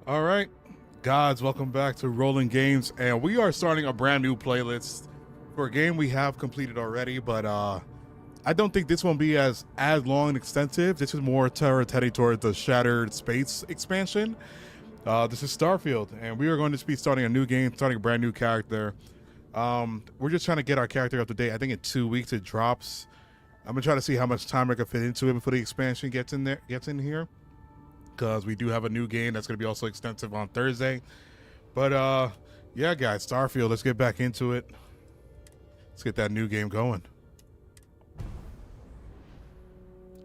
All right, gods, welcome back to Rolling Games, and we are starting a brand new playlist for a game we have completed already, but I don't think this won't be as long and extensive. This is more heading towards the Shattered Space expansion. This is Starfield, and we are going to be starting a new game, starting a brand new character. We're just trying to get our character up to date. I think in 2 weeks it drops. I'm gonna try to see how much time I can fit into it before the expansion gets in here, because we do have a new game that's going to be also extensive on Thursday. But yeah, guys, Starfield, let's get back into it. Let's get that new game going.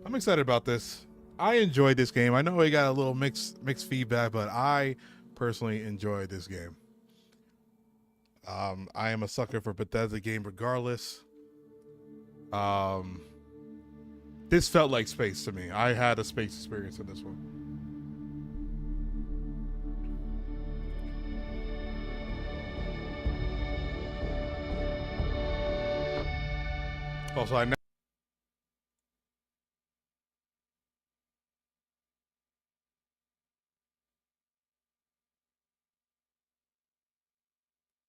I'm excited about this. I enjoyed this game. I know we got a little mixed feedback, but I personally enjoyed this game. I am a sucker for Bethesda game regardless. This felt like space to me. I had a space experience in this one. Also, I know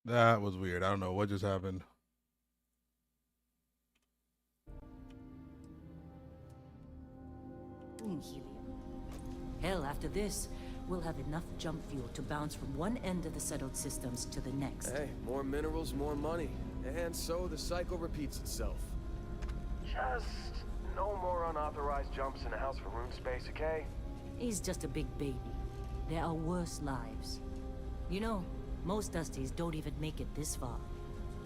that was weird. I don't know what just happened. Helium. Hell, after this, we'll have enough jump fuel to bounce from one end of the settled systems to the next. Hey, more minerals, more money. And so the cycle repeats itself. Just no more unauthorized jumps in a house for room space, okay? He's just a big baby. There are worse lives. You know, most Dusties don't even make it this far.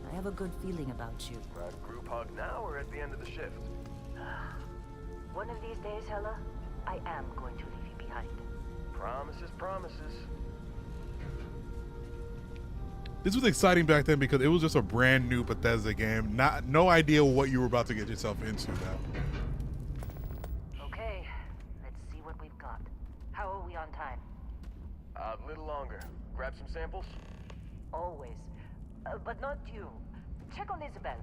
I have a good feeling about you. Right, group hug now or at the end of the shift? One of these days, Hella, I am going to leave you behind. Promises, promises. This was exciting back then because it was just a brand new Bethesda game. No idea what you were about to get yourself into now. Okay, let's see what we've got. How are we on time? A little longer. Grab some samples? Always. But not you. Check on Isabel.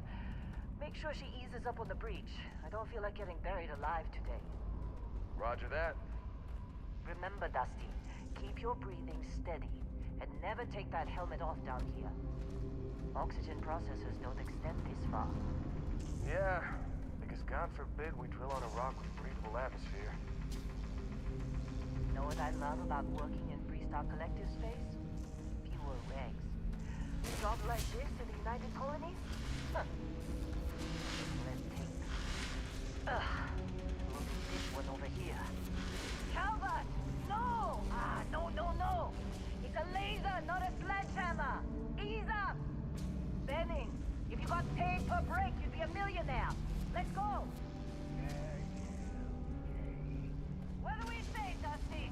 Make sure she eases up on the breach. I don't feel like getting buried alive today. Roger that. Remember, Dusty, keep your breathing steady and never take that helmet off down here. Oxygen processors don't extend this far. Yeah, because God forbid we drill on a rock with breathable atmosphere. Know what I love about working in Freestar Collective space? Fewer regs. Job like this in the United Colonies? Huh. Red tape. Look at this one over here. Calvert! No! No! It's a laser, not a sledgehammer! Ease up! Benning, if you got paid per break, you'd be a millionaire. Let's go! What do we say, Dusty?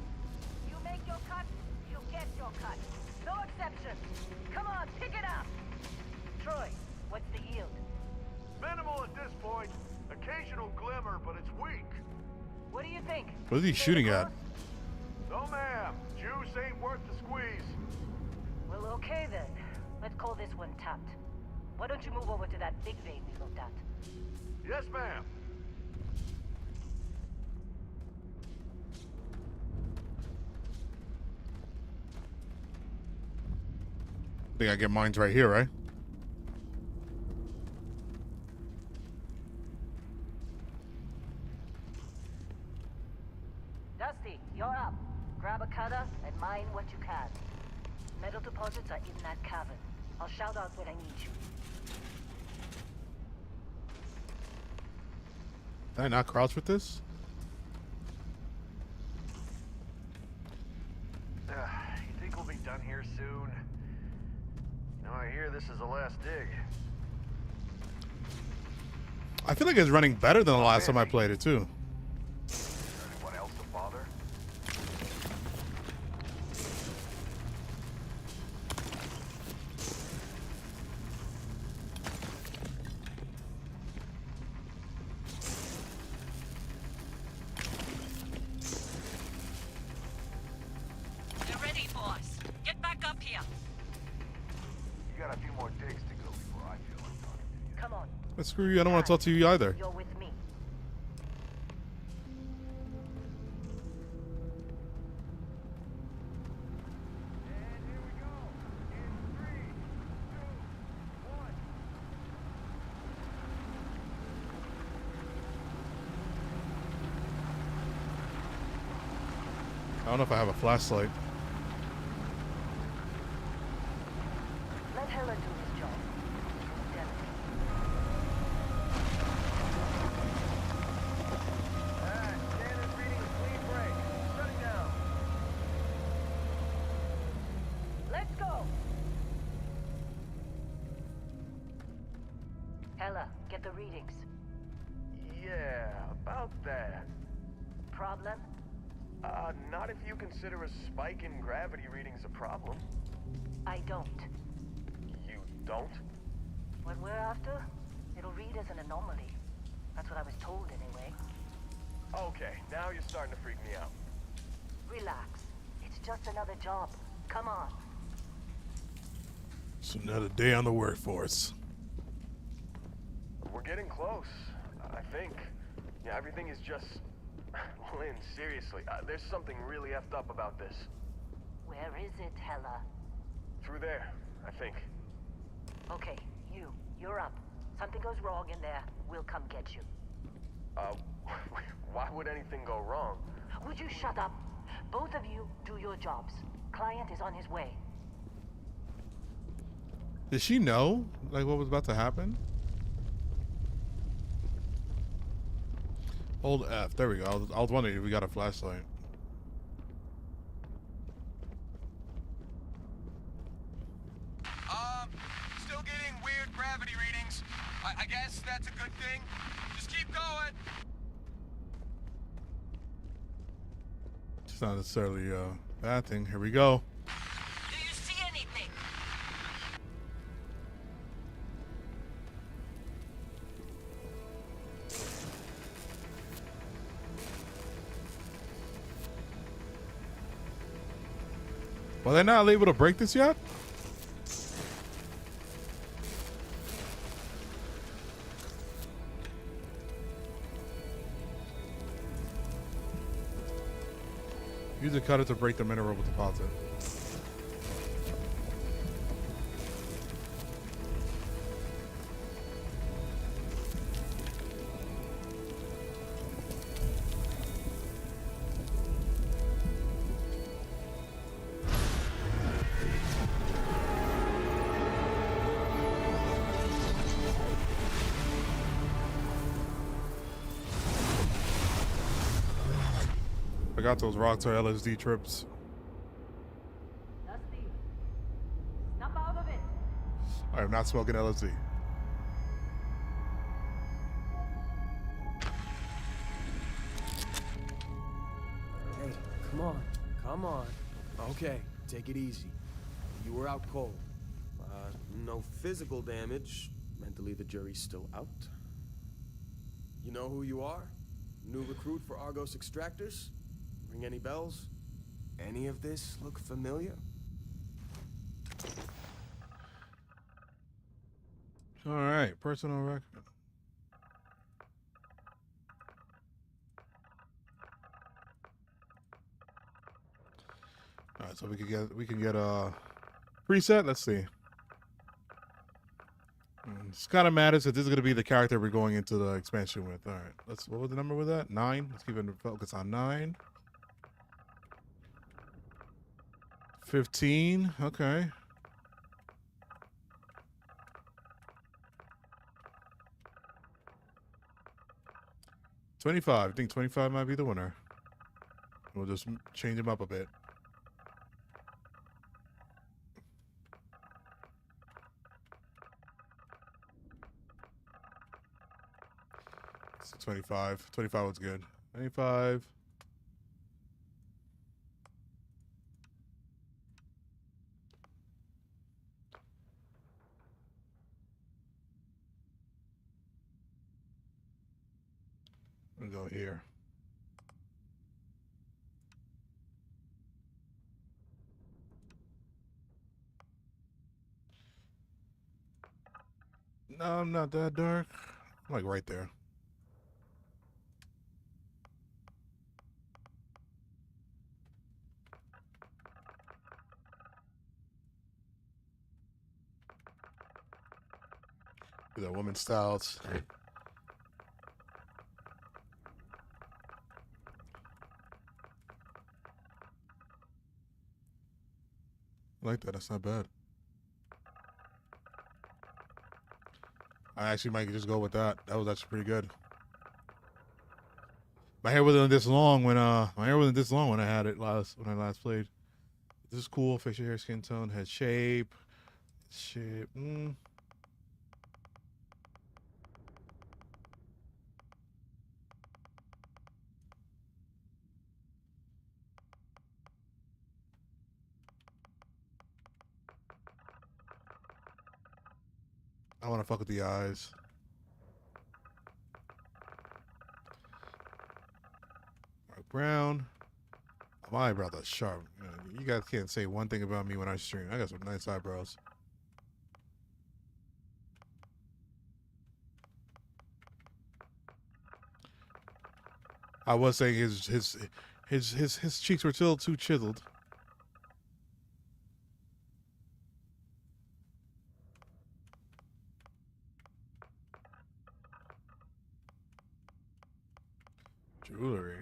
You make your cut, you get your cut. No exceptions. Come on, pick it up! Troy, what's the yield? Minimal at this point. Occasional glimmer, but it's weak. What do you think? What is he shooting at? No, ma'am. Juice ain't worth the squeeze. Well, okay then. Let's call this one tapped. Why don't you move over to that big vein we looked at? Yes, ma'am. I think I get mines right here, right? Dusty, you're up. Grab a cutter and mine what you can. Metal deposits are in that cavern. I'll shout out when I need you. Did I not crouch with this? You think we'll be done here soon? Now I hear this is the last dig. I feel like it's running better than the last time I played it too. Anyone else to bother? You're ready, boss. Get back up here. You got a few more digs to go before I feel like talking to you. Come on. Screw you, I don't want to talk to you either. You're with me. I don't know if I have a flashlight. Let Heller do his job. Delicate. Standard reading of clean break. Shut it down. Let's go! Heller, get the readings. Yeah, about that. Problem? Not if you consider a spike in gravity readings a problem. I don't. You don't? What we're after, it'll read as an anomaly. That's what I was told anyway. Okay, now you're starting to freak me out. Relax. It's just another job. Come on. It's another day on the workforce. We're getting close, I think. Yeah, everything is just... Lynn, seriously, there's something really effed up about this. Where is it, Heller? Through there, I think. Okay, you're up. Something goes wrong in there, we'll come get you. Why would anything go wrong? Would you shut up? Both of you do your jobs. Client is on his way. Did she know like what was about to happen? Hold F. There we go. I was wondering if we got a flashlight. Still getting weird gravity readings. I guess that's a good thing. Just keep going. It's not necessarily a bad thing. Here we go. Do you see anything? Well, they're not able to break this yet? Use a cutter to break the mineral deposit. I got those rocks or LSD trips. Dusty, snap out of it. I am not smoking LSD. Hey, come on. Come on. Okay, take it easy. You were out cold. No physical damage. Mentally, the jury's still out. You know who you are? New recruit for Argos Extractors? Ring any bells? Any of this look familiar? All right, personal record. All right, so we can get a preset. Let's see. It's kind of matters that this is going to be the character we're going into the expansion with. All right, what was the number with that? 9. Let's keep it focus on 9. 15. Okay. $25. I think 25 might be the winner. We'll just change him up a bit. It's 25. 25 was good. 25. We'll go here. No, I'm not that dark. I'm like right there. Do that woman styles. I like that. That's not bad. I actually might just go with that. That was actually pretty good. My hair wasn't this long when I had it last played. This is cool. Facial hair, skin tone, head shape. I want to fuck with the eyes. Dark brown. My eyebrows are sharp. You guys can't say one thing about me when I stream. I got some nice eyebrows. I was saying his cheeks were still too chiseled. Jewelry.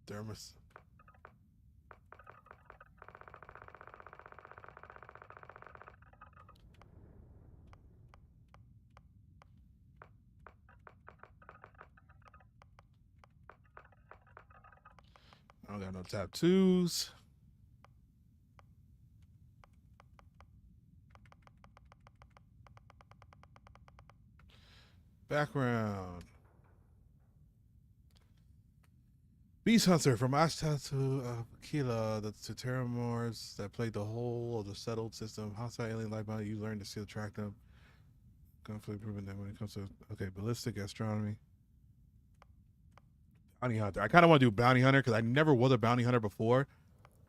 Dermis. I don't got no tattoos. Background. Beast Hunter from Ashta to Kila, the Terramors that played the whole of the settled system. Hostile alien life body, you learn to still track them. Conflict proven that when it comes to ballistic astronomy. Bounty Hunter. I kind of want to do Bounty Hunter because I never was a Bounty Hunter before.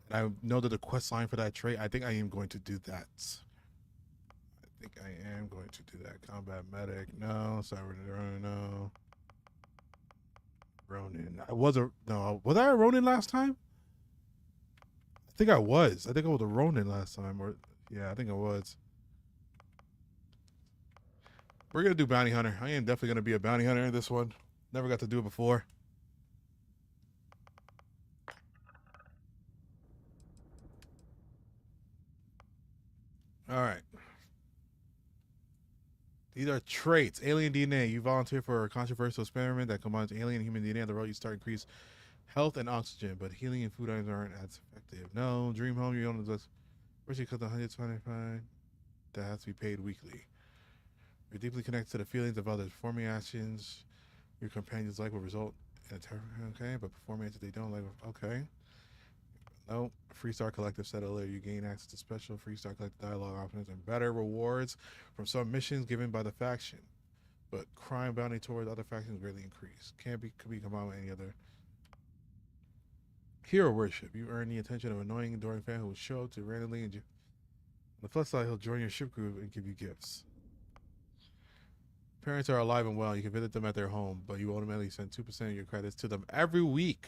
And I know that the quest line for that trait. I think I am going to do that. Combat medic, no. Cyber no. Ronin. Was I a Ronin last time? I think I was. I think I was a Ronin last time. I think I was. We're gonna do Bounty Hunter. I am definitely gonna be a Bounty Hunter in this one. Never got to do it before. All right. These are traits. Alien DNA. You volunteer for a controversial experiment that combines alien and human DNA. On the road, you start increase health and oxygen, but healing and food items aren't as effective. No. Dream home. You own this. First, you cut the 125. That has to be paid weekly. You're deeply connected to the feelings of others. Performing actions your companions like will result in a but performing actions they don't like. Okay. No. Freestar Collective said earlier you gain access to special Freestar Collective dialogue options and better rewards from some missions given by the faction. But crime bounty towards other factions greatly increased. Could be combined with any other. Hero worship. You earn the attention of an annoying, adoring fan who will show up to randomly. On the plus side, he'll join your ship group and give you gifts. Parents are alive and well. You can visit them at their home, but you automatically send 2% of your credits to them every week.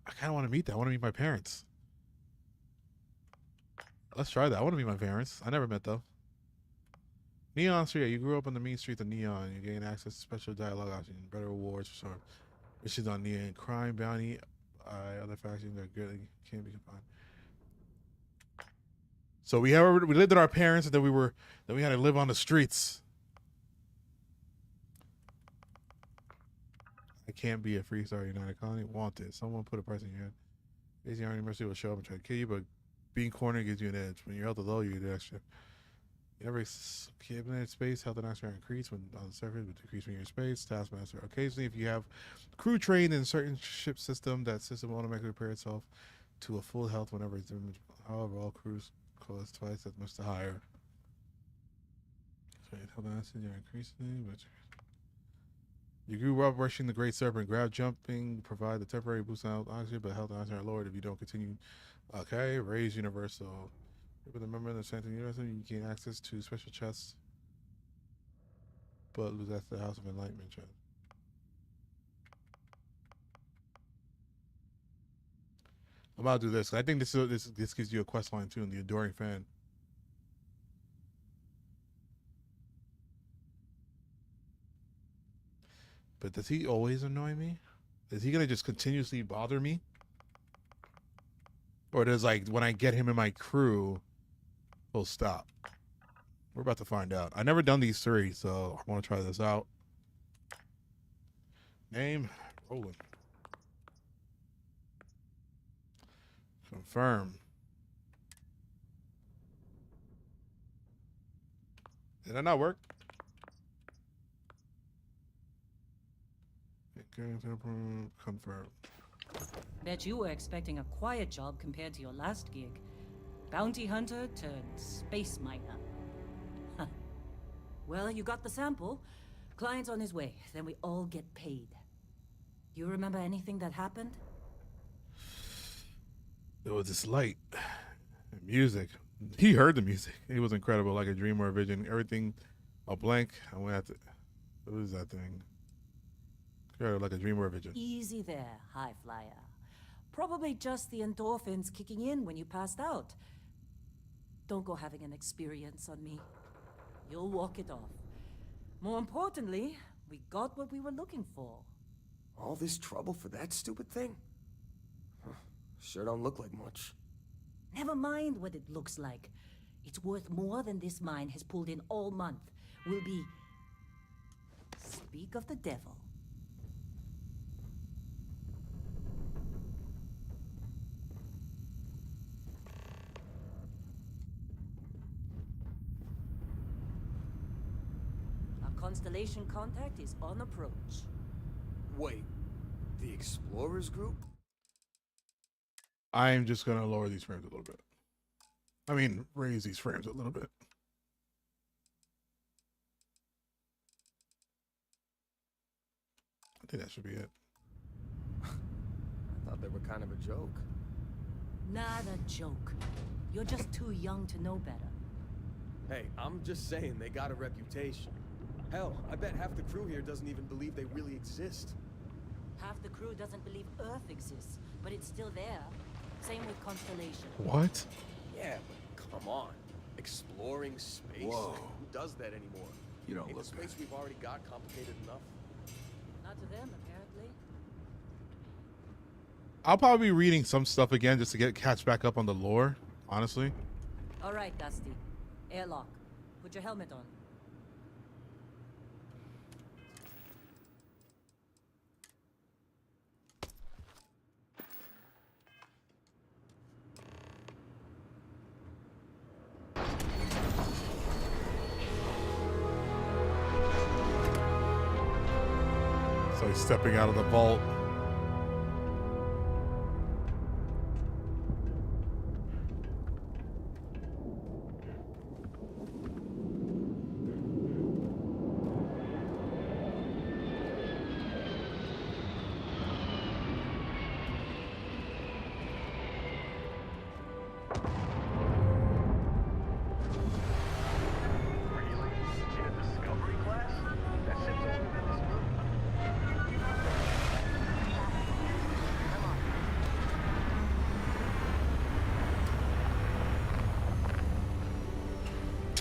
I kind of want to meet that. I want to meet my parents. Let's try that. I want to meet my parents. I never met, though. Neon Street. You grew up on the mean streets of Neon. You gain access to special dialogue options, better rewards for some missions on Neon. Crime, bounty, other factions that really can't be combined. So we lived with our parents, and then we had to live on the streets. I can't be a Freestar United Colony. Wanted. Someone put a price in your head. Basic Army Mercy will show up and try to kill you, but being cornered gives you an edge. When your health is low, you get extra. You never accumulate space. Health and oxygen increase when on the surface, but decrease when you're in space. Taskmaster. Occasionally, if you have crew trained in a certain ship system, that system will automatically repair itself to a full health whenever it's damaged. However, all crews cost twice as much to hire. So health and oxygen are increasing, but you grew up rushing the Great Serpent. Grab jumping provide the temporary boost on oxygen, but health and oxygen are lowered if you don't continue. Okay, raise universal. With a member of the Sanctum Universal, you gain access to special chests, but lose access to the House of Enlightenment chest. I'm about to do this. I think this gives you a quest line too in the Adoring Fan. But does he always annoy me? Is he gonna just continuously bother me? Or does, like, when I get him in my crew, he'll stop? We're about to find out. I've never done these 3, so I want to try this out. Name, Roland. Confirm. Did that not work? Confirm. Bet you were expecting a quiet job compared to your last gig. Bounty hunter turned space miner. Huh. Well, you got the sample. Client's on his way. Then we all get paid. You remember anything that happened? There was this light. Music. He heard the music. It was incredible, like a dream or a vision. Everything, a blank. I went at the. What is that thing? Like a dream or a vision. Easy there, high flyer. Probably just the endorphins kicking in when you passed out. Don't go having an experience on me. You'll walk it off. More importantly, we got what we were looking for. All this trouble for that stupid thing? Huh. Sure don't look like much. Never mind what it looks like. It's worth more than this mine has pulled in all month. Will be... Speak of the devil. Our constellation contact is on approach. Wait, the Explorers group? I'm just gonna lower these frames a little bit. I mean, raise these frames a little bit. I think that should be it. I thought they were kind of a joke. Not a joke. You're just too young to know better. Hey, I'm just saying they got a reputation. Hell, I bet half the crew here doesn't even believe they really exist. Half the crew doesn't believe Earth exists, but it's still there. Same with Constellation. What? Yeah, but come on. Exploring space? Whoa. Who does that anymore? You don't Ain't the look space we've already got complicated enough? Not to them, apparently. I'll probably be reading some stuff again just to catch back up on the lore, honestly. All right, Dusty. Airlock. Put your helmet on. So he's stepping out of the vault.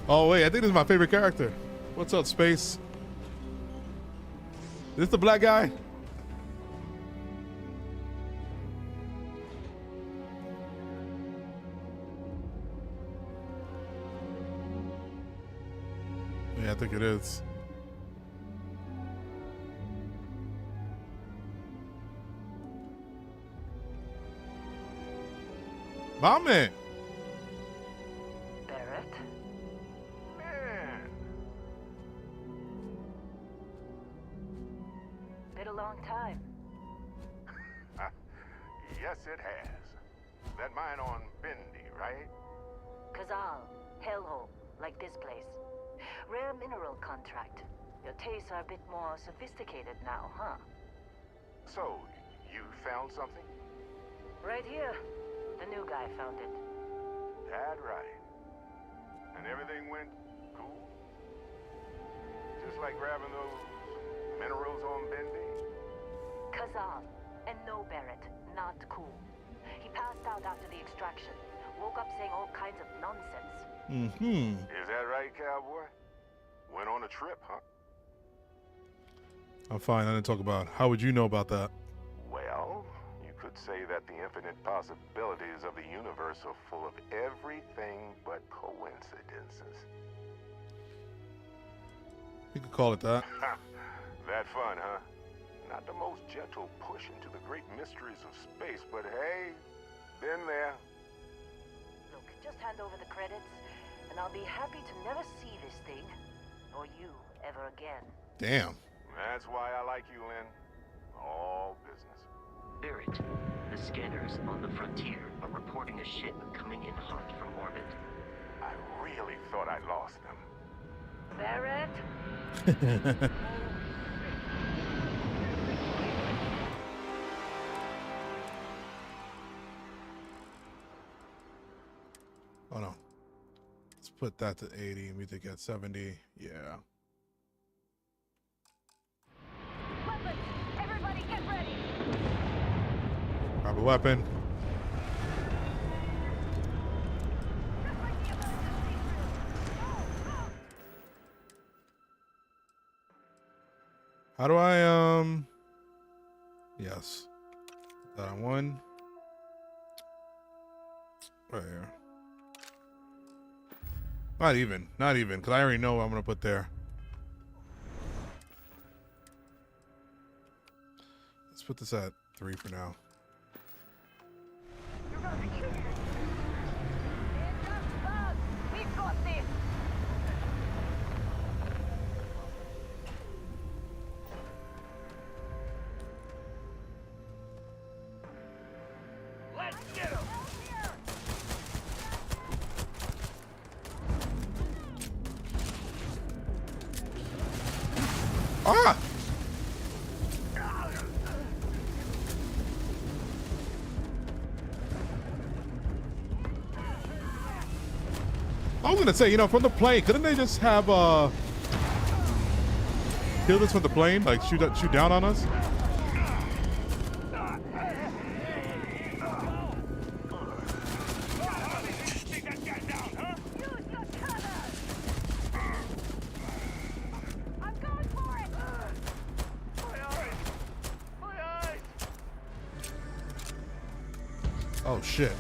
Oh wait, I think this is my favorite character. What's up, Space? Is this the black guy? Yeah, I think it is. Mommy! Time. Yes, it has. That mine on Bendy, right? Kazal, hellhole, like this place. Rare mineral contract. Your tastes are a bit more sophisticated now, huh? So, you found something? Right here. The new guy found it. That right. And everything went cool? Just like grabbing those minerals on Bendy? Kazal, and no Barrett, not cool. He passed out after the extraction. Woke up saying all kinds of nonsense. Is that right, cowboy? Went on a trip, huh? I'm fine. I didn't talk about. How would you know about that? Well, you could say that the infinite possibilities of the universe are full of everything but coincidences. You could call it that. That fun, huh? Not the most gentle push into the great mysteries of space, but hey, been there. Look, just hand over the credits, and I'll be happy to never see this thing, or you, ever again. Damn. That's why I like you, Lynn. All business. Barrett, the scanners on the frontier are reporting a ship coming in hot from orbit. I really thought I lost them. Barrett? Oh no. Let's put that to 80 and we think at 70. Yeah. Weapons! Everybody get ready! Grab a weapon. Just like the emergency drill! Go! How do I yes. That on one. Right here. Not even, because I already know what I'm gonna put there. Let's put this at 3 for now. You're gonna be here! Hands up, Bug! We've got this! Let's get him! Ah! I was gonna say, you know, from the plane, couldn't they just have kill us from the plane, like shoot down on us? I'm going for it! My eyes! Oh shit.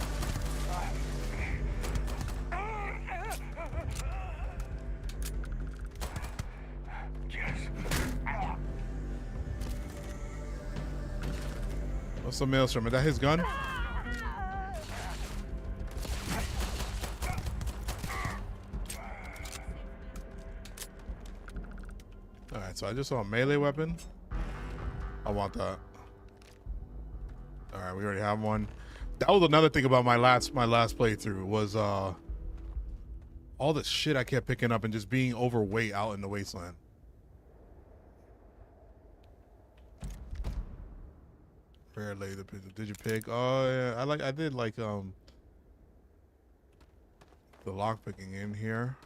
What's the maelstrom? Is that his gun? Alright, so I just saw a melee weapon. I want that. Alright, we already have one. That was another thing about my last playthrough was all the shit I kept picking up and just being overweight out in the wasteland. Rare laser pistol. Did you pick? Oh yeah, I did like the lock picking in here.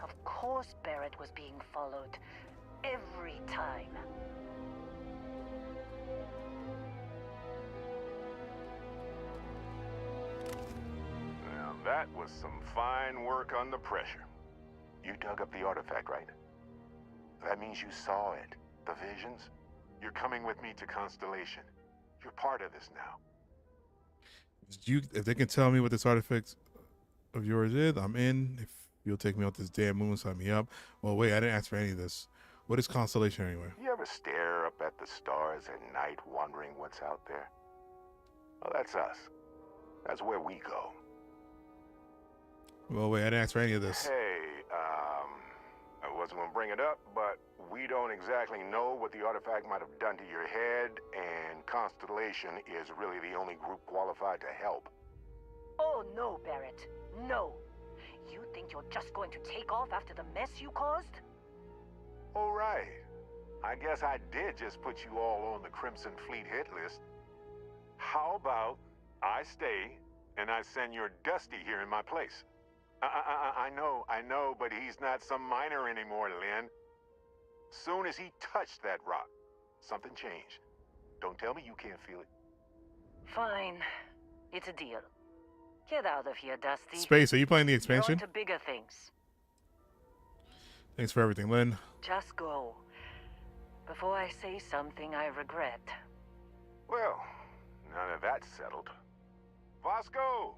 Of course Barrett was being followed. Every time. Now that was some fine work under pressure. You dug up the artifact, right? That means you saw it. The visions. You're coming with me to Constellation. You're part of this now. If they can tell me what this artifact of yours is, I'm in. If you'll take me off this damn moon, sign me up. Well, wait, I didn't ask for any of this. What is Constellation anyway? You ever stare up at the stars at night wondering what's out there? Well, that's us. That's where we go. Well, wait, I didn't ask for any of this. Hey, I wasn't gonna bring it up, but we don't exactly know what the artifact might have done to your head, and Constellation is really the only group qualified to help. Oh no, Barrett. No. You think you're just going to take off after the mess you caused? All right. I guess I did just put you all on the Crimson Fleet hit list. How about I stay and I send your Dusty here in my place? I know, but he's not some miner anymore, Lynn. Soon as he touched that rock, something changed. Don't tell me you can't feel it. Fine. It's a deal. Get out of here, Dusty. Space, are you playing the You're expansion? on to bigger things. Thanks for everything, Lynn. Just go. Before I say something I regret. Well, none of that's settled. Vasco,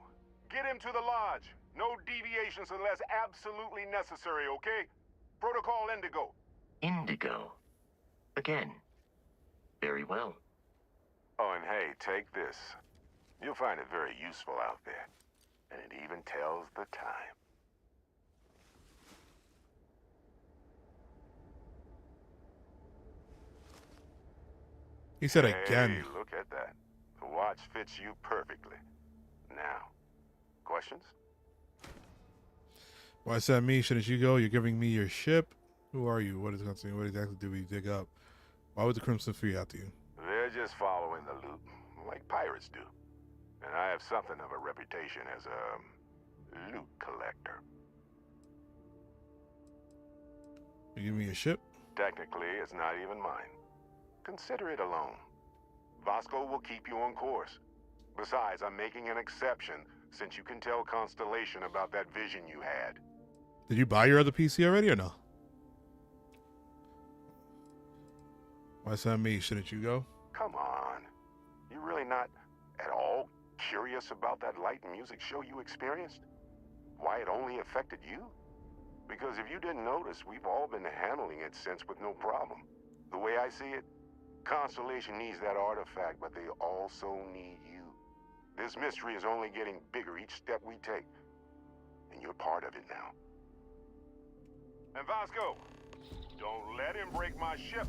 get him to the lodge. No deviations unless absolutely necessary, okay? Protocol Indigo. Indigo. Again. Very well. Oh, and hey, take this. You'll find it very useful out there. And it even tells the time. He said again. Hey, look at that. The watch fits you perfectly. Now, questions? Why is that me? Shouldn't you go? You're giving me your ship. Who are you? What is something? What exactly do we dig up? Why would the Crimson Fleet after you? They're just following the loot, like pirates do. And I have something of a reputation as a loot collector. You give me a ship? Technically, it's not even mine. Consider it a loan. Vasco will keep you on course. Besides, I'm making an exception since you can tell Constellation about that vision you had. Did you buy your other PC already or no? Why is that me? Shouldn't you go? Come on. You're really not at all curious about that light and music show you experienced? Why it only affected you? Because if you didn't notice, we've all been handling it since with no problem. The way I see it, Constellation needs that artifact, but they also need you. This mystery is only getting bigger each step we take. And you're part of it now. And Vasco, don't let him break my ship.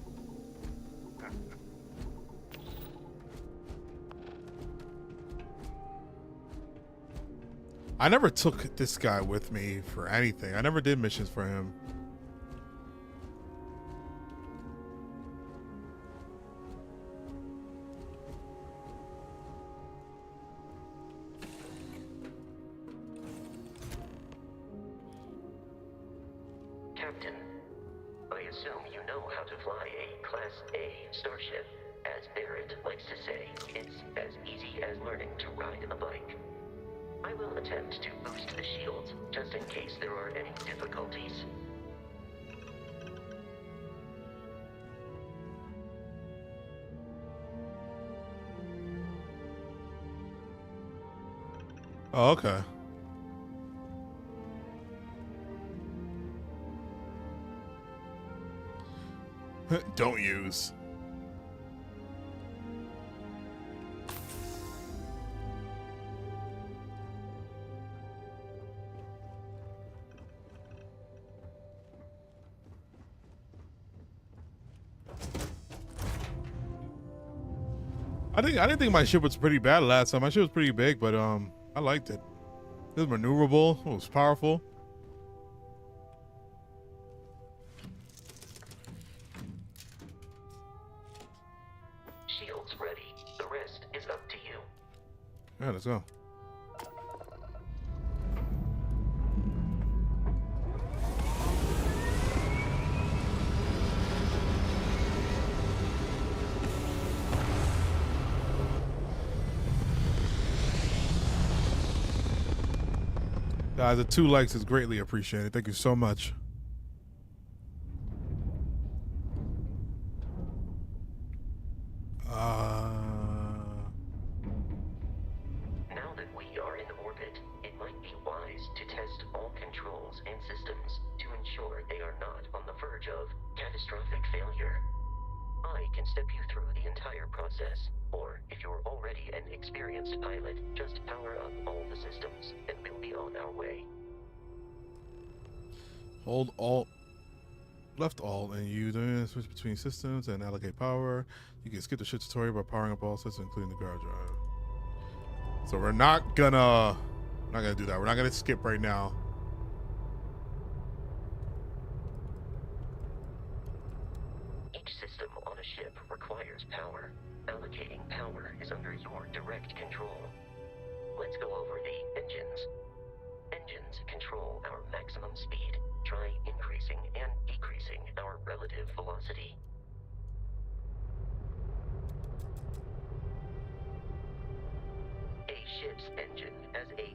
I never took this guy with me for anything. I never did missions for him. Captain, I assume you know how to fly a Class A starship. As Barrett likes to say, it's as easy as learning to ride a bike. I will attempt to boost the shields, just in case there are any difficulties. Oh, okay. Don't use. I didn't think my ship was pretty bad last time. My ship was pretty big, but I liked it. It was maneuverable. It was powerful. Shields ready. The rest is up to you. Yeah, let's go. Guys, the 2 likes is greatly appreciated. Thank you so much. Now that we are in orbit, it might be wise to test all controls and systems to ensure they are not on the verge of catastrophic failure. I can step you through the entire process, or if you're already an experienced pilot, just power up all the systems, and we'll be on our way. Hold Alt, left Alt, and you then switch between systems and allocate power. You can skip the ship tutorial by powering up all systems, including the guard drive. So we're not gonna do that. We're not gonna skip right now. Each system on a ship requires power. Allocating power is under your direct control. Let's go over the engines. Engines control our maximum speed. Try increasing and decreasing our relative velocity. A ship's engine has a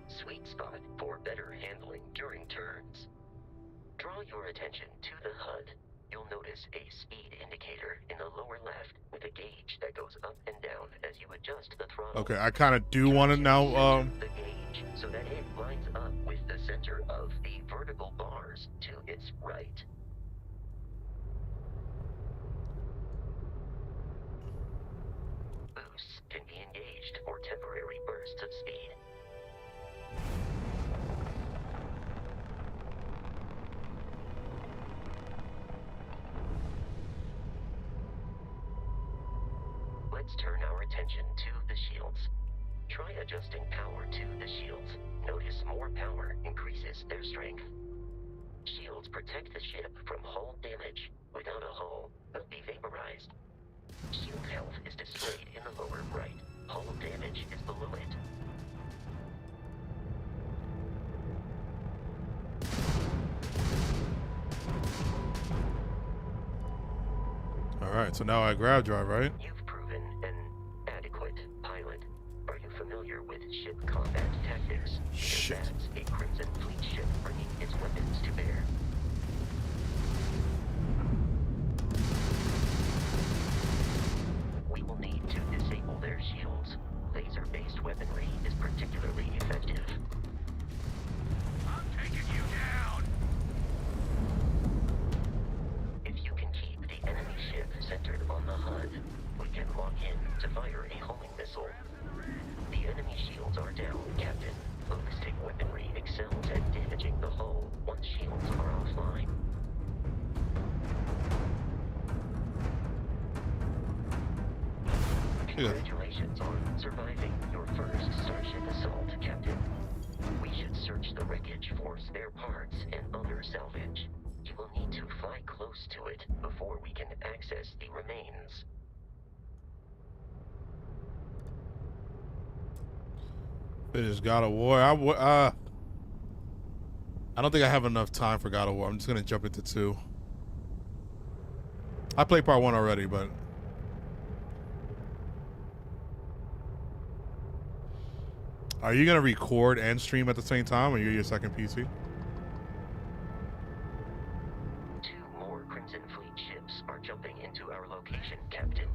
during turns. Draw your attention to the HUD. You'll notice a speed indicator in the lower left with a gauge that goes up and down as you adjust the throttle. Okay, I kind of do want to now. The gauge so that it lines up with the center of the vertical bars to its right. Boosts can be engaged for temporary bursts of speed. Let's turn our attention to the shields. Try adjusting power to the shields. Notice more power increases their strength. Shields protect the ship from hull damage. Without a hull, they'll be vaporized. Shield health is displayed in the lower right. Hull damage is below it. Alright, so now I grab drive, right? You've proven an adequate pilot. Are you familiar with ship combat tactics? Shit. That's a Crimson Fleet ship bringing its weapons to bear. We will need to disable their shields. Laser-based weaponry is particularly effective. I'm taking you down! If you can keep the enemy ship centered on the HUD, we can lock in to fire a homing missile. The enemy shields are down, Captain. Ballistic weaponry excels at damaging the hull once shields are offline. Congratulations on surviving your first Starship assault, Captain. We should search the wreckage for spare parts and other salvage. You will need to fly close to it before we can access the remains. Finish God of War. I don't think I have enough time for God of War. I'm just gonna jump into 2. I played part 1 already, but are you gonna record and stream at the same time, or you're your second PC? 2 more Crimson Fleet ships are jumping into our location, Captain.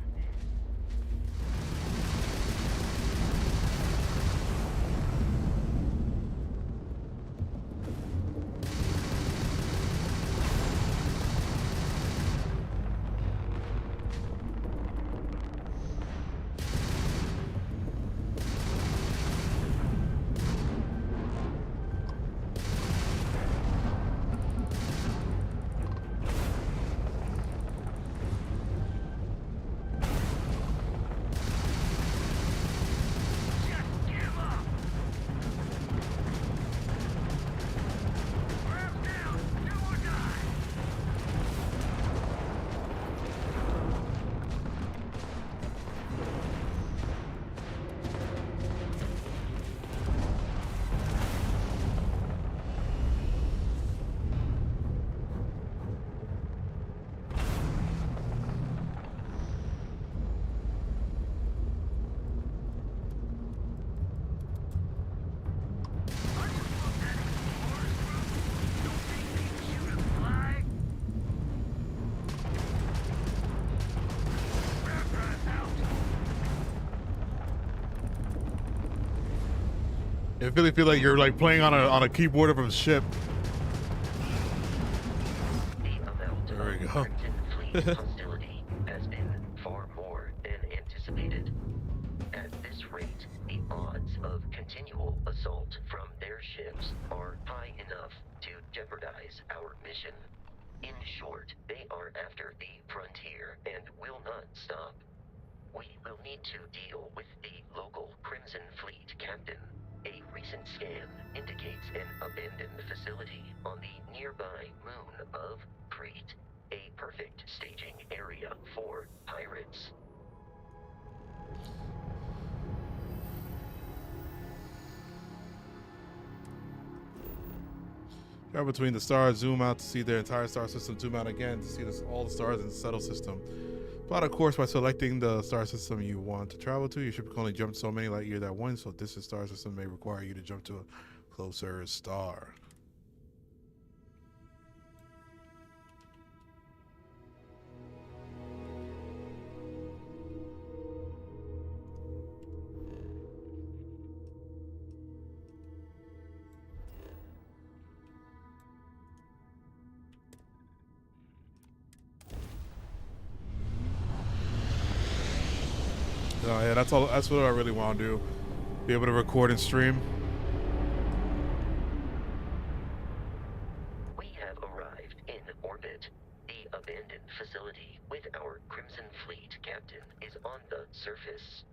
I really feel like you're like playing on a keyboard of a ship. There we go. Hostility has been far more than anticipated. At this rate, the odds of continual assault from their ships are high enough to jeopardize our mission. In short, they are after the frontier and will not stop. We will need to deal with the local Crimson Fleet captain. A recent scan indicates an abandoned facility on the nearby moon of Crete, a perfect staging area for pirates. Travel between the stars, zoom out to see their entire star system, zoom out again to see all the stars in the settled system. Plot a course by selecting the star system you want to travel to. Your ship can only jump so many light years at once, so distant star system may require you to jump to a closer star. Oh yeah, that's all. That's what I really want to do. Be able to record and stream. We have arrived in orbit. The abandoned facility with our Crimson Fleet captain is on the surface.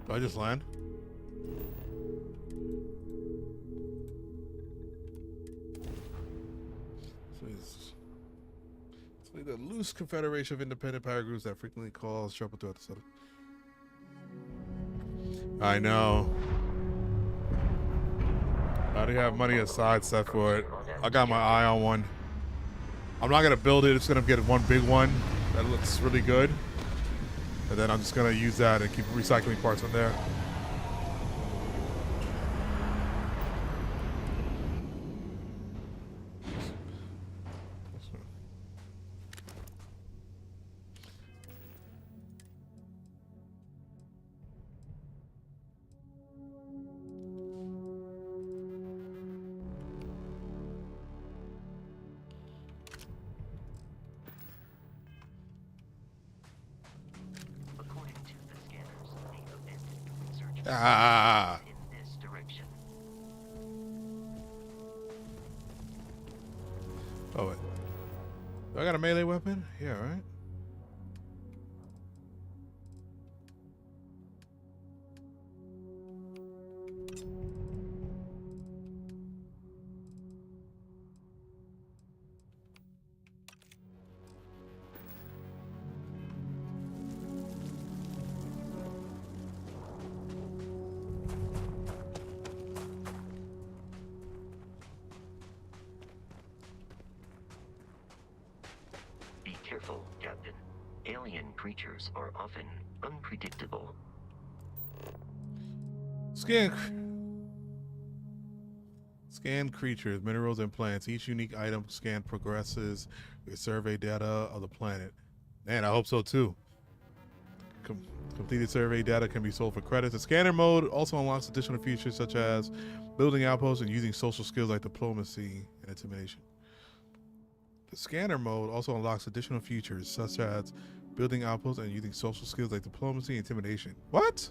Do I just land? The loose confederation of independent power groups that frequently cause trouble throughout the city. I know. I already have money aside set for it. I got my eye on one. I'm not gonna build it. It's gonna get one big one that looks really good, and then I'm just gonna use that and keep recycling parts from there. Ah. In this direction. Oh wait. Do I got a melee weapon? Yeah, right. Careful, Captain. Alien creatures are often unpredictable. Scan creatures, minerals, and plants. Each unique item scanned progresses with survey data of the planet. Man, I hope so too. Completed survey data can be sold for credits. The scanner mode also unlocks additional features such as building outposts and using social skills like diplomacy and intimidation. The scanner mode also unlocks additional features such as building outposts and using social skills like diplomacy and intimidation. What?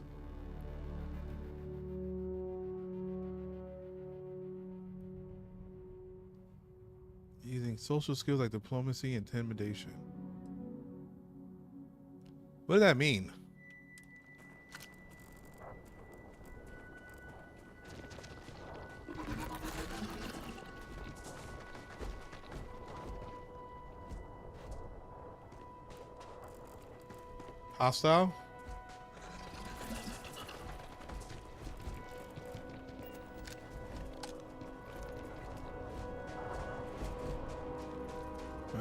Using social skills like diplomacy and intimidation. What does that mean? Hostile?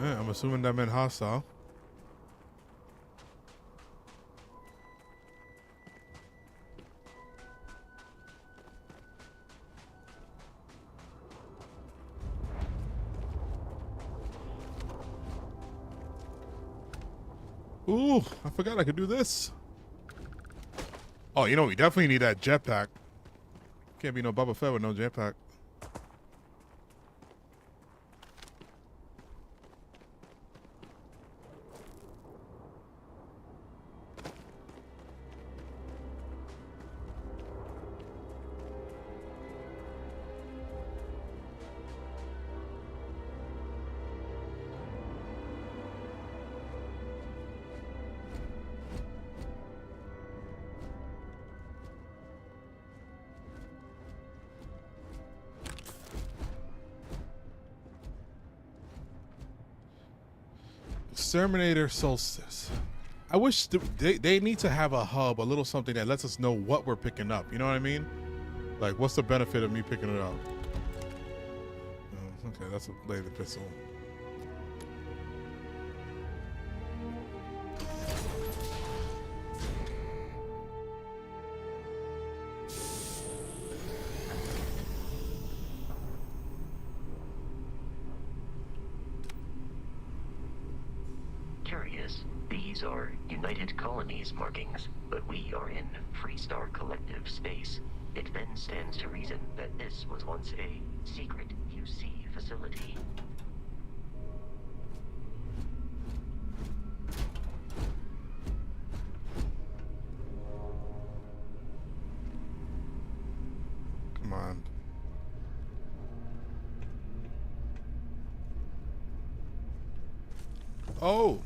I'm assuming that meant hostile. Ooh, I forgot I could do this. Oh, you know, we definitely need that jetpack. Can't be no Boba Fett with no jetpack. Exterminator Solstice. I wish they need to have a hub, a little something that lets us know what we're picking up. You know what I mean? Like, what's the benefit of me picking it up? Oh, okay, that's a laser pistol. These are United Colonies markings, but we are in Freestar Collective space. It then stands to reason that this was once a secret UC facility. Come on. Oh.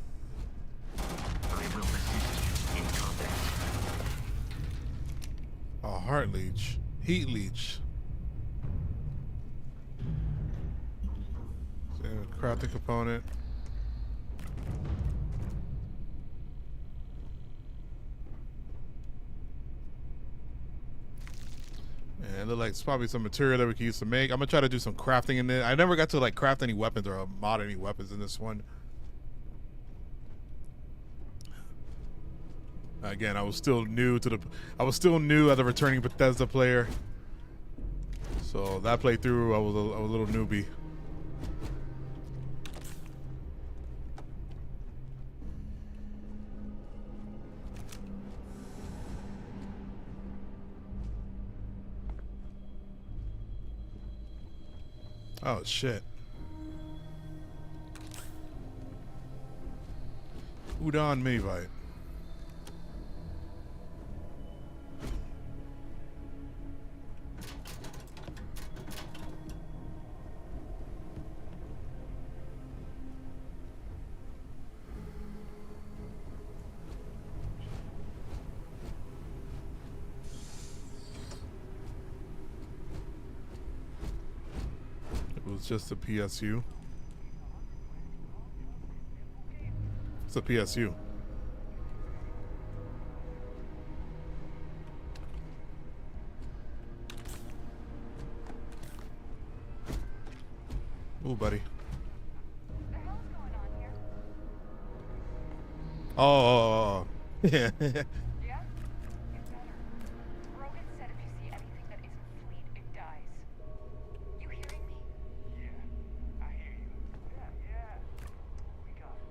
I will assist you in combat. A heart leech. Heat leech. So, crafting component. And it looks like it's probably some material that we can use to make. I'm gonna try to do some crafting in it. I never got to like craft any weapons or mod any weapons in this one. Again, I was still new as a returning Bethesda player. So that playthrough, I was a little newbie. Oh shit. Udon Mavite. It was just a PSU. It's a PSU. Ooh, buddy. Oh, yeah. Yeah? It's better. Rogan said if you see anything that isn't fleet, it dies. You hearing me? Yeah, I hear you. Yeah. We got it.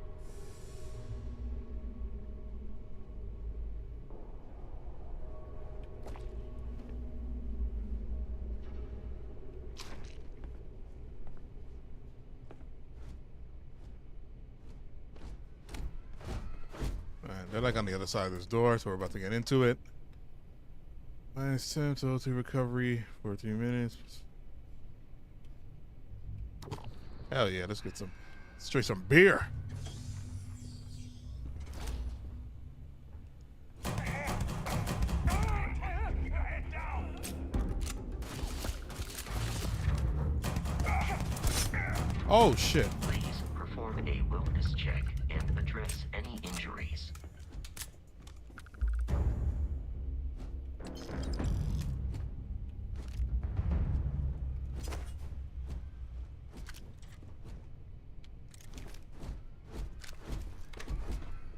Alright, they're like on the other side of this door, so we're about to get into it. Minus 10 total recovery for 3 minutes. Hell yeah, let's get some beer. Oh shit. Please perform a wellness check and address any injuries.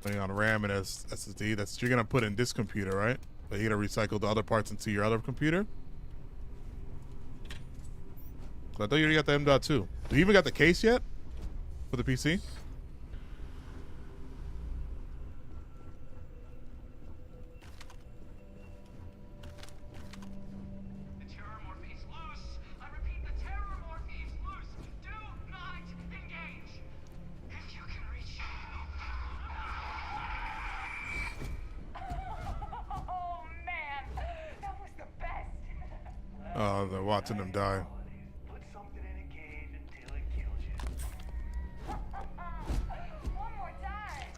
Putting on RAM and SSD. That's you're gonna put in this computer, right? But you're gonna recycle the other parts into your other computer. I thought you already got the M.2. Do you even got the case yet for the PC? The terror morphe's loose. I repeat, the terror morphe's loose. Do not engage. If you can reach. Oh man, that was the best. Oh, they're watching them die. Put something in a cage until it kills you. One more time.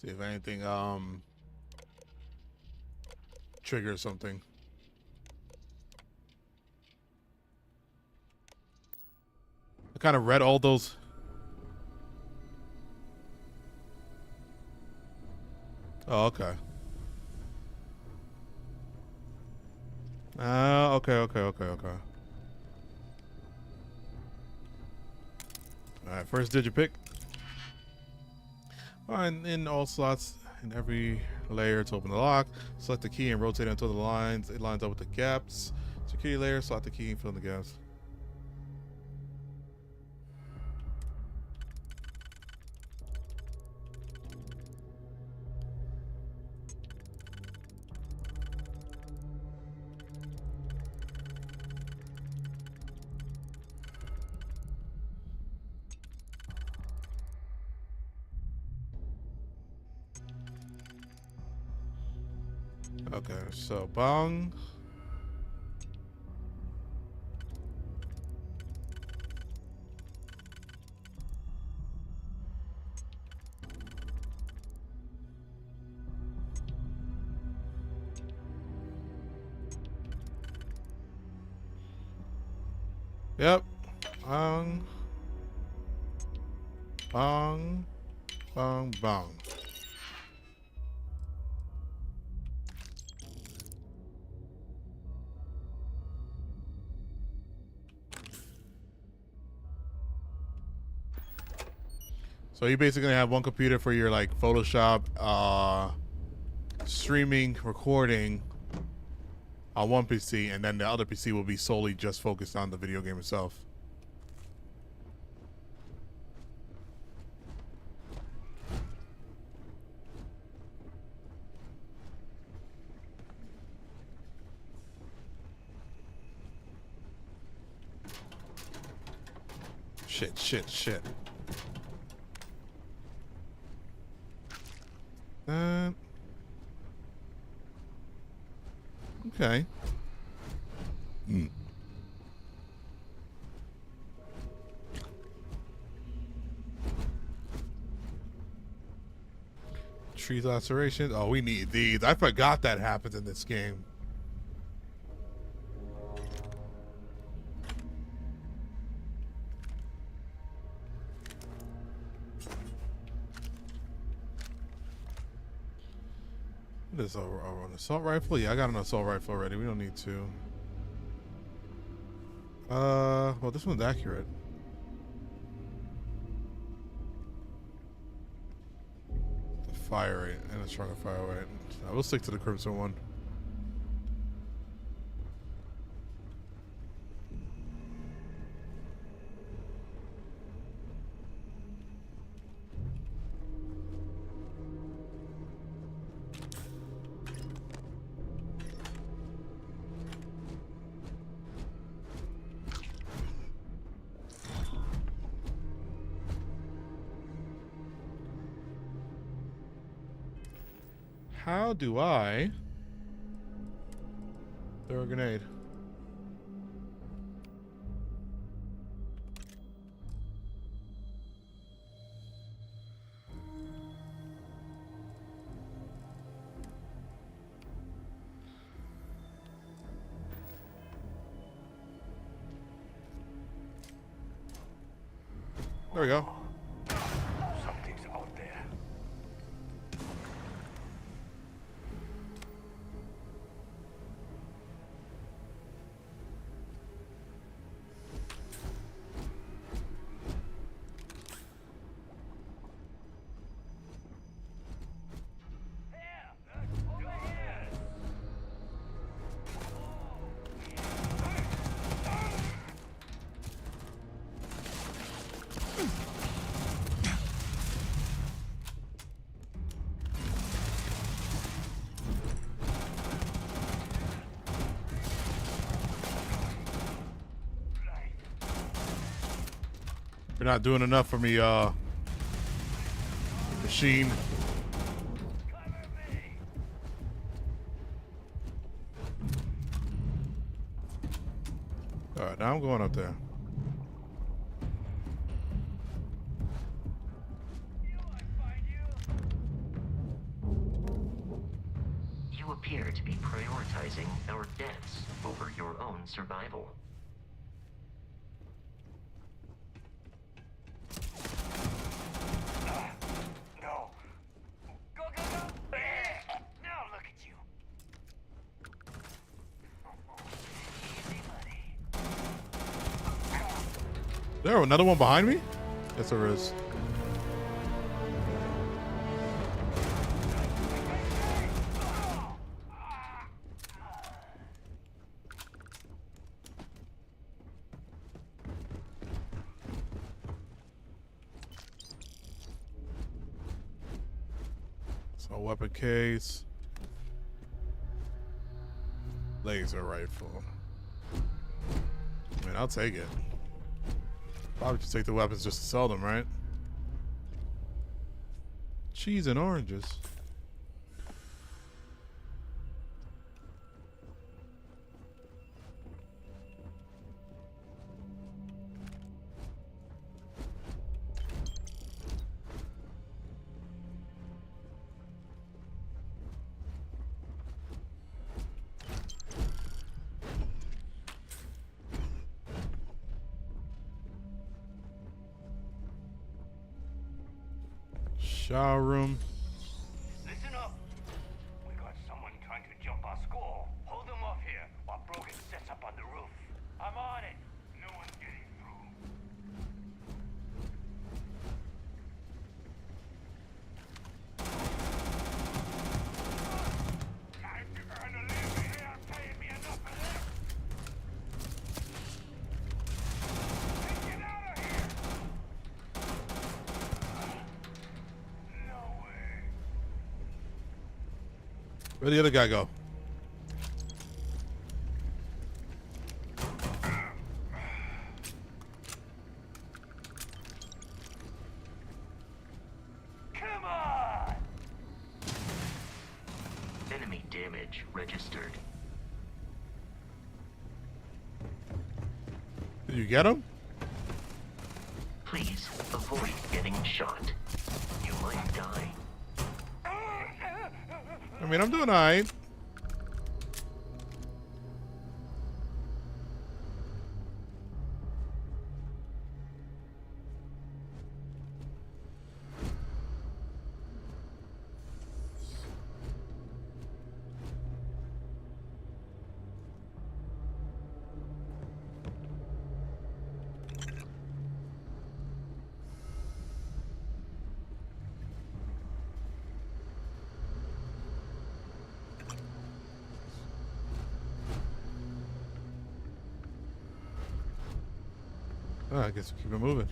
See if anything triggers something. I kind of read all those. Oh, okay. Okay. All right, first digit pick. Find in all slots in every layer to open the lock. Select the key and rotate it until it lines up with the gaps. Security layer, slot the key and fill in the gaps. Okay, so bong. Yep. Bong. Bong. Bong. Bong. So you basically have one computer for your like Photoshop, streaming, recording on one PC, and then the other PC will be solely just focused on the video game itself. Shit. Okay. Tree lacerations. Oh, we need these. I forgot that happens in this game. This an assault rifle? Yeah, I got an assault rifle already. We don't need to. Well, this one's accurate. The fire rate and a stronger fire rate. I will stick to the crimson one. How do I throw a grenade? There we go. Something's out there. You're not doing enough for me, machine. Alright, now I'm going up there. You appear to be prioritizing our deaths over your own survival. There, another one behind me? Yes, there is. So weapon case. Laser rifle. I mean, I'll take it. Probably just take the weapons just to sell them, right? Cheese and oranges. Shower room. Listen up. We got someone trying to jump our score. Hold them off here while Brogan sets up on the roof. I'm on it. No one's getting through. Time to earn a living here, paying me enough for this. Hey, get out of here! No way. Where'd the other guy go? Come on! Enemy damage registered. Did you get him? Please avoid getting shot. You might die. I mean, I'm doing alright. Oh, I guess we keep it moving.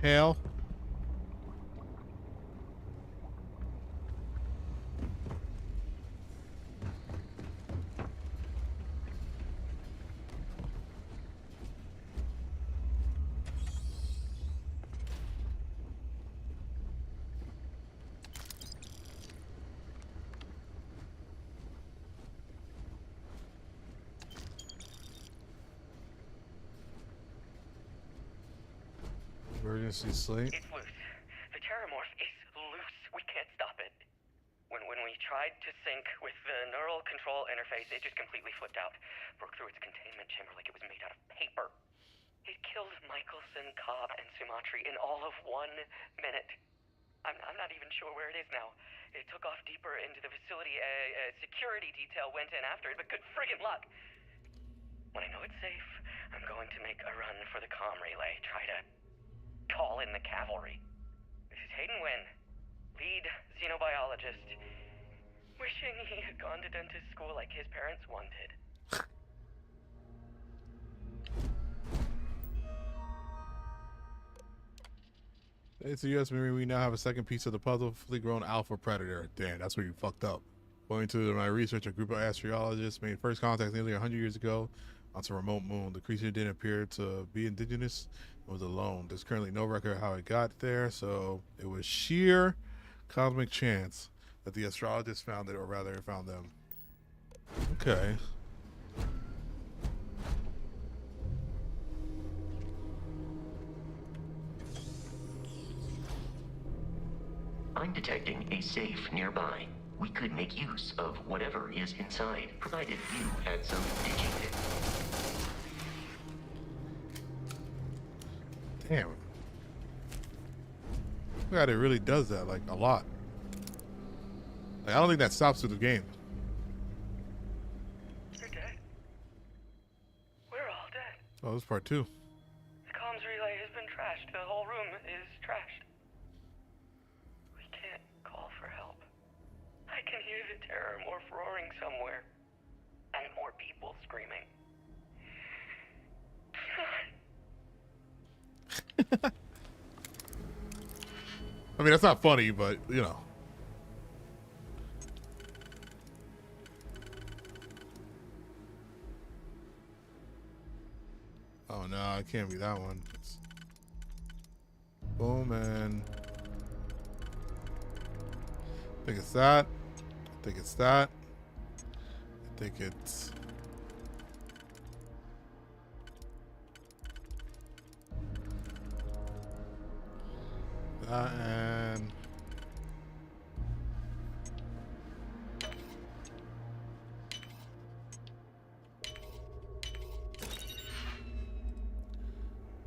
Hell. Emergency slate. It's loose. The terramorph is loose. We can't stop it. When we tried to sync with the neural control interface, it just completely flipped out. Broke through its containment chamber like it was made out of paper. It killed Michelson, Cobb, and Sumatri in all of 1 minute. I'm not even sure where it is now. It took off deeper into the facility. A security detail went in after it, but good friggin' luck. When I know it's safe, I'm going to make a run for the comm relay. Try to call in the cavalry. This is Hayden Wynn, lead xenobiologist. Wishing he had gone to dentist school like his parents wanted. It's a U.S. Marine. We now have a second piece of the puzzle. Fully grown alpha predator. Damn, that's where you fucked up. According to my research, a group of astrobiologists made first contact nearly 100 years ago onto a remote moon. The creature didn't appear to be indigenous. It was alone. There's currently no record of how it got there, so it was sheer cosmic chance that the astrologists found it, or rather found them. Okay. I'm detecting a safe nearby. we could make use of whatever is inside, provided you had some digging it. Damn. God, it really does that, like, a lot. Like, I don't think that stops through the game. You're dead. We're all dead. Oh, this is part 2. The comms relay has been trashed. The whole room is trashed. We can't call for help. I can hear the terror morph roaring somewhere. And more people screaming. I mean, that's not funny, but, you know. Oh, no, it can't be that one. Boom, and... I think it's that. I think it's that. I think it's... that, and...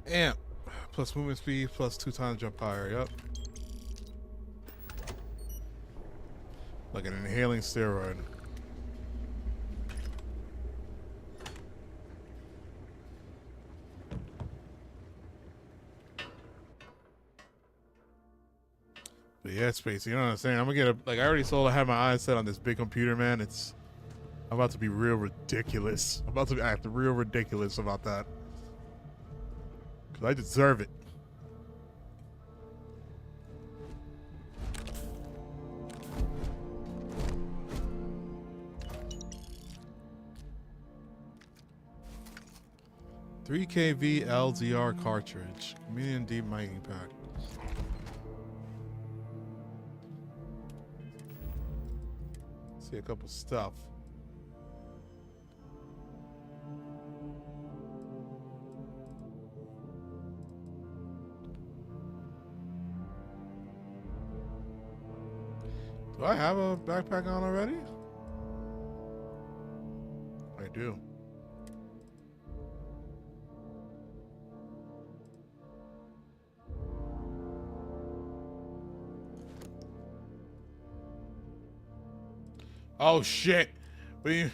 amp plus movement speed plus 2 times jump higher. Yep. Like an inhaling steroid. But yeah, Space, you know what I'm saying? I'm gonna get a, like, I already I have my eyes set on this big computer, man. I'm about to be real ridiculous. I'm about to act real ridiculous about that. Cause I deserve it. $3 kV LZR cartridge. Medium deep mining pack. See a couple stuff. Do I have a backpack on already? I do. Oh shit. What do you...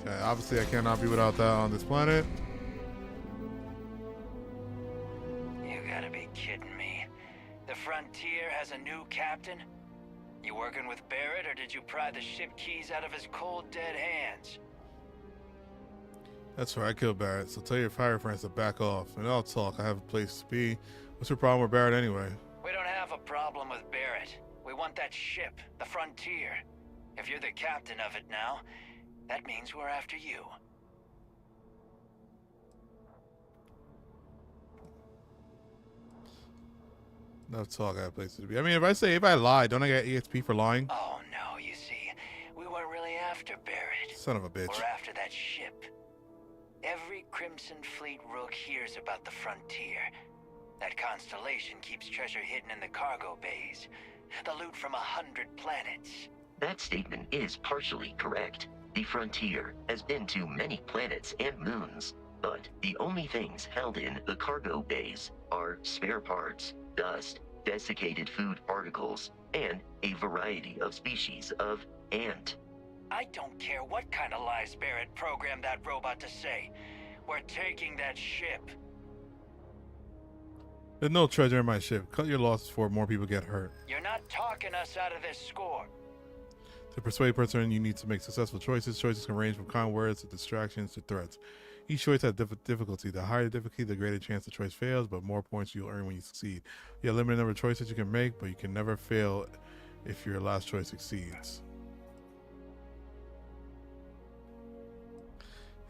Okay, obviously I cannot be without that on this planet. You gotta be kidding me. The Frontier has a new captain? You working with Barrett, or did you pry the ship keys out of his cold, dead hands? That's right, I killed Barrett, so tell your fire friends to back off, and I'll talk. I have a place to be. What's your problem with Barrett anyway? We don't have a problem with Barrett. We want that ship, the Frontier. If you're the captain of it now, that means we're after you. Enough talk, I have places to be. I mean, if I lie, don't I get EXP for lying? Oh no, you see, we weren't really after Barrett. Son of a bitch. We're after that ship. Every Crimson Fleet rook hears about the Frontier. That constellation keeps treasure hidden in the cargo bays. The loot from 100 planets. That statement is partially correct. The Frontier has been to many planets and moons, but the only things held in the cargo bays are spare parts, dust, desiccated food particles, and a variety of species of ant. I don't care what kind of lies Barrett programmed that robot to say. We're taking that ship. There's no treasure in my ship. Cut your losses before more people get hurt. You're not talking us out of this score. To persuade a person, you need to make successful choices. Choices can range from kind words to distractions to threats. Each choice has difficulty. The higher the difficulty, the greater chance the choice fails, but more points you'll earn when you succeed. You have a limited number of choices you can make, but you can never fail if your last choice succeeds.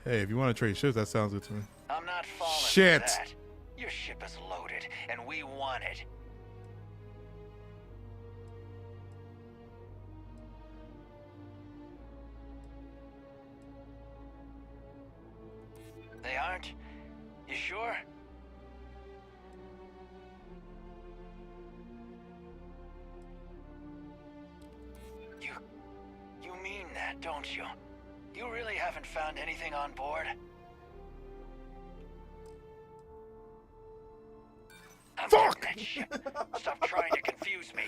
Hey, if you want to trade ships, that sounds good to me. I'm not falling Shit. for that. Your ship is loaded, and we want it. They aren't? You sure? You mean that, don't you? You really haven't found anything on board? Fuck! That shit. Stop trying to confuse me.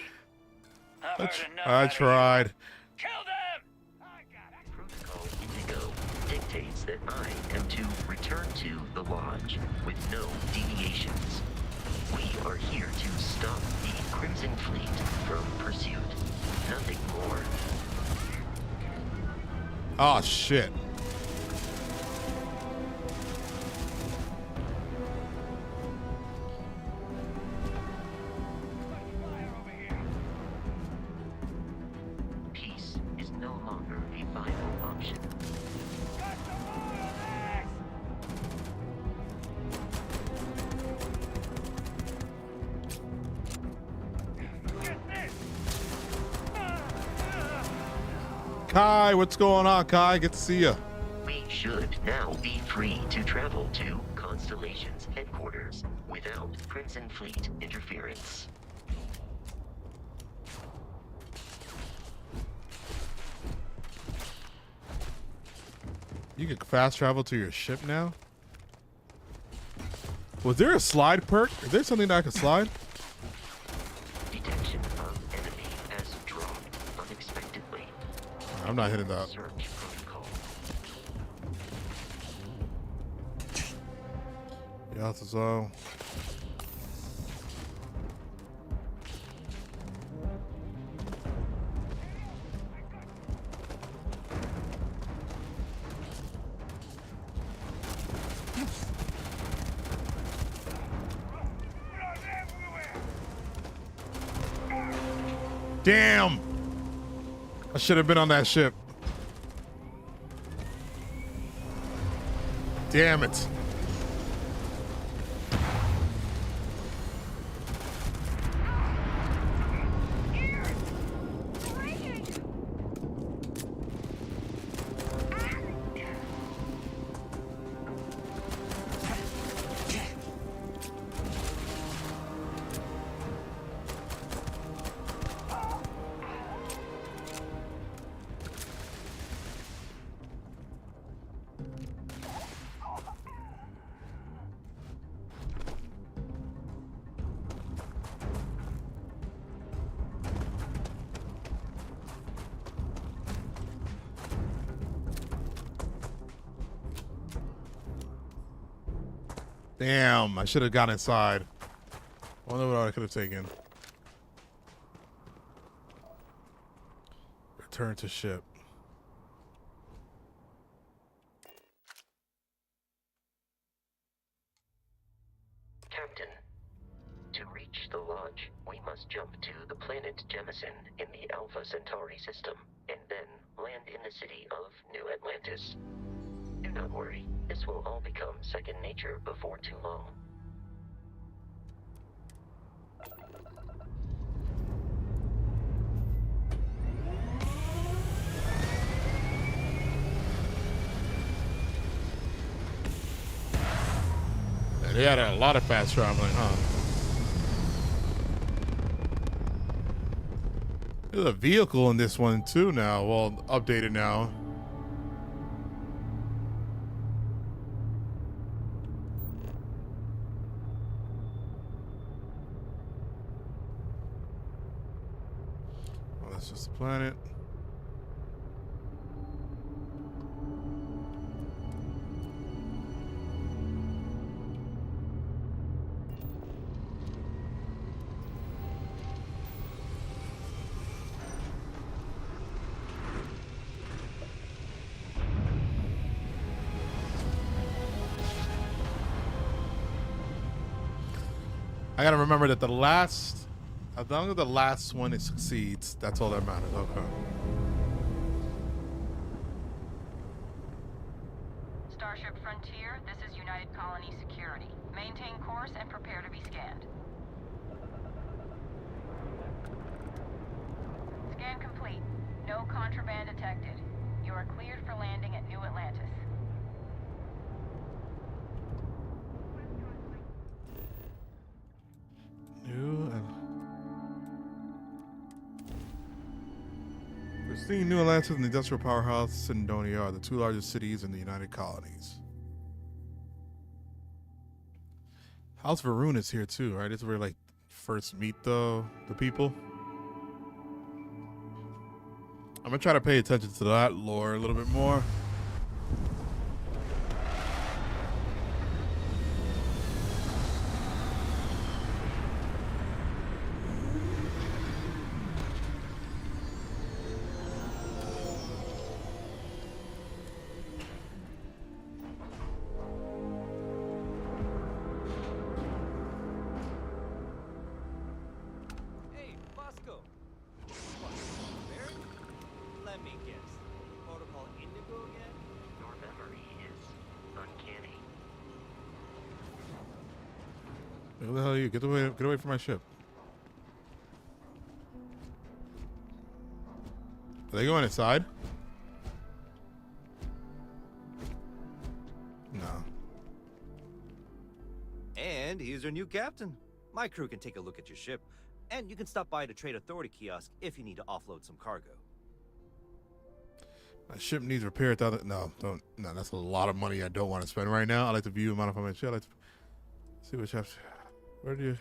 I've heard enough I tried. Kill them! Protocol Indigo dictates that I am to return to the Lodge with no deviations. We are here to stop the Crimson Fleet from pursuit. Nothing more. Oh, shit. Peace is no longer a viable option. Kai, what's going on, Kai? Good to see you. We should now be free to travel to Constellation's headquarters without Crimson Fleet interference. You can fast travel to your ship now? Was there a slide perk? Is there something that I can slide? Detection of enemy has dropped unexpectedly. I'm not hitting that. Search protocol. Yeah, so. Damn! I should have been on that ship. Damn it. Damn, I should have gone inside. I wonder what I could have taken. Return to ship. Captain, to reach the Lodge, we must jump to the planet Jemison in the Alpha Centauri system, and then land in the city of New Atlantis. Do not worry, this will all become second nature before too long. They had a lot of fast traveling, huh? There's a vehicle in this one too now. Well, updated now. Oh, that's just a planet. I gotta remember that the last, as long as the last one it succeeds, that's all that matters. Okay. Starship Frontier, this is United Colony Security. Maintain course and prepare to be scanned. Scan complete. No contraband detected. You are cleared for landing at New Atlantis. Seeing New Atlantis and the industrial powerhouse Cydonia are the two largest cities in the United Colonies. House var'ruun is here too, right? It's where like first meet the people. I'm gonna try to pay attention to that lore a little bit more. Who the hell are you? Get away from my ship. Are they going inside? No. And here's your new captain. My crew can take a look at your ship, and you can stop by the Trade Authority kiosk if you need to offload some cargo. My ship needs repair. No, don't. No, that's a lot of money I don't want to spend right now. I like to view and modify my ship. I like to see what ships. Where do you?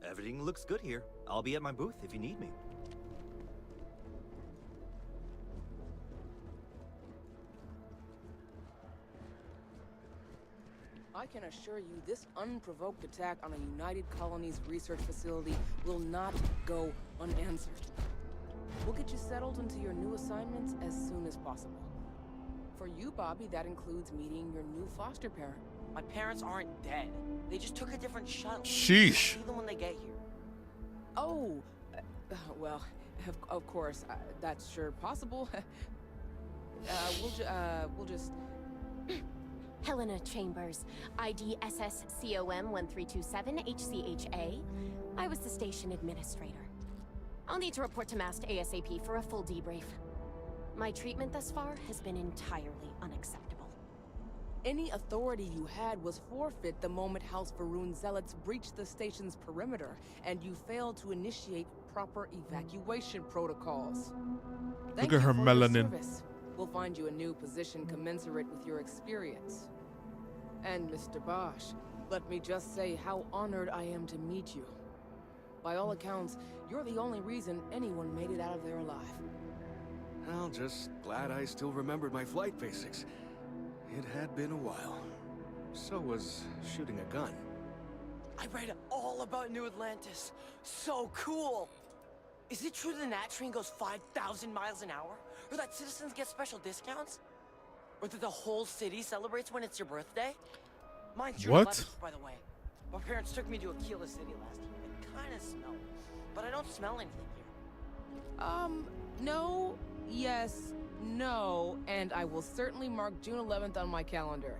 Everything looks good here. I'll be at my booth if you need me. I can assure you this unprovoked attack on a United Colonies research facility will not go unanswered. We'll get you settled into your new assignments as soon as possible. For you, Bobby, that includes meeting your new foster parent. My parents aren't dead. They just took a different shuttle. Sheesh. See them when they get here. Oh, well, of course, that's sure possible. We'll just... Helena Chambers, ID SSCOM 1327 HCHA. I was the station administrator. I'll need to report to Mast ASAP for a full debrief. My treatment thus far has been entirely unacceptable. Any authority you had was forfeit the moment House var'ruun zealots breached the station's perimeter, and you failed to initiate proper evacuation protocols. Look at her melanin. We'll find you a new position commensurate with your experience. And Mr. Bosch, let me just say how honored I am to meet you. By all accounts, you're the only reason anyone made it out of there alive. Well, just glad I still remembered my flight basics. It had been a while. So was shooting a gun. I read all about New Atlantis. So cool! Is it true the Nat train goes 5,000 miles an hour? Or that citizens get special discounts? Or that the whole city celebrates when it's your birthday? Mine's June 11th, by the way. My parents took me to Aquila City last year. It kinda snowed. But I don't smell anything here. No, yes, no, and I will certainly mark June 11th on my calendar.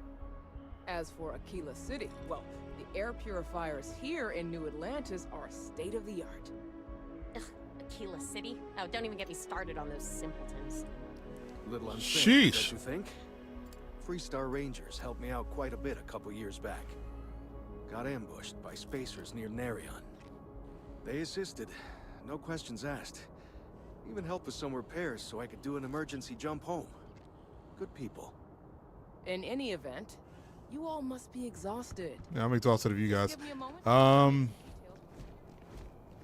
As for Aquila City, well, the air purifiers here in New Atlantis are state-of-the-art. Ugh, Aquila City? Oh, don't even get me started on those simpletons. Little unfair, Sheesh. don't you think? Freestar Rangers helped me out quite a bit a couple years back. Got ambushed by spacers near Narion. They assisted, no questions asked. Even helped with some repairs so I could do an emergency jump home. Good people. In any event, you all must be exhausted. Yeah, I'm exhausted of you guys. Give me a moment.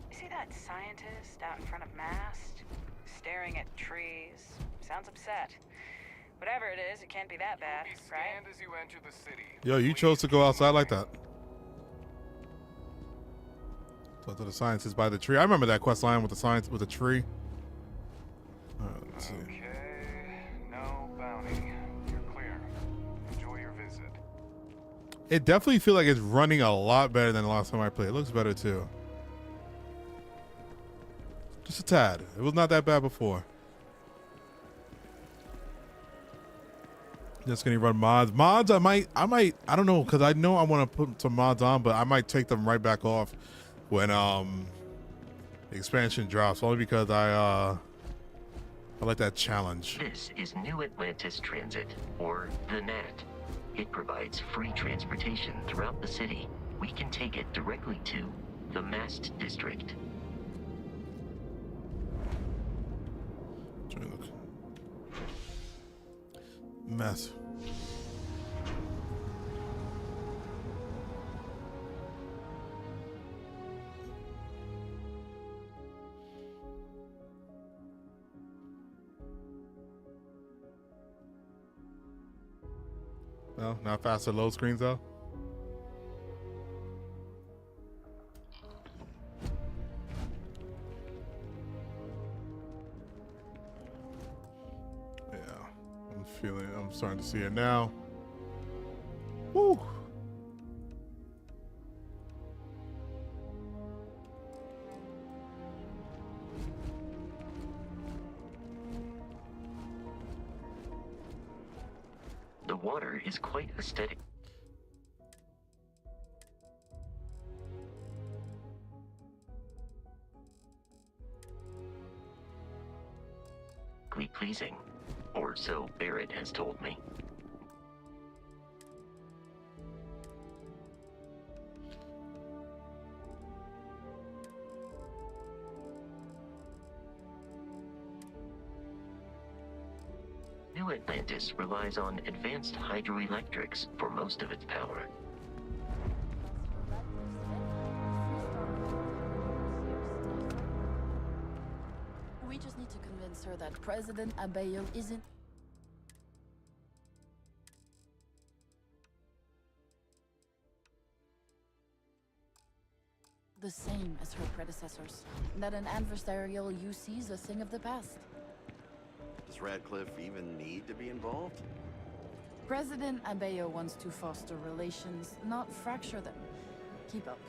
See that scientist out in front of Mast? Staring at trees. Sounds upset. Whatever it is, it can't be that bad, right? As you enter the city. Yo, you chose to go outside like that. Talk to the scientist by the tree. I remember that quest line with the science with the tree. Let's see. Okay, no bounty. You're clear. Enjoy your visit. It definitely feels like it's running a lot better than the last time I played. It looks better too. Just a tad. It was not that bad before. Just gonna run mods. Mods, I might, I don't know, because I know I want to put some mods on, but I might take them right back off when the expansion drops. Only because I like that challenge. This is New Atlantis Transit, or the NAT. It provides free transportation throughout the city. We can take it directly to the Mast District. Mess. No, not faster load screens though. Yeah, I'm starting to see it now. Woo. The water is quite aesthetic. Pleasing, or so Barrett has told me. New Atlantis relies on advanced hydroelectrics for most of its power. We just need to convince her that President Abayo isn't... the same as her predecessors. That an adversarial UC is a thing of the past. Does Radcliffe even need to be involved? President Abayo wants to foster relations, not fracture them. Keep up.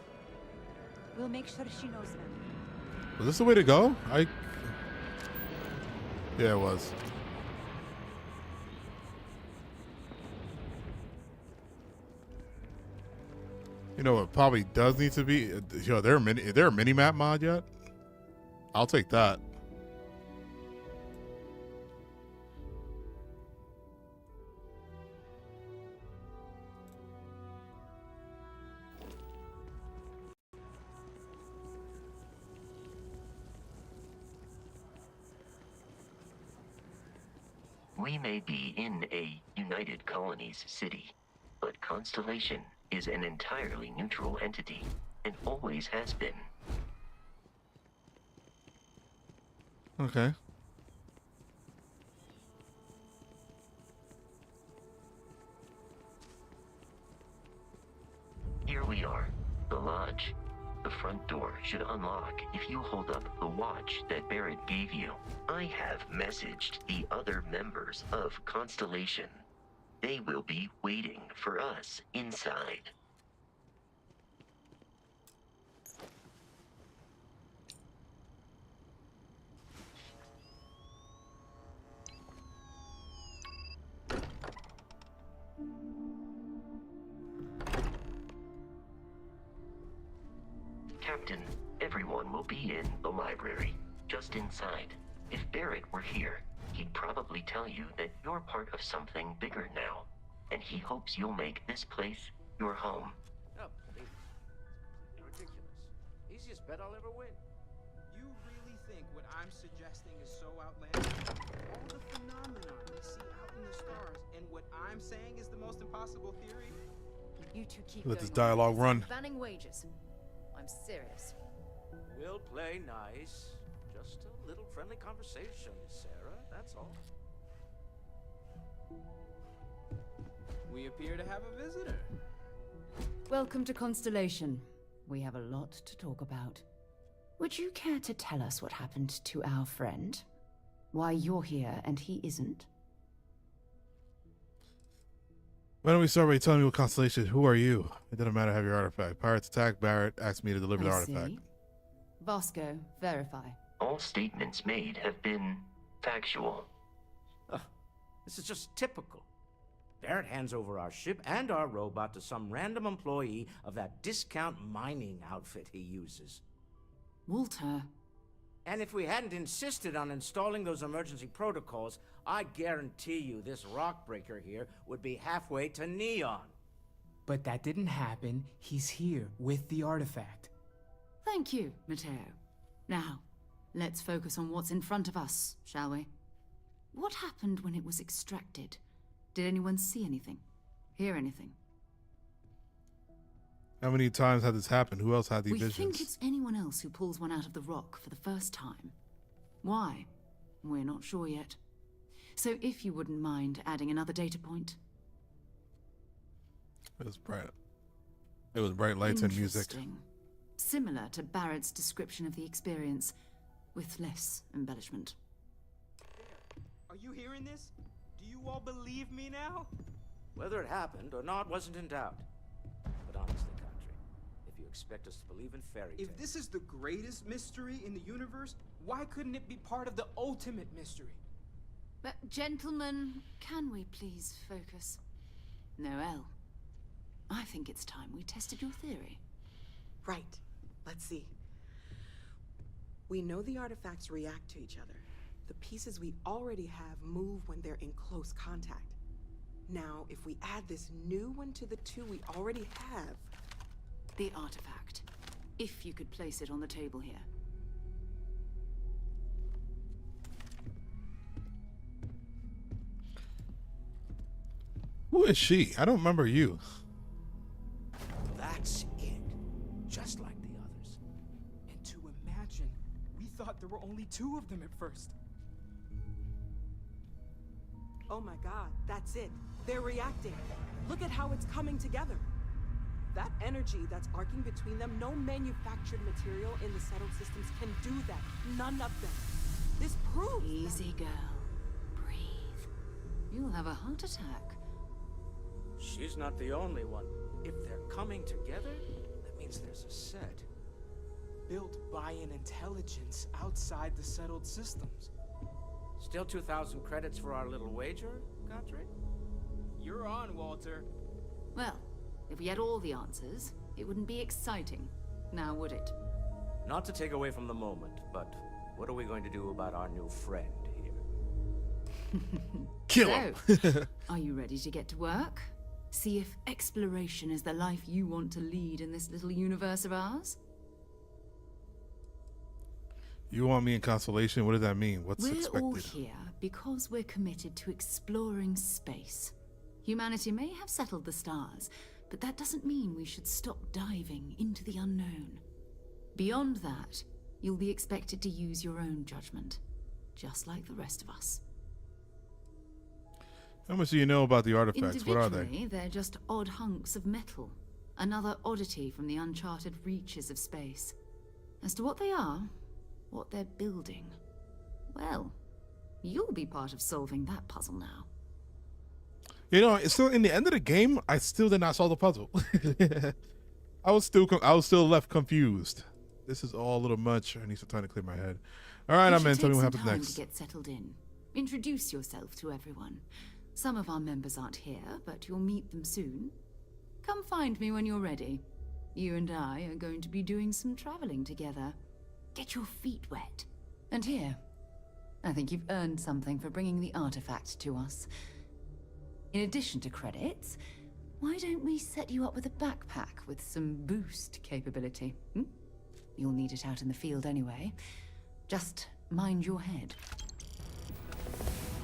We'll make sure she knows that. Was this the way to go? Yeah, it was. You know what probably does need to be? Yo, is there a mini map mod yet? I'll take that. We may be in a United Colonies city, but Constellation is an entirely neutral entity and always has been. Okay. Here we are, the lodge. The front door should unlock if you hold up the watch that Barrett gave you. I have messaged the other members of Constellation. They will be waiting for us inside. Captain, everyone will be in the library, just inside. If Barrett were here, he'd probably tell you that you're part of something bigger now, and he hopes you'll make this place your home. Oh, please. You're ridiculous. Easiest bet I'll ever win. You really think what I'm suggesting is so outlandish? All the phenomena we see out in the stars, and what I'm saying is the most impossible theory? You two keep Let going this on. dialogue run. Banning wages. I'm serious. We'll play nice. Just a little friendly conversation, Sarah, that's all. We appear to have a visitor. Welcome to Constellation. We have a lot to talk about. Would you care to tell us what happened to our friend? Why you're here and he isn't? Why don't we start by telling me what Constellation? Who are you? It doesn't matter. Have your artifact. Pirates attack. Barrett asked me to deliver the artifact. See. Vasco, verify. All statements made have been factual. This is just typical. Barrett hands over our ship and our robot to some random employee of that discount mining outfit he uses. Walter. And if we hadn't insisted on installing those emergency protocols, I guarantee you this rock breaker here would be halfway to Neon. But that didn't happen. He's here with the artifact. Thank you, Matteo. Now, let's focus on what's in front of us, shall we? What happened when it was extracted? Did anyone see anything? Hear anything? How many times had this happened? Who else had these We visions? think it's anyone else who pulls one out of the rock for the first time. Why? We're not sure yet. So if you wouldn't mind adding another data point. It was bright. It was bright lights and music. Interesting. Similar to Barrett's description of the experience, with less embellishment. Are you hearing this? Do you all believe me now? Whether it happened or not wasn't in doubt. But honestly, Country, if you expect us to believe in fairy tales... If this is the greatest mystery in the universe, why couldn't it be part of the ultimate mystery? But gentlemen, can we please focus? Noelle, I think it's time we tested your theory. Right. Let's see. We know the artifacts react to each other. The pieces we already have move when they're in close contact. Now, if we add this new one to the two we already have... The artifact. If you could place it on the table here. Who is she? I don't remember you. That's it. Just like the others. And to imagine, we thought there were only 2 of them at first. Oh my god, that's it. They're reacting. Look at how it's coming together. That energy that's arcing between them, no manufactured material in the settled systems can do that. None of them. This proves... Easy, girl. Breathe. You'll have a heart attack. She's not the only one. If they're coming together, that means there's a set. Built by an intelligence outside the settled systems. Still 2,000 credits for our little wager, Country? You're on, Walter. Well, if we had all the answers, it wouldn't be exciting. Now, would it? Not to take away from the moment, but what are we going to do about our new friend here? Kill him! Are you ready to get to work? See if exploration is the life you want to lead in this little universe of ours? You want me in Constellation? What does that mean? What's expected? We're all here because we're committed to exploring space. Humanity may have settled the stars, but that doesn't mean we should stop diving into the unknown. Beyond that, you'll be expected to use your own judgment, just like the rest of us. How much do you know about the artifacts? What are they? Individually, they're just odd hunks of metal. Another oddity from the uncharted reaches of space. As to what they are, what they're building, well, you'll be part of solving that puzzle now. You know, it's still in the end of the game. I still did not solve the puzzle. I was still left confused. This is all a little much. I need some time to clear my head. All right, I'm in. Tell me what happens next. To get settled in. Introduce yourself to everyone. Some of our members aren't here, but you'll meet them soon. Come find me when you're ready. You and I are going to be doing some traveling together. Get your feet wet. And here, I think you've earned something for bringing the artifact to us. In addition to credits, why don't we set you up with a backpack with some boost capability? You'll need it out in the field anyway. Just mind your head.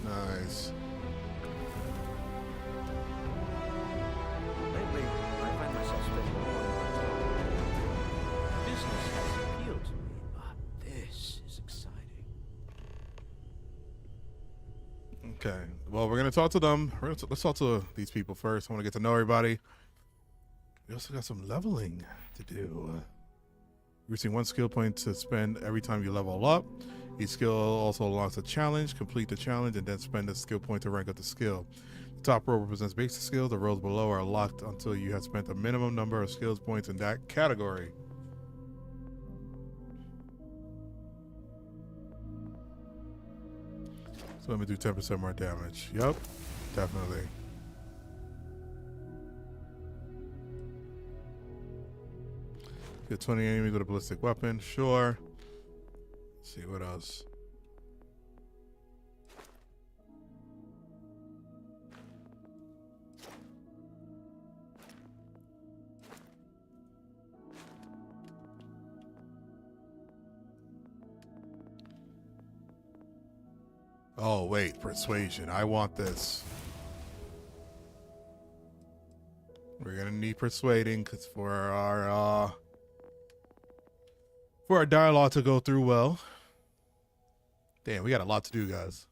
Nice. Lately, I find myself spending more of my time. Business has appealed to me, but this is exciting. Okay. Well, we're gonna talk to them. Let's talk to these people first. I want to get to know everybody. We also got some leveling to do. You receive 1 skill point to spend every time you level up. Each skill also unlocks a challenge. Complete the challenge and then spend a skill point to rank up the skill. The top row represents basic skills. The rows below are locked until you have spent a minimum number of skills points in that category. So let me do 10% more damage. Yep, definitely. Get 20 enemies with a ballistic weapon. Sure. Let's see what else. Oh, wait, persuasion. I want this. We're gonna need persuading because for our dialogue to go through well. Damn, we got a lot to do, guys.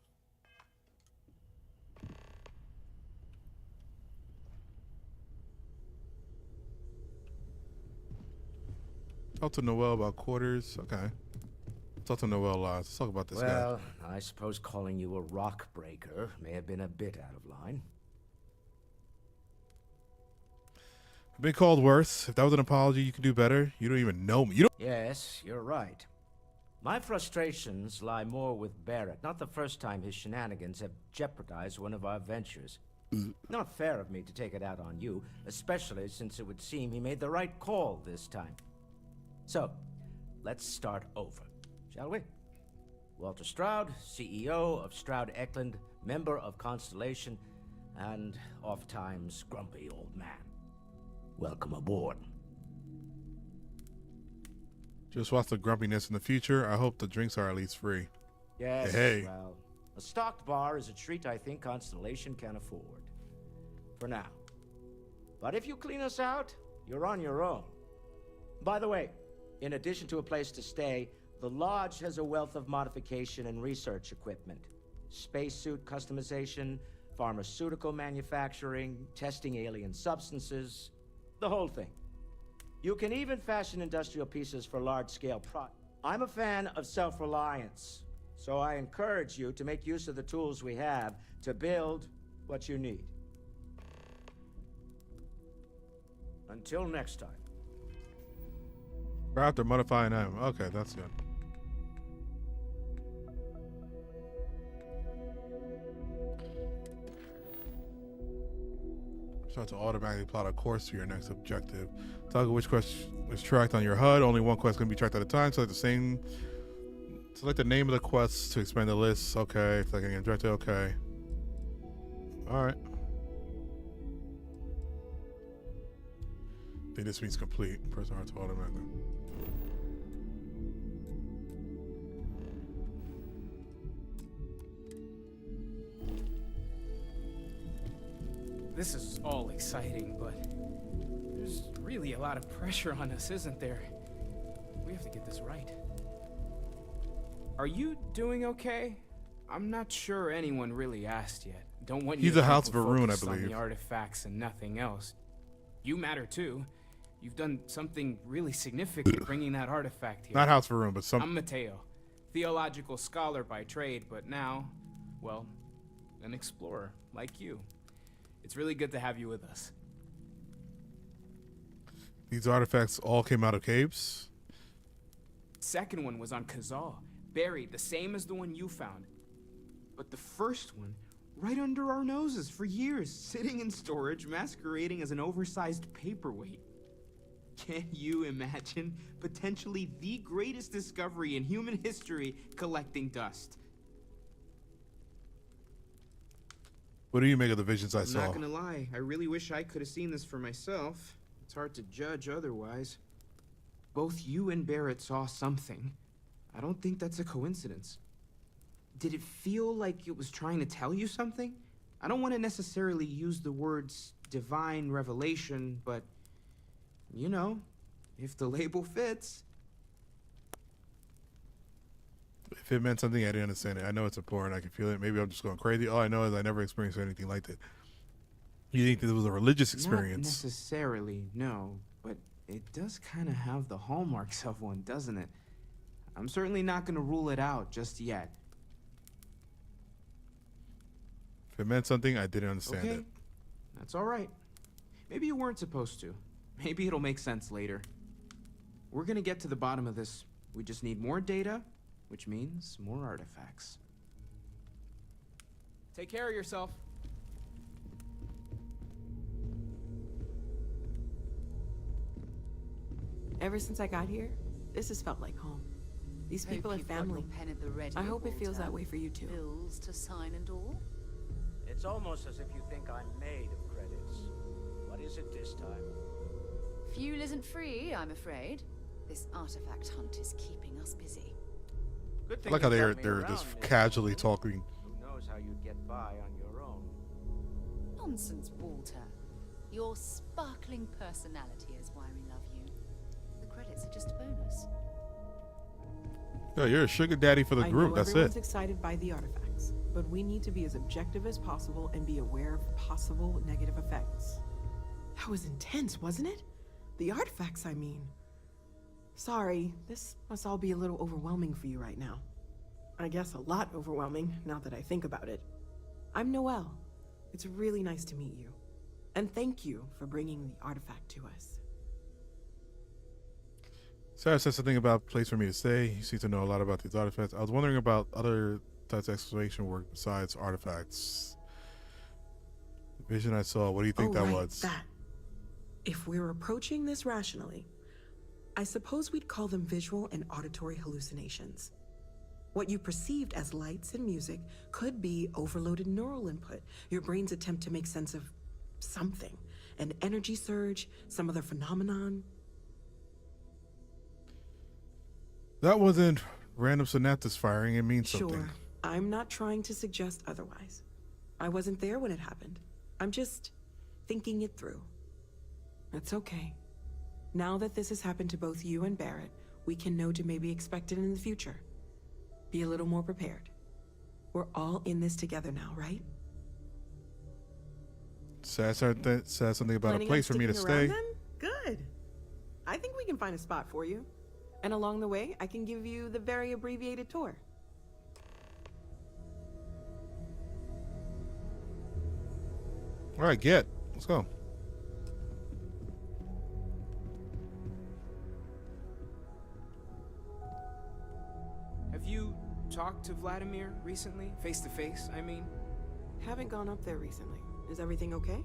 Talk to Noel about quarters. Okay. Talk to Noel. Let's talk about this guy. Well, I suppose calling you a rock breaker may have been a bit out of line. I've been called worse. If that was an apology, you can do better. You don't even know me. You don't. Yes, you're right. My frustrations lie more with Barrett. Not the first time his shenanigans have jeopardized one of our ventures. Not fair of me to take it out on you, especially since it would seem he made the right call this time. So, let's start over, shall we? Walter Stroud, CEO of Stroud Eklund, member of Constellation, and oft-times grumpy old man. Welcome aboard. Just watch the grumpiness in the future. I hope the drinks are at least free. Yes, hey. Well, a stocked bar is a treat I think Constellation can afford. For now. But if you clean us out, you're on your own. By the way, in addition to a place to stay, the Lodge has a wealth of modification and research equipment. Spacesuit customization, pharmaceutical manufacturing, testing alien substances, the whole thing. You can even fashion industrial pieces for large-scale I'm a fan of self-reliance, so I encourage you to make use of the tools we have to build what you need. Until next time. We're out there modifying him. Okay, that's good. Start to automatically plot a course to your next objective. Toggle which quest is tracked on your HUD. Only one quest can be tracked at a time. Select the name of the quest to expand the list. Okay. Selecting objective. Okay. All right. I think this means complete. Press R to automatically. This is all exciting, but there's really a lot of pressure on us, isn't there? We have to get this right. Are you doing okay? I'm not sure anyone really asked yet. Don't want you He's to a House think we're var'ruun, I focused on believe. the artifacts and nothing else. You matter too. You've done something really significant bringing that artifact here. Not House var'ruun, but some. I'm Mateo, theological scholar by trade, but now, well, an explorer like you. It's really good to have you with us. These artifacts all came out of caves? Second one was on Kazal, buried the same as the one you found. But the first one, right under our noses for years, sitting in storage, masquerading as an oversized paperweight. Can you imagine potentially the greatest discovery in human history collecting dust? What do you make of the visions I saw? I'm not gonna lie, I really wish I could have seen this for myself. It's hard to judge otherwise. Both you and Barrett saw something. I don't think that's a coincidence. Did it feel like it was trying to tell you something? I don't want to necessarily use the words divine revelation, but, you know, if the label fits. If it meant something, I didn't understand it. I know it's important. I can feel it. Maybe I'm just going crazy. All I know is I never experienced anything like that. You think this was a religious experience? Not necessarily, no. But it does kind of have the hallmarks of one, doesn't it? I'm certainly not going to rule it out just yet. If it meant something, I didn't understand Okay, it. that's all right. Maybe you weren't supposed to. Maybe it'll make sense later. We're going to get to the bottom of this. We just need more data, which means more artifacts. Take care of yourself. Ever since I got here, this has felt like home. These Hope people are you've got family. your pen at the ready, I hope it feels Walter. that way for you too. Bills to sign and all. It's almost as if you think I'm made of credits. What is it this time? Fuel isn't free, I'm afraid. This artifact hunt is keeping us busy. Good I thing like how you they're got me around, just Nick. casually talking. Who knows how you'd get by on your own? Nonsense, Walter. Your sparkling personality is why we love you. The credits are just a bonus. Yo, you're a sugar daddy for the group. That's everyone's it. excited by the artifacts, but we need to be as objective as possible and be aware of possible negative effects. That was intense, wasn't it? The artifacts, I mean. Sorry, this must all be a little overwhelming for you right now. I guess a lot overwhelming, now that I think about it. I'm Noelle. It's really nice to meet you. And thank you for bringing the artifact to us. Sarah said something about a place for me to stay. You seem to know a lot about these artifacts. I was wondering about other types of excavation work besides artifacts. The vision I saw, what do you think that was? That. If we're approaching this rationally, I suppose we'd call them visual and auditory hallucinations. What you perceived as lights and music could be overloaded neural input, your brain's attempt to make sense of something, an energy surge, some other phenomenon. That wasn't random synapses firing. It means something. Sure, I'm not trying to suggest otherwise. I wasn't there when it happened. I'm just thinking it through. It's okay. Now that this has happened to both you and Barrett, we can know to maybe expect it in the future. Be a little more prepared. We're all in this together now, right? Said something about Planning a place on for me to sticking around stay. then? Good. I think we can find a spot for you. And along the way, I can give you the very abbreviated tour. All right, let's go. Have you talked to Vladimir recently? Face to face, I mean? Haven't gone up there recently. Is everything okay?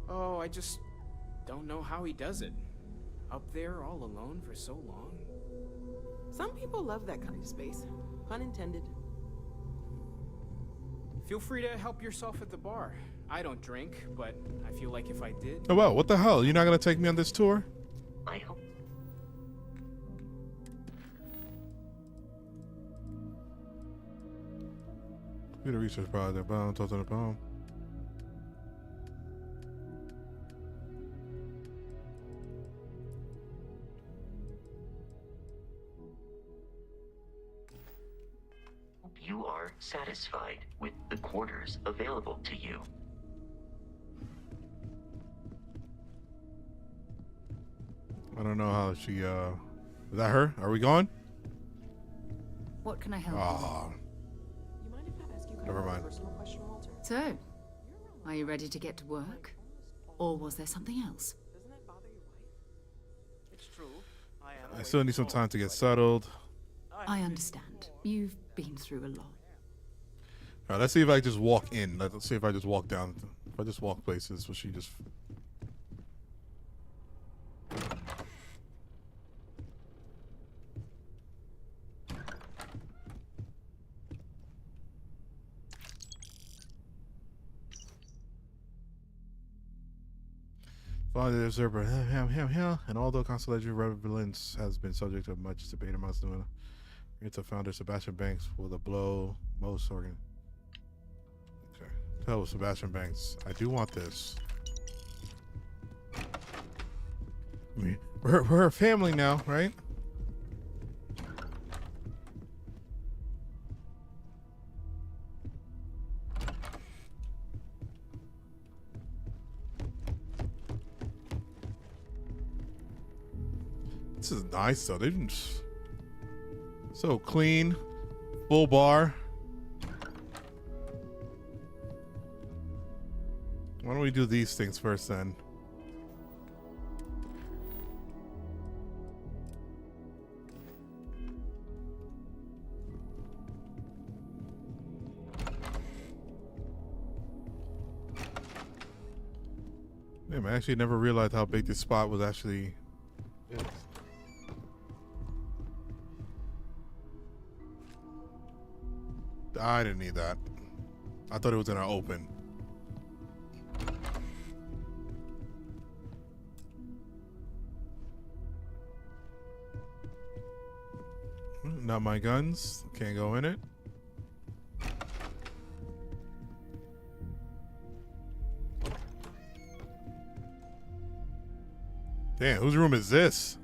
Oh, I just don't know how he does it. Up there all alone for so long. Some people love that kind of space. Pun intended. Feel free to help yourself at the bar. I don't drink, but I feel like if I did... Oh, well, what the hell? You're not going to take me on this tour? I hope. Computer research project, bound, toss on the poem. You are satisfied with the quarters available to you. I don't know how she, is that her? Are we going? What can I help Ah. You mind if I ask you Never kind of a mind. personal question, Walter? So, are you ready to get to work? Or was there something else? Doesn't that bother your wife? It's true. I am. I still need some time to get settled. I understand. You've been through a lot. All right, let's see if I just walk in. Let's see if I just walk down. If I just walk places, will she just... Father the Observer, and although Constellation Relevance has been subject to much debate amongst them, it's a founder Sebastian Banks will the blow most organ. Okay, tell Sebastian Banks, I do want this. I mean, we're a family now, right? This is nice though. They've been so clean, full bar. Why don't we do these things first then? Damn, I actually never realized how big this spot was actually. I didn't need that. I thought it was gonna open. Not my guns. Can't go in it. Damn, whose room is this?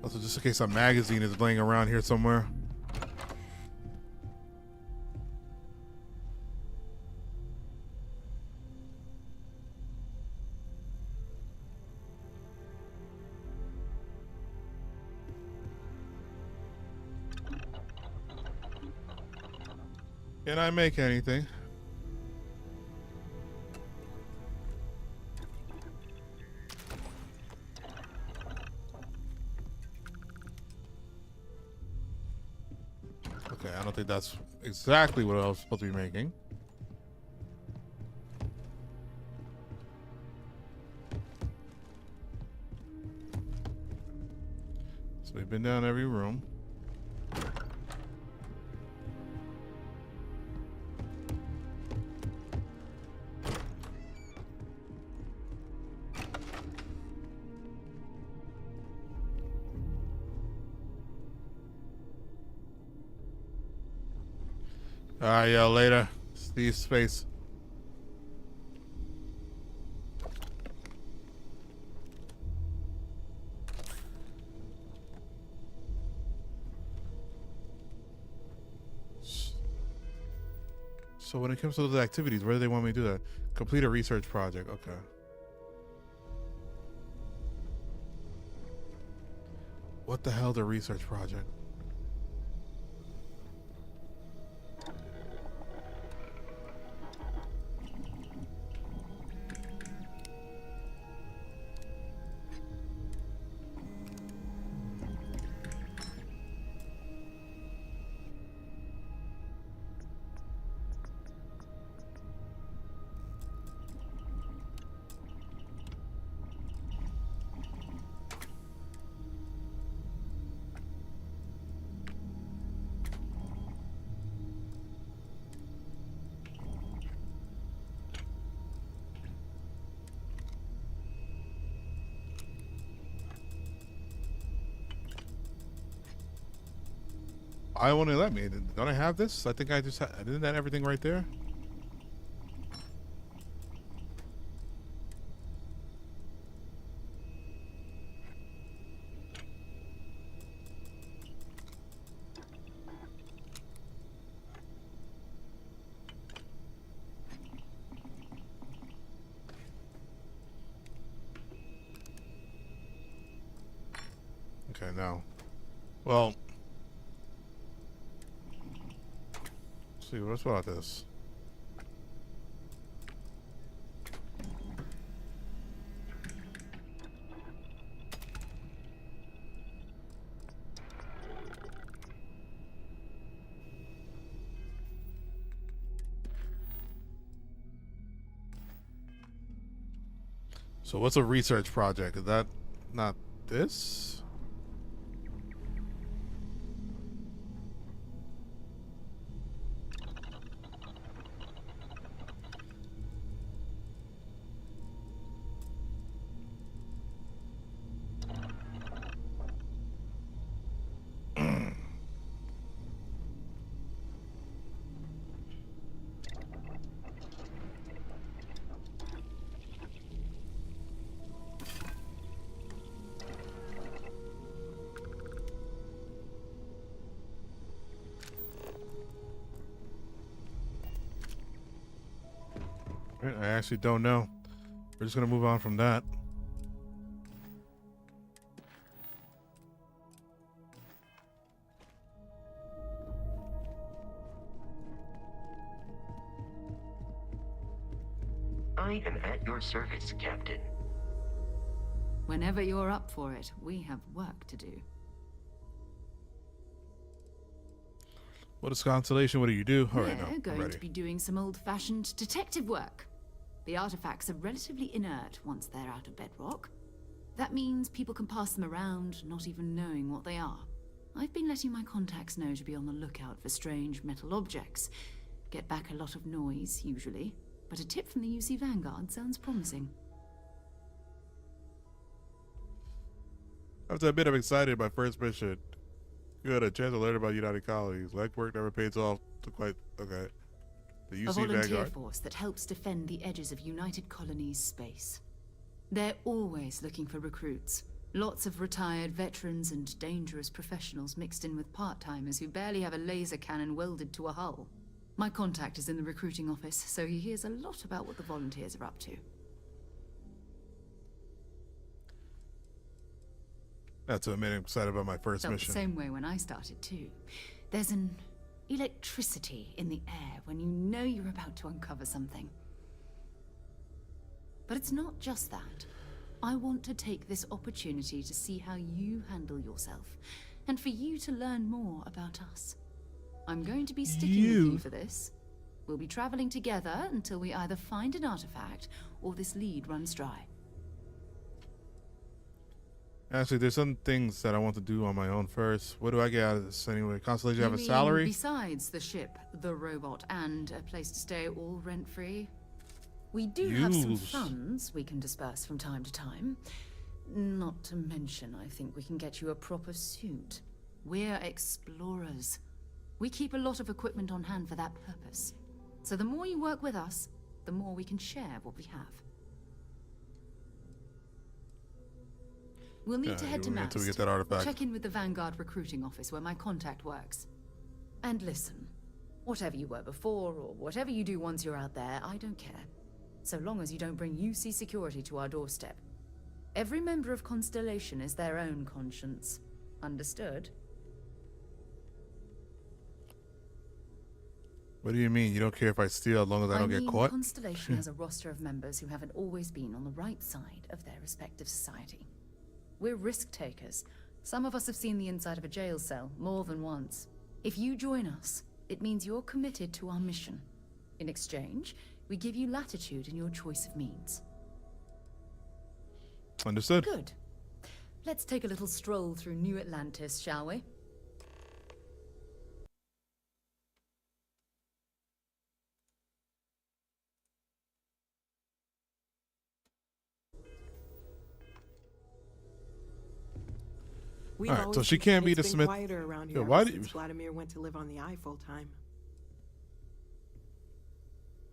Also, just in case a magazine is laying around here somewhere. Can I make anything? Okay, I don't think that's exactly what I was supposed to be making. So we've been down every room. Alright, yeah, later. See you, space. So when it comes to those activities, where do they want me to do that? Complete a research project. Okay. What the hell is a research project? I won't let me. Don't I have this? I think I just didn't that everything right there? Okay, no. Well, let's see, what's about this? So what's a research project? Is that not this? I actually don't know. We're just gonna move on from that. I am at your service, Captain. Whenever you're up for it, we have work to do. What is Constellation? What do you do? All We're right, no, I'm going ready. to be doing some old-fashioned detective work. The artifacts are relatively inert once they're out of bedrock. That means people can pass them around, not even knowing what they are. I've been letting my contacts know to be on the lookout for strange metal objects. Get back a lot of noise, usually. But a tip from the UC Vanguard sounds promising. I was a bit excited by first mission. You had a chance to learn about United Colonies. Legwork never pays off to quite. Okay. The A UC volunteer Vanguard. force that helps defend the edges of United Colonies space. They're always looking for recruits. Lots of retired veterans and dangerous professionals mixed in with part-timers who barely have a laser cannon welded to a hull. My contact is in the recruiting office, so he hears a lot about what the volunteers are up to. That's what made me excited about my first Felt mission. the same way when I started too. There's an electricity in the air when you know you're about to uncover something. But it's not just that. I want to take this opportunity to see how you handle yourself, and for you to learn more about us. I'm going to be sticking with you for this. We'll be traveling together until we either find an artifact or this lead runs dry. Actually, there's some things that I want to do on my own first. What do I get out of this anyway? Constellation, have a mean salary? Besides the ship, the robot, and a place to stay all rent-free? We do have some Use. funds we can disperse from time to time. Not to mention, I think we can get you a proper suit. We're explorers. We keep a lot of equipment on hand for that purpose. So the more you work with us, the more we can share what we have. We'll need to head to until Mast. we get that artifact. Check in with the Vanguard recruiting office where my contact works. And listen, whatever you were before or whatever you do once you're out there, I don't care. So long as you don't bring UC security to our doorstep. Every member of Constellation is their own conscience. Understood? What do you mean? You don't care if I steal as long as I don't get caught? Constellation has a roster of members who haven't always been on the right side of their respective society. We're risk takers. Some of us have seen the inside of a jail cell more than once. If you join us, it means you're committed to our mission. In exchange, we give you latitude in your choice of means. Understood. Good. Let's take a little stroll through New Atlantis, shall we? We've All right, so always she can't be it's the been Smith. quieter around Yeah, here why ever do you? since Vladimir went to live on the eye full time.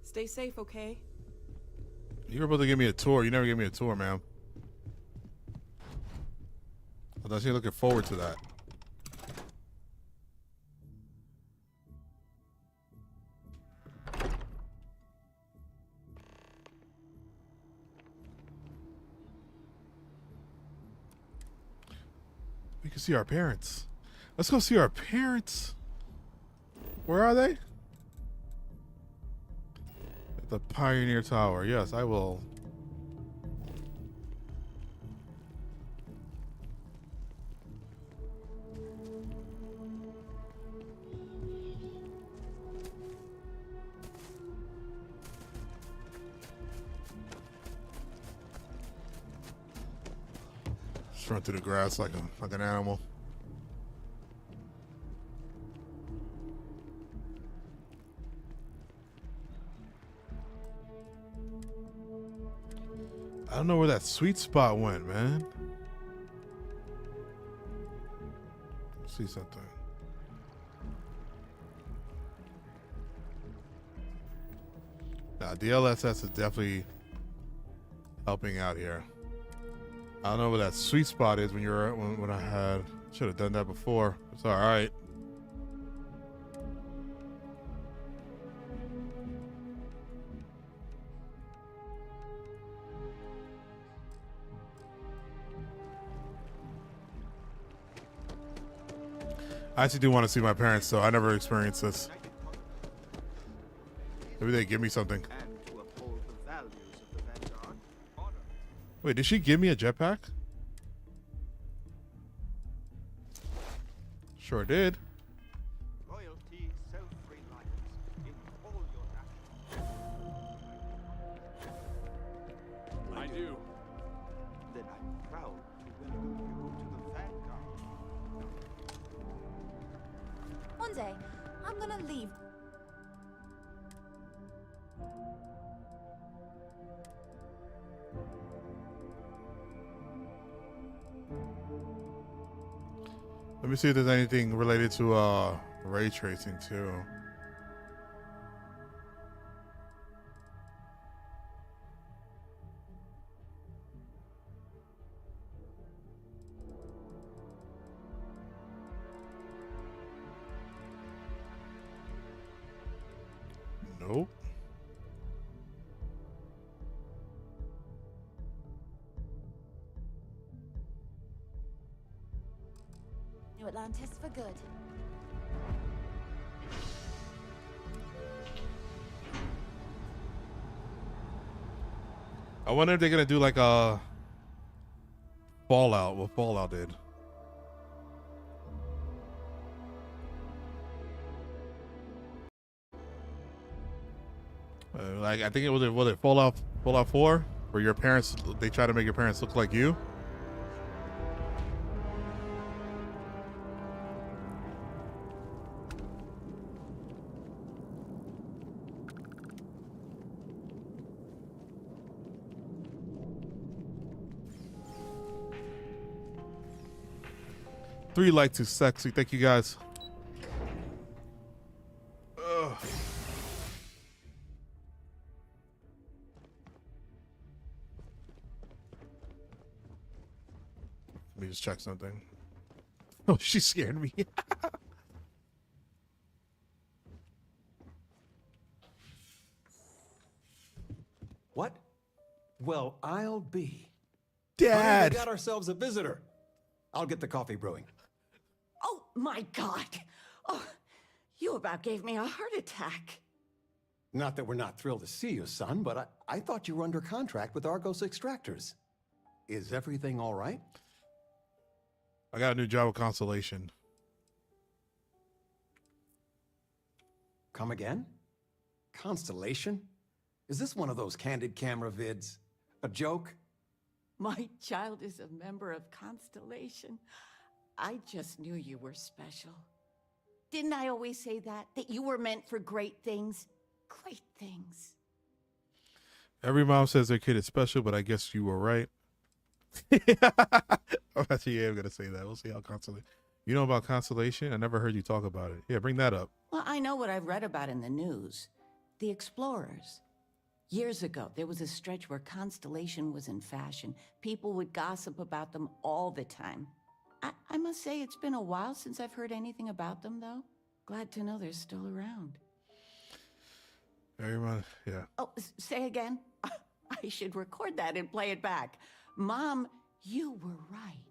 Stay safe, okay? You were supposed to give me a tour. You never gave me a tour, man. I thought you were looking forward to that. We can see our parents. Let's go see our parents. Where are they? At the Pioneer Tower. Yes, I will. Just run through the grass like an animal. I don't know where that sweet spot went, man. Let's see something. Nah, DLSS is definitely helping out here. I don't know where that sweet spot is when I had should have done that before. It's all right. I actually do want to see my parents, though. I never experienced this. Maybe they give me something. Wait, did she give me a jetpack? Sure did. Loyalty, self-reliance in all your actions. I do. Then I'm proud to welcome you to the Vanguard. One day, I'm gonna leave. Let me see if there's anything related to ray tracing too. Nope. New Atlantis for good. I wonder if they're gonna do like a Fallout, what Fallout did. Like I think it was Fallout 4, where your parents, they try to make your parents look like you. Three like too sexy. Thank you guys. Ugh. Let me just check something. Oh, she scared me. What? Well, I'll be. Dad! Honey, we got ourselves a visitor. I'll get the coffee brewing. Oh, my God. Oh, you about gave me a heart attack. Not that we're not thrilled to see you, son, but I thought you were under contract with Argos Extractors. Is everything all right? I got a new job with Constellation. Come again? Constellation? Is this one of those candid camera vids? A joke? My child is a member of Constellation. I just knew you were special. Didn't I always say that? That you were meant for great things? Great things. Every mom says their kid is special, but I guess you were right. Actually, yeah, I'm gonna say that. We'll see how Constellation. You know about Constellation? I never heard you talk about it. Yeah, bring that up. Well, I know what I've read about in the news. The Explorers. Years ago, there was a stretch where Constellation was in fashion. People would gossip about them all the time. I must say it's been a while since I've heard anything about them, though. Glad to know they're still around. Everyone, yeah. Oh, say again? I should record that and play it back. Mom, you were right.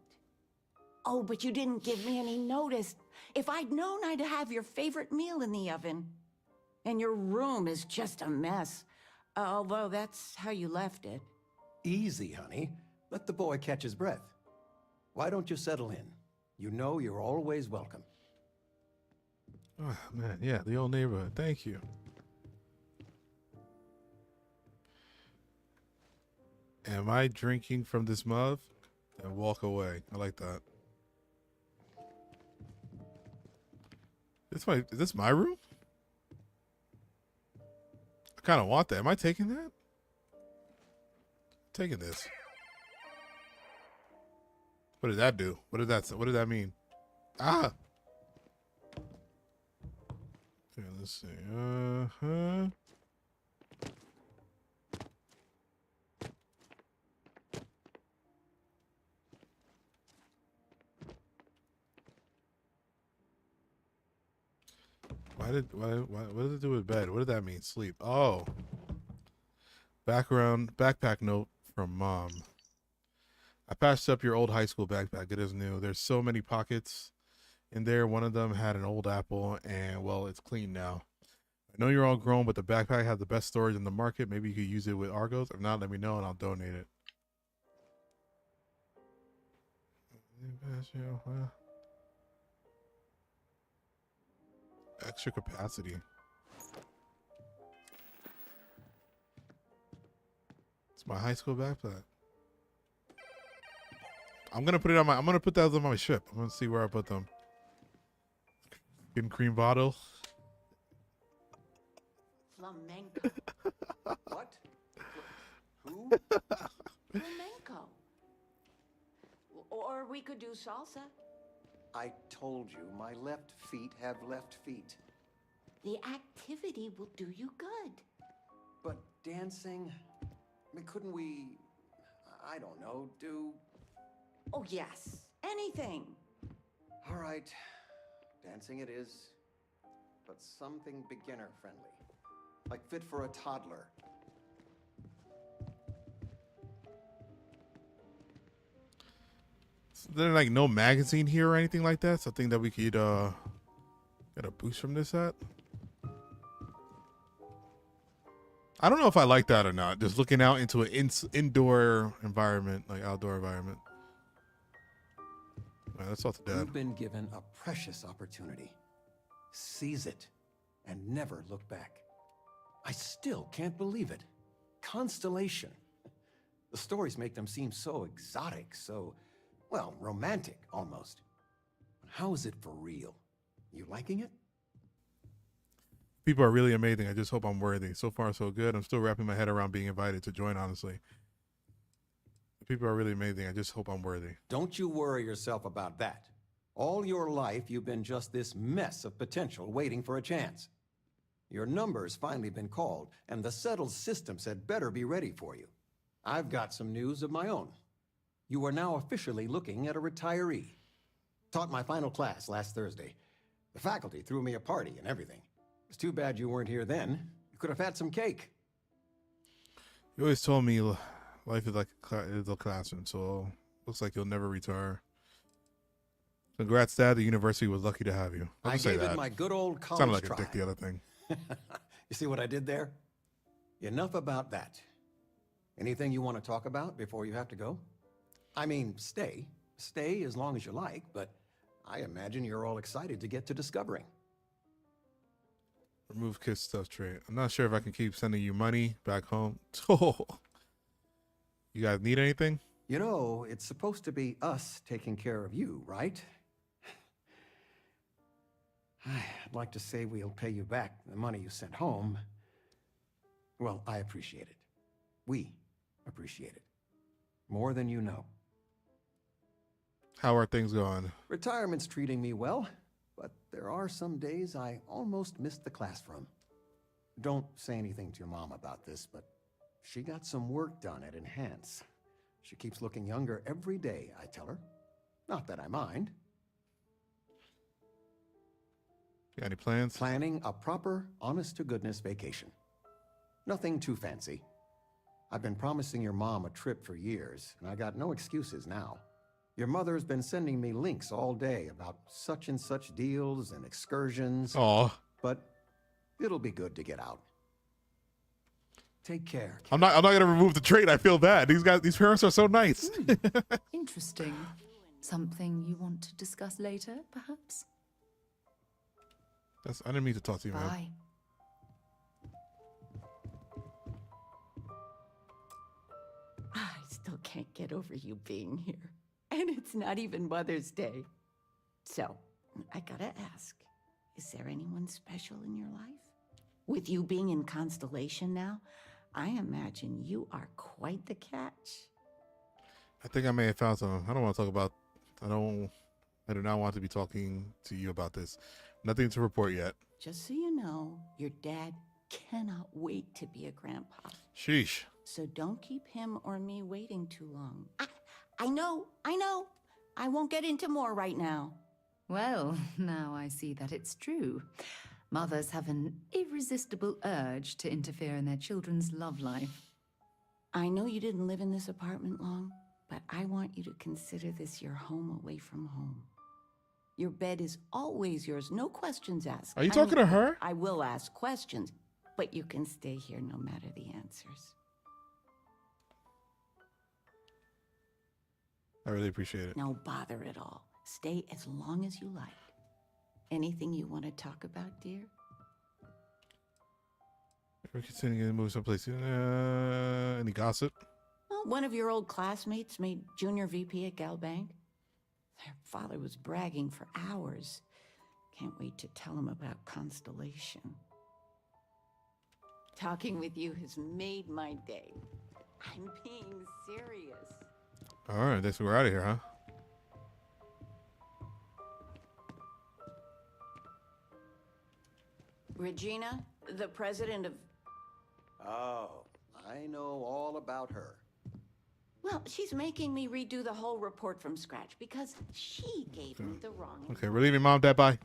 Oh, but you didn't give me any notice. If I'd known, I'd have your favorite meal in the oven. And your room is just a mess. Although that's how you left it. Easy, honey. Let the boy catch his breath. Why don't you settle in? You know you're always welcome. Oh, man, yeah, the old neighborhood. Thank you. Am I drinking from this mug? And walk away. I like that. Is this my room? I kind of want that. Am I taking that? Taking this. What did that do? What did that mean? Ah. Okay, let's see. What does it do with bed? What did that mean? Sleep. Oh. Backpack note from mom. I patched up your old high school backpack. It is new. There's so many pockets in there. One of them had an old apple, and well, it's clean now. I know you're all grown, but the backpack has the best storage in the market. Maybe you could use it with Argos. If not, let me know and I'll donate it. Extra capacity. It's my high school backpack. I'm gonna put those on my ship. I'm gonna see where I put them. In cream bottle. Flamenco. What? Who? Flamenco. Or we could do salsa. I told you, my left feet have left feet. The activity will do you good. But dancing? I mean, couldn't we, I don't know, do... Oh, yes. Anything. All right. Dancing it is. But something beginner-friendly. Like fit for a toddler. Is there like no magazine here or anything like that? Something that we could get a boost from this at? I don't know if I like that or not. Just looking out into an indoor environment, like outdoor environment. All right, let's talk to Dad. You've been given a precious opportunity. Seize it and never look back. I still can't believe it. Constellation. The stories make them seem so exotic, so, well, romantic almost. How is it for real? You liking it? People are really amazing. I just hope I'm worthy. So far, so good. I'm still wrapping my head around being invited to join, honestly. People are really amazing. I just hope I'm worthy. Don't you worry yourself about that. All your life, you've been just this mess of potential waiting for a chance. Your number's finally been called, and the settled systems had better be ready for you. I've got some news of my own. You are now officially looking at a retiree. Taught my final class last Thursday. The faculty threw me a party and everything. It's too bad you weren't here then. You could have had some cake. You always told me life is like a classroom, so looks like you'll never retire. Congrats, Dad. The university was lucky to have you. I gave it my good old college Sounded like try. a dick, the other thing. You see what I did there? Enough about that. Anything you want to talk about before you have to go? I mean, stay. Stay as long as you like, but I imagine you're all excited to get to discovering. Remove kids stuff trait. I'm not sure if I can keep sending you money back home. Oh, you guys need anything? You know, it's supposed to be us taking care of you, right? I'd like to say we'll pay you back the money you sent home. Well, I appreciate it. We appreciate it. More than you know. How are things going? Retirement's treating me well, but there are some days I almost missed the class from. Don't say anything to your mom about this, but she got some work done at Enhance. She keeps looking younger every day, I tell her. Not that I mind. Got any plans? Planning a proper, honest-to-goodness vacation. Nothing too fancy. I've been promising your mom a trip for years, and I got no excuses now. Your mother's been sending me links all day about such and such deals and excursions. Aw. But it'll be good to get out. Take care. I'm not gonna remove the trait. I feel bad. These parents are so nice. Interesting. Something you want to discuss later, perhaps? I didn't mean to talk to you, man. Bye. I still can't get over you being here. And it's not even Mother's Day. So, I gotta ask, is there anyone special in your life? With you being in Constellation now, I imagine you are quite the catch. I think I may have found something. I don't want to talk about. I do not want to be talking to you about this. Nothing to report yet. Just so you know, your dad cannot wait to be a grandpa. Sheesh. So don't keep him or me waiting too long. I know. I won't get into more right now. Well, now I see that it's true. Mothers have an irresistible urge to interfere in their children's love life. I know you didn't live in this apartment long, but I want you to consider this your home away from home. Your bed is always yours, no questions asked. Are you talking to her? I will ask questions, but you can stay here no matter the answers. I really appreciate it. No bother at all. Stay as long as you like. Anything you want to talk about, dear? We're continuing to move someplace. Any gossip? Well, one of your old classmates made junior VP at Galbank. Their father was bragging for hours. Can't wait to tell him about Constellation. Talking with you has made my day. I'm being serious. All right, guess we're out of here, huh? Regina, the president of... Oh, I know all about her. Well, she's making me redo the whole report from scratch because she gave me the wrong... Okay, we're leaving Mom, Dad, bye.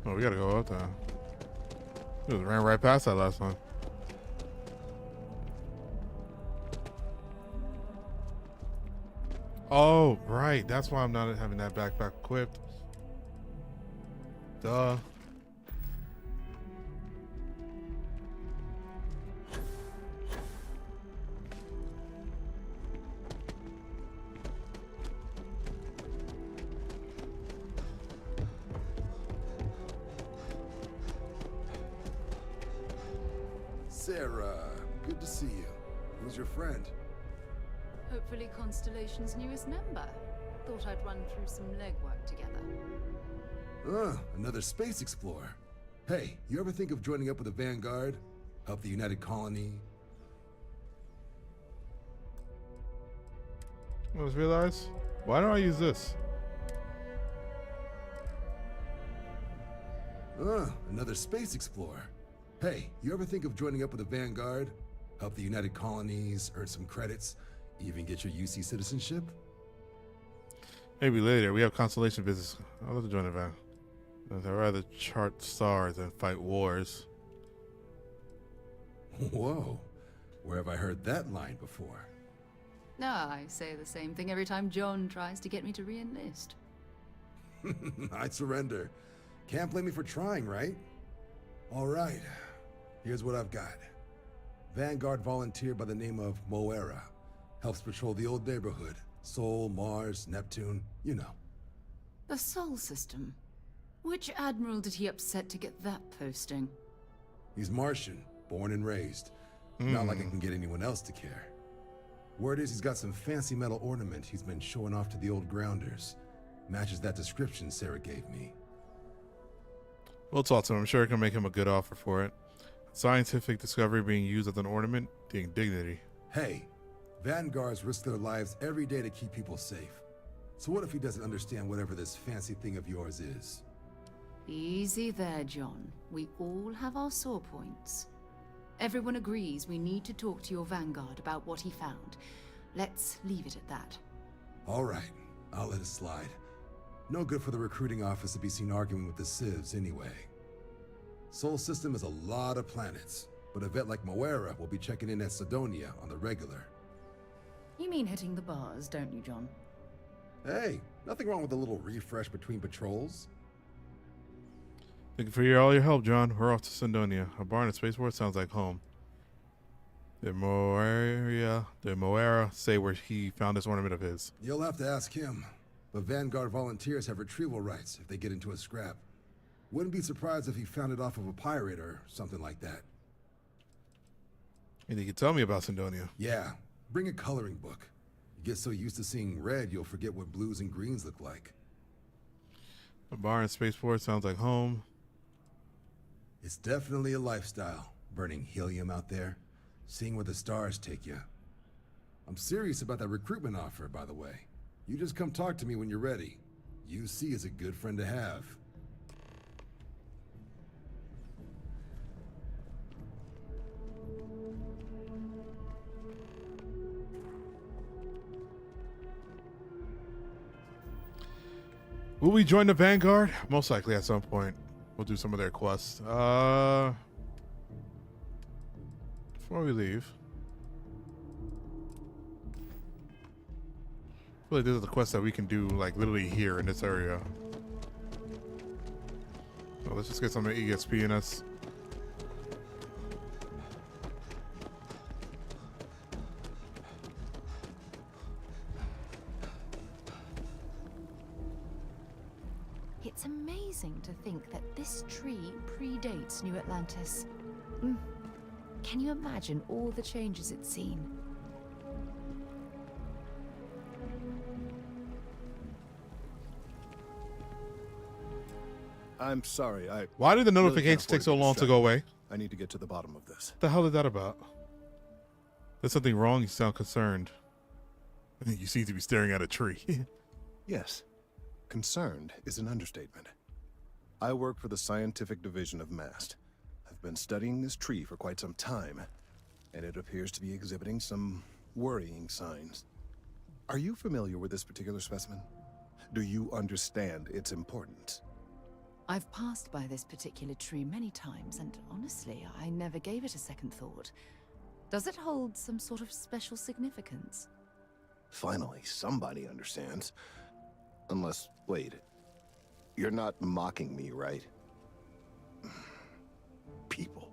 Oh, we gotta go out there. We just ran right past that last time. Oh, right. That's why I'm not having that backpack equipped. Duh. Sarah, good to see you. Who's your friend? Hopefully Constellation's newest member. Thought I'd run through some legwork together. Another space explorer. Hey, you ever think of joining up with the Vanguard? Help the United Colony? I just realized, why don't I use this? Another space explorer. Hey, you ever think of joining up with the Vanguard? Help the United Colonies, earn some credits, even get your UC citizenship? Maybe later. We have constellation visits. I'll have to join the van. I'd rather chart stars than fight wars. Whoa. Where have I heard that line before? No, I say the same thing every time John tries to get me to re-enlist. I'd surrender. Can't blame me for trying, right? All right. Here's what I've got. Vanguard volunteer by the name of Moera. Helps patrol the old neighborhood. Sol, Mars, Neptune, you know. The Sol system? Which admiral did he upset to get that posting? He's Martian, born and raised. Not like I can get anyone else to care. Word is he's got some fancy metal ornament he's been showing off to the old grounders. Matches that description Sarah gave me. We'll talk to him. I'm sure I can make him a good offer for it. Scientific discovery being used as an ornament, the indignity. Hey, Vanguards risk their lives every day to keep people safe. So what if he doesn't understand whatever this fancy thing of yours is? Easy there, John. We all have our sore points. Everyone agrees we need to talk to your Vanguard about what he found. Let's leave it at that. All right, I'll let it slide. No good for the recruiting office to be seen arguing with the civs anyway. Sol system is a lot of planets, but a vet like Moera will be checking in at Sidonia on the regular. You mean hitting the bars, don't you, John? Hey, nothing wrong with a little refresh between patrols. Thank you for all your help, John. We're off to Sidonia. A barn at Spaceport sounds like home. Did Moera say where he found this ornament of his? You'll have to ask him. But Vanguard volunteers have retrieval rights if they get into a scrap. Wouldn't be surprised if he found it off of a pirate or something like that. And you can tell me about Sidonia. Yeah, bring a coloring book. You get so used to seeing red, you'll forget what blues and greens look like. A bar in Spaceport sounds like home. It's definitely a lifestyle, burning helium out there, seeing where the stars take you. I'm serious about that recruitment offer, by the way. You just come talk to me when you're ready. UC is a good friend to have. Will we join the Vanguard? Most likely at some point. We'll do some of their quests. Before we leave. I feel like this is a quest that we can do like literally here in this area. So let's just get some ESP in us. It's amazing to think that this tree predates New Atlantis. Can you imagine all the changes it's seen? I'm sorry, Why did the really notifications can't take so afford to long to distract go you. away? I need to get to the bottom of this. What the hell is that about? There's something wrong. You sound concerned. I think you seem to be staring at a tree. Yes. Concerned is an understatement. I work for the scientific division of MAST. I've been studying this tree for quite some time, and it appears to be exhibiting some worrying signs. Are you familiar with this particular specimen? Do you understand its importance? I've passed by this particular tree many times, and honestly, I never gave it a second thought. Does it hold some sort of special significance? Finally, somebody understands. Unless, wait, you're not mocking me, right? People.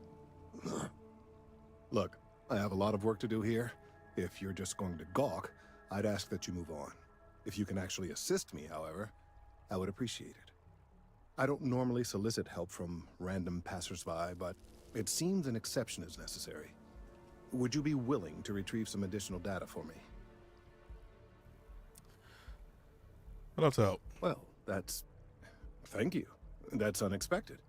Look, I have a lot of work to do here. If you're just going to gawk, I'd ask that you move on. If you can actually assist me, however, I would appreciate it. I don't normally solicit help from random passersby, but it seems an exception is necessary. Would you be willing to retrieve some additional data for me? I'd love to help. Well, thank you. That's unexpected.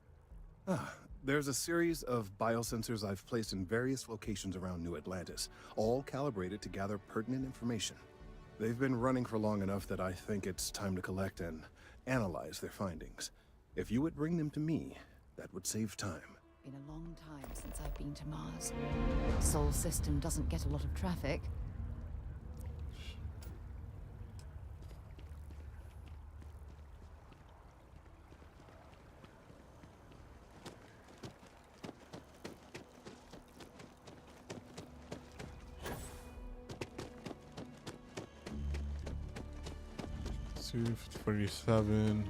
There's a series of biosensors I've placed in various locations around New Atlantis, all calibrated to gather pertinent information. They've been running for long enough that I think it's time to collect and analyze their findings. If you would bring them to me, that would save time. Been a long time since I've been to Mars. Sol system doesn't get a lot of traffic. Two 47.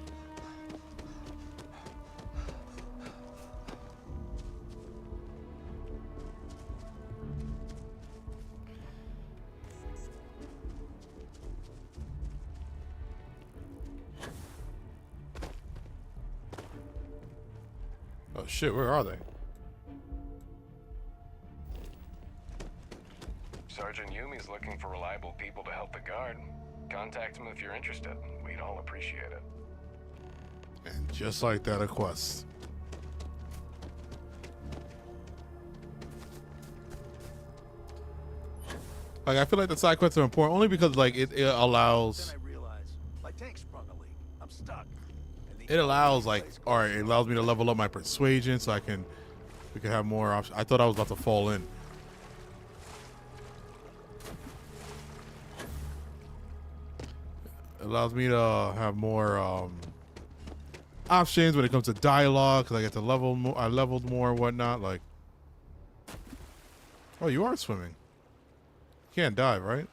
Oh shit, where are they? Sergeant Yumi's looking for reliable people to help the guard. Contact him if you're interested. We'd all appreciate it. And just like that, a quest. Like, I feel like the side quests are important only because, like, it allows. Then I realized my tank sprung a leak. I'm stuck. It allows, like, all right, it allows me to level up my persuasion so we can have more options. I thought I was about to fall in. It allows me to have more options when it comes to dialogue, because I get to level more. I leveled more and whatnot. Like, oh, you are swimming. You can't dive, right?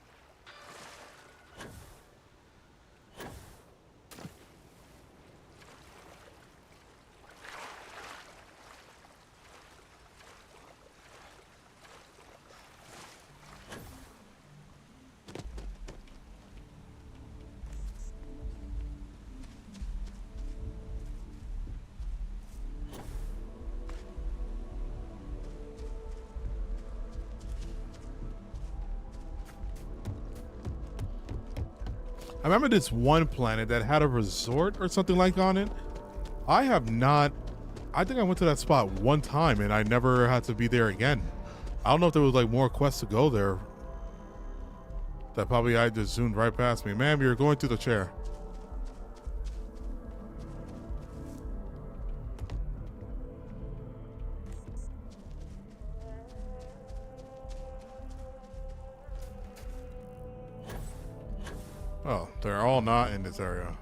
I remember this one planet that had a resort or something like on it. I think I went to that spot one time and I never had to be there again. I don't know if there was like more quests to go there. That probably I just zoomed right past me. Ma'am, you're going through the chair. Oh, they're all not in this area.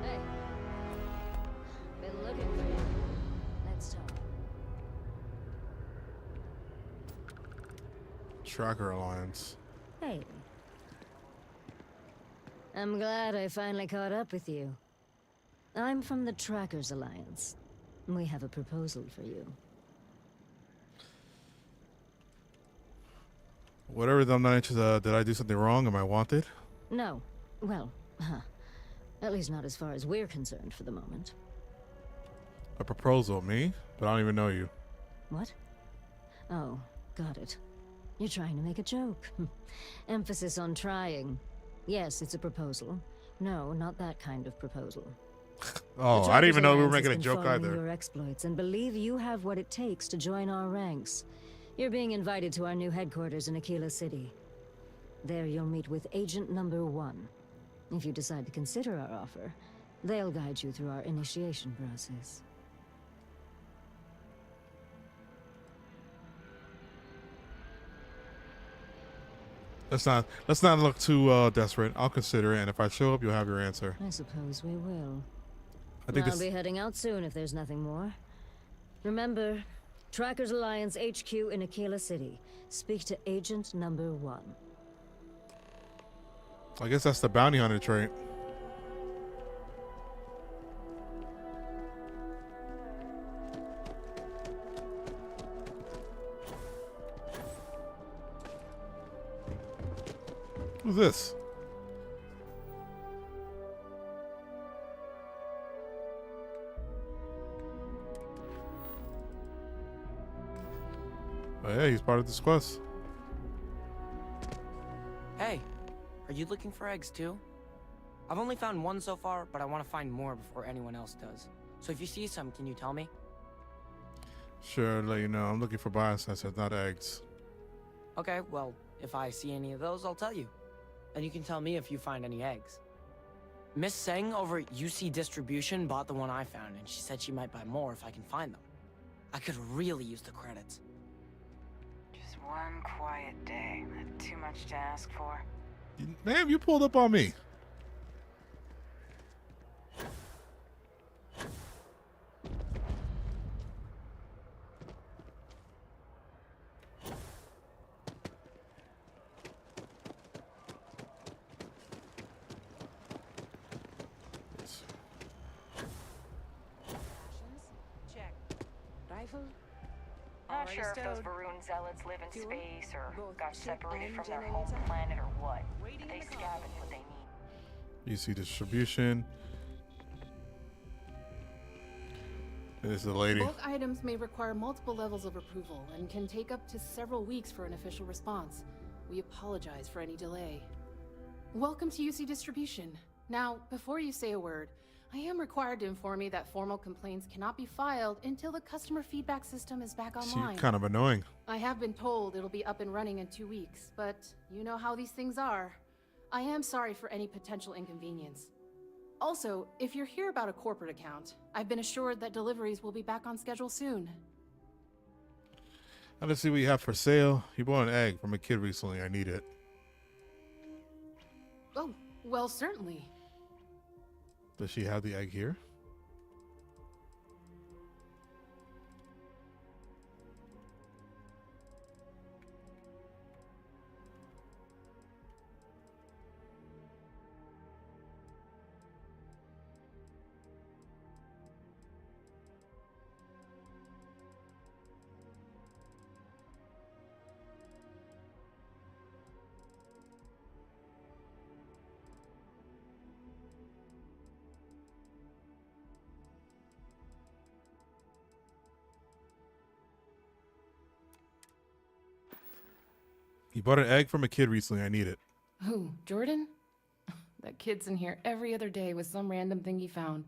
Hey. Been looking for you. Let's talk. Tracker Alliance. Hey. I'm glad I finally caught up with you. I'm from the Trackers Alliance. We have a proposal for you. Whatever, I'm not interested. Did I do something wrong? Am I wanted? No. Well, at least not as far as we're concerned for the moment. A proposal, me? But I don't even know you. What? Oh, got it. You're trying to make a joke. Emphasis on trying. Yes, it's a proposal. No, not that kind of proposal. Oh, I didn't even know we were making a Alliance has joke been following either. your exploits and believe you have what it takes to join our ranks. You're being invited to our new headquarters in Aquila City. There you'll meet with Agent Number 1. If you decide to consider our offer, they'll guide you through our initiation process. Let's not look too desperate. I'll consider it, and if I show up, you'll have your answer. I suppose we will. I think I'll be heading out soon if there's nothing more. Remember, Trackers Alliance HQ in Aquila City. Speak to Agent Number 1. I guess that's the bounty hunter trait. Who's this? Oh yeah, he's part of this quest. Hey, are you looking for eggs too? I've only found one so far, but I want to find more before anyone else does. So if you see some, can you tell me? Sure, I'll let you know. I'm looking for biosensors, not eggs. Okay, well, if I see any of those, I'll tell you. And you can tell me if you find any eggs. Miss Seng over at UC Distribution bought the one I found, and she said she might buy more if I can find them. I could really use the credits. Just one quiet day. Not too much to ask for. Ma'am, you pulled up on me. Check. Rifle? Not Already sure if those stowed. var'ruun zealots live in Fuel? space or Both got ship separated and from their generator? home planet or what. Waiting But they in the scavenge what they need. You see distribution. This is the lady. Bulk items may require multiple levels of approval and can take up to several weeks for an official response. We apologize for any delay. Welcome to UC Distribution. Now, before you say a word, I am required to inform you that formal complaints cannot be filed until the customer feedback system is back So you're online. kind of annoying. I have been told it'll be up and running in 2 weeks, but you know how these things are. I am sorry for any potential inconvenience. Also, if you're here about a corporate account, I've been assured that deliveries will be back on schedule soon. Let's see what you have for sale. You bought an egg from a kid recently. I need it. Oh, well, certainly. Does she have the egg here? You bought an egg from a kid recently. I need it. Who, Jordan? That kid's in here every other day with some random thing he found.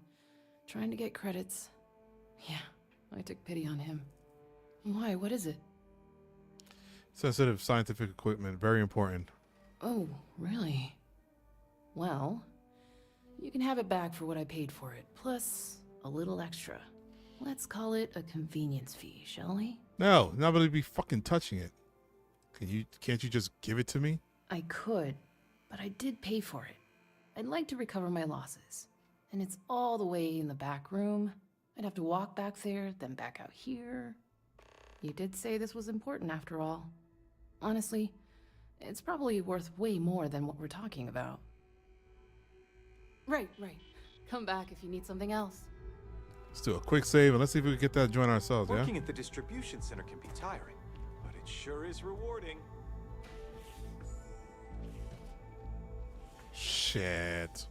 Trying to get credits. Yeah, I took pity on him. Why, what is it? Sensitive scientific equipment. Very important. Oh, really? Well, you can have it back for what I paid for it, plus a little extra. Let's call it a convenience fee, shall we? No, not really be fucking touching it. Can't you just give it to me? I could, but I did pay for it. I'd like to recover my losses. And it's all the way in the back room. I'd have to walk back there, then back out here. You did say this was important after all. Honestly, it's probably worth way more than what we're talking about. Right. Come back if you need something else. Let's do a quick save and let's see if we can get that joint ourselves, Working yeah? at the distribution center can be tiring, but it sure is rewarding. Shit.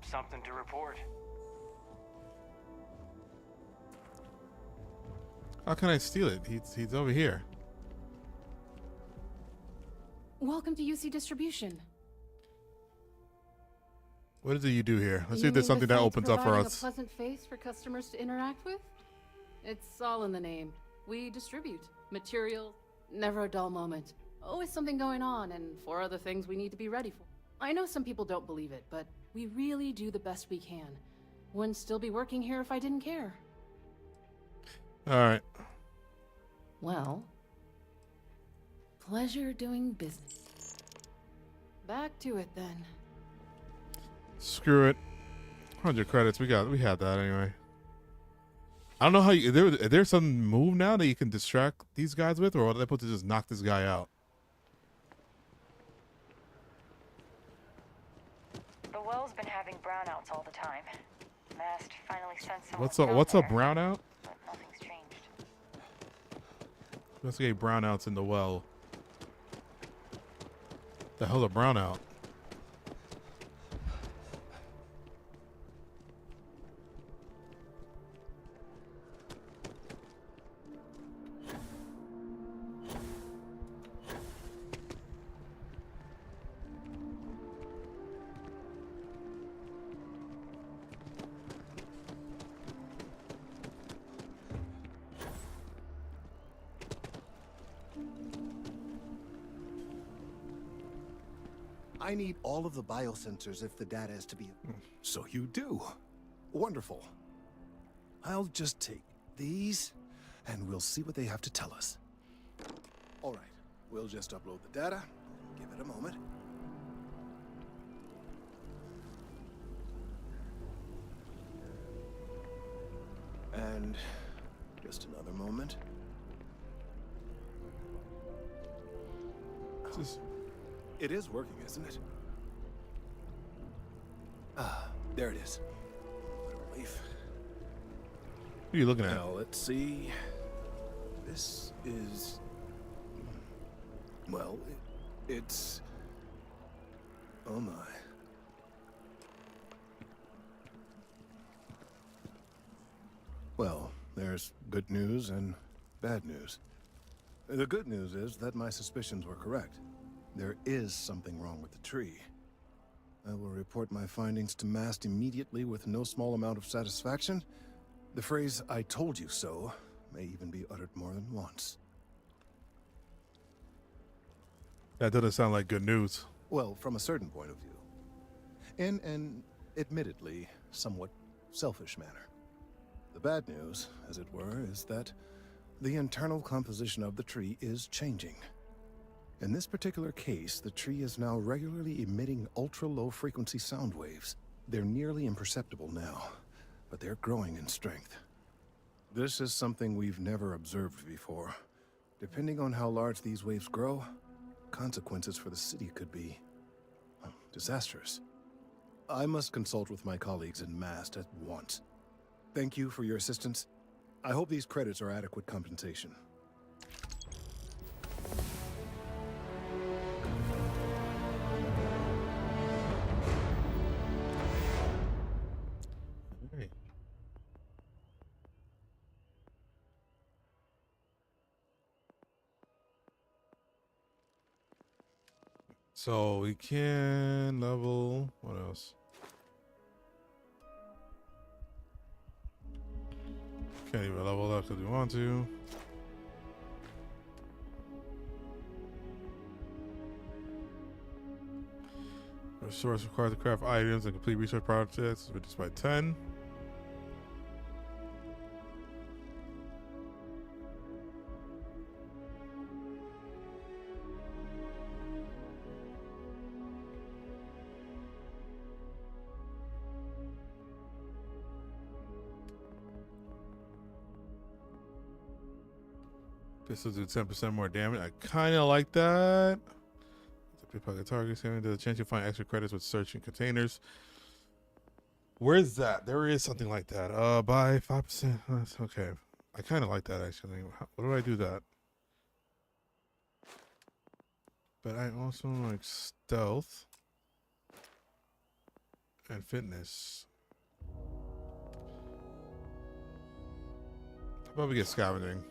Something to report. How can I steal it? He's over here. Welcome to UC Distribution. What do you do here? Let's see You if there's mean something that besides opens up for providing us. a pleasant face for customers to interact with? It's all in the name. We distribute material, never a dull moment. Always something going on, and 4 other things we need to be ready for. I know some people don't believe it, but we really do the best we can. Wouldn't still be working here if I didn't care. All right. Well, pleasure doing business. Back to it then. Screw it. 100 credits. We had that anyway. I don't know how you. Is there some move now that you can distract these guys with, or are they supposed to just knock this guy out? The well's been having brownouts all the time. Mast finally sent someone What's a down there, brownout? but nothing's changed. Investigate brownouts in the well. The hell a brownout? I need all of the biosensors if the data is to be... So you do. Wonderful. I'll just take these, and we'll see what they have to tell us. All right, we'll just upload the data. Give it a moment. And just another moment. It is working, isn't it? Ah, there it is. What a relief. What are you looking at? Now, let's see. This is... Well, it's... Oh my. Well, there's good news and bad news. The good news is that my suspicions were correct. There is something wrong with the tree. I will report my findings to Mast immediately with no small amount of satisfaction. The phrase, "I told you so," may even be uttered more than once. That doesn't sound like good news. Well, from a certain point of view. In an admittedly somewhat selfish manner. The bad news, as it were, is that the internal composition of the tree is changing. In this particular case, the tree is now regularly emitting ultra-low frequency sound waves. They're nearly imperceptible now, but they're growing in strength. This is something we've never observed before. Depending on how large these waves grow, consequences for the city could be disastrous. I must consult with my colleagues in Mast at once. Thank you for your assistance. I hope these credits are adequate compensation. Hey. So we can level. What else? Can't even level up because we want to. Resource required to craft items and complete research projects reduced by 10. Pistols do 10% more damage. I kind of like that. Pickpocket targets. There's a chance you'll find extra credits with searching containers. Where is that? There is something like that. By 5%. That's okay. I kind of like that actually. What do I do that? But I also like stealth and fitness. How about we get scavenging?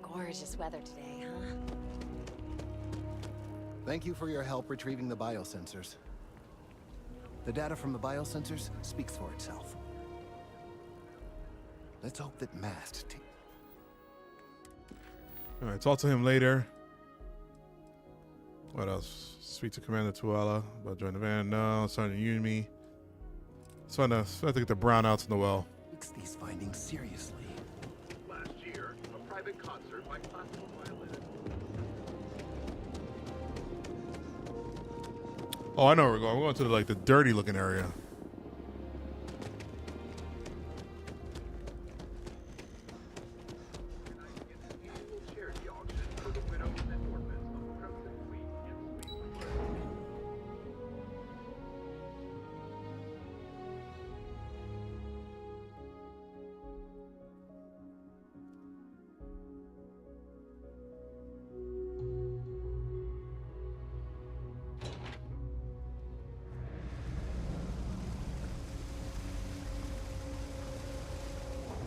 Gorgeous weather today, huh? Thank you for your help retrieving the biosensors. The data from the biosensors speaks for itself. Let's hope that Mast... Alright, talk to him later. What else? Speak to Commander Tuala about joining the van. No, starting to use me. So I have to get the brownouts in the well. Takes these findings seriously. Last year, a private concert by classical violinists. Oh, I know where we're going. We're going to the dirty looking area.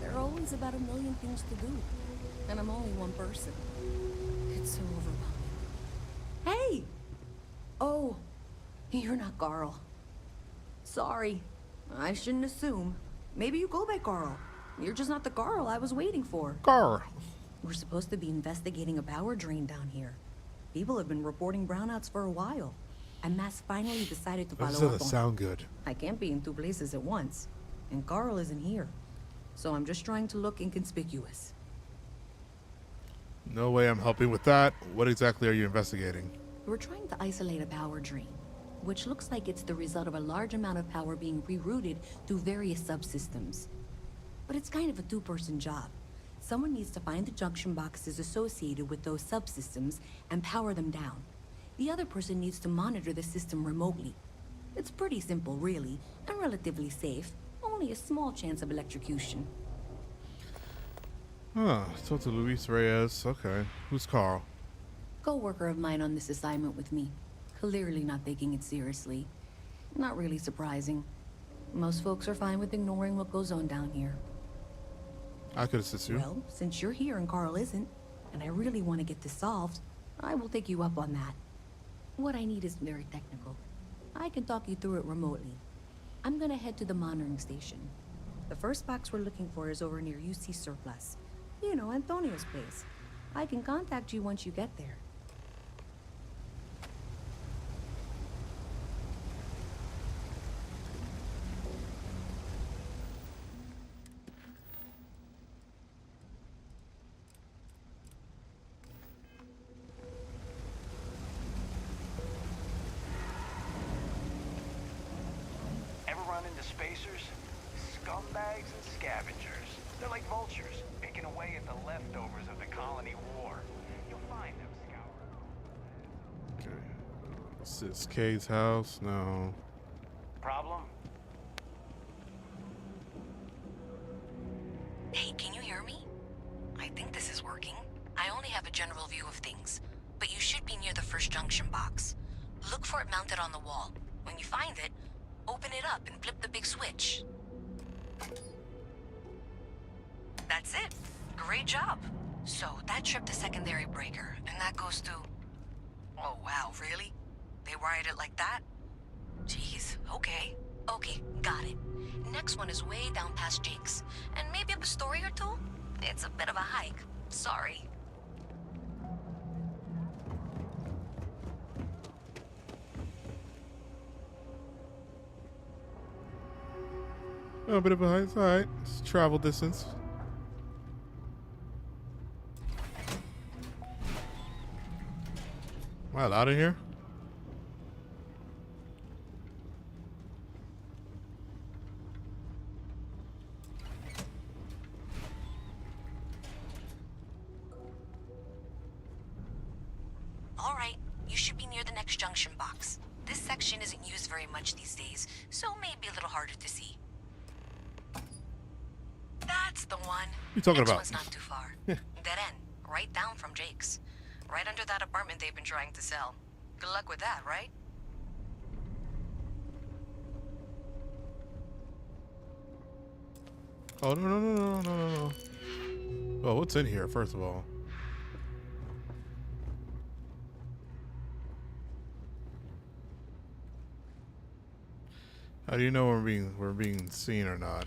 There are always about a million things to do, and I'm only one person. It's so overwhelming. Hey! Oh, you're not Carl. Sorry. I shouldn't assume. Maybe you go by Carl. You're just not the Carl I was waiting for. Carl. We're supposed to be investigating a power drain down here. People have been reporting brownouts for a while. And Mass finally decided to That follow up doesn't on... sound good. I can't be in two places at once. And Carl isn't here. So I'm just trying to look inconspicuous. No way I'm helping with that. What exactly are you investigating? We're trying to isolate a power drain, which looks like it's the result of a large amount of power being rerouted through various subsystems. But it's kind of a two-person job. Someone needs to find the junction boxes associated with those subsystems and power them down. The other person needs to monitor the system remotely. It's pretty simple, really, and relatively safe. Only a small chance of electrocution. Huh. Talk to Luis Reyes. Okay. Who's Carl? Co-worker of mine on this assignment with me. Clearly not taking it seriously. Not really surprising. Most folks are fine with ignoring what goes on down here. I could assist you. Well, since you're here and Carl isn't, and I really want to get this solved, I will take you up on that. What I need is very technical. I can talk you through it remotely. I'm gonna head to the monitoring station. The first box we're looking for is over near UC Surplus. You know, Antonio's place. I can contact you once you get there. Ever run into spacers? Scumbags and scavengers. They're like vultures, picking away at the leftovers of the colony war. You'll find them, Scour. Okay. Is this Kay's house? No. Problem? Hey, can you hear me? I think this is working. I only have a general view of things, but you should be near the first junction box. Look for it mounted on the wall. When you find it, open it up and flip the big switch. That's it. Great job. So that tripped the secondary breaker, and that goes to... Oh, wow, really? They wired it like that? Jeez, okay. Okay, got it. Next one is way down past Jake's, and maybe up a story or two? It's a bit of a hike. Sorry. A bit of a hike. It's alright. It's travel distance. Am I allowed in here? All right, you should be near the next junction box. This section isn't used very much these days, so may be a little harder to see. That's the one. You talking Next about? one's not too far. Dead end, right down from Jake's. Right under that apartment they've been trying to sell. Good luck with that, right? Oh, no. Oh, what's in here, first of all? How do you know we're being seen or not?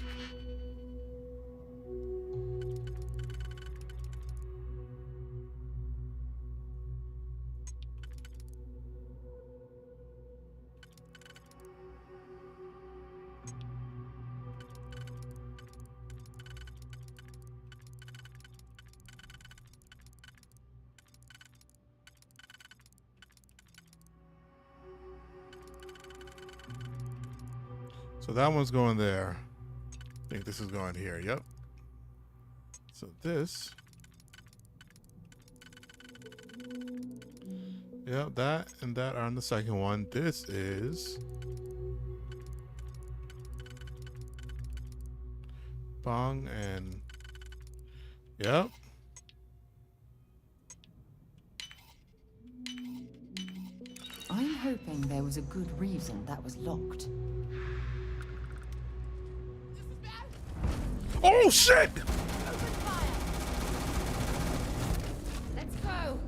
So that one's going there. I think this is going here. Yep. So this. Yep, that and that are on the second one. This is Bong and yep. I'm hoping there was a good reason that was locked. Oh shit! Let's go.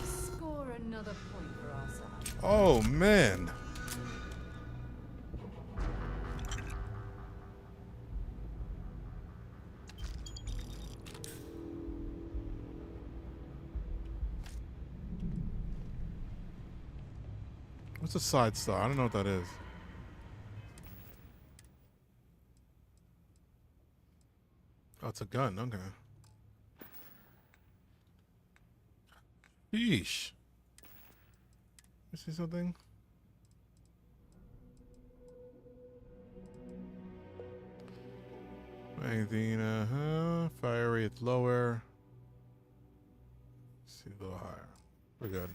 Score another point for our side. Oh man. What's a side star? I don't know what that is. Oh, it's a gun. Okay. Yeesh. You see something? Magazine, fire rate lower. See a little higher. We're good.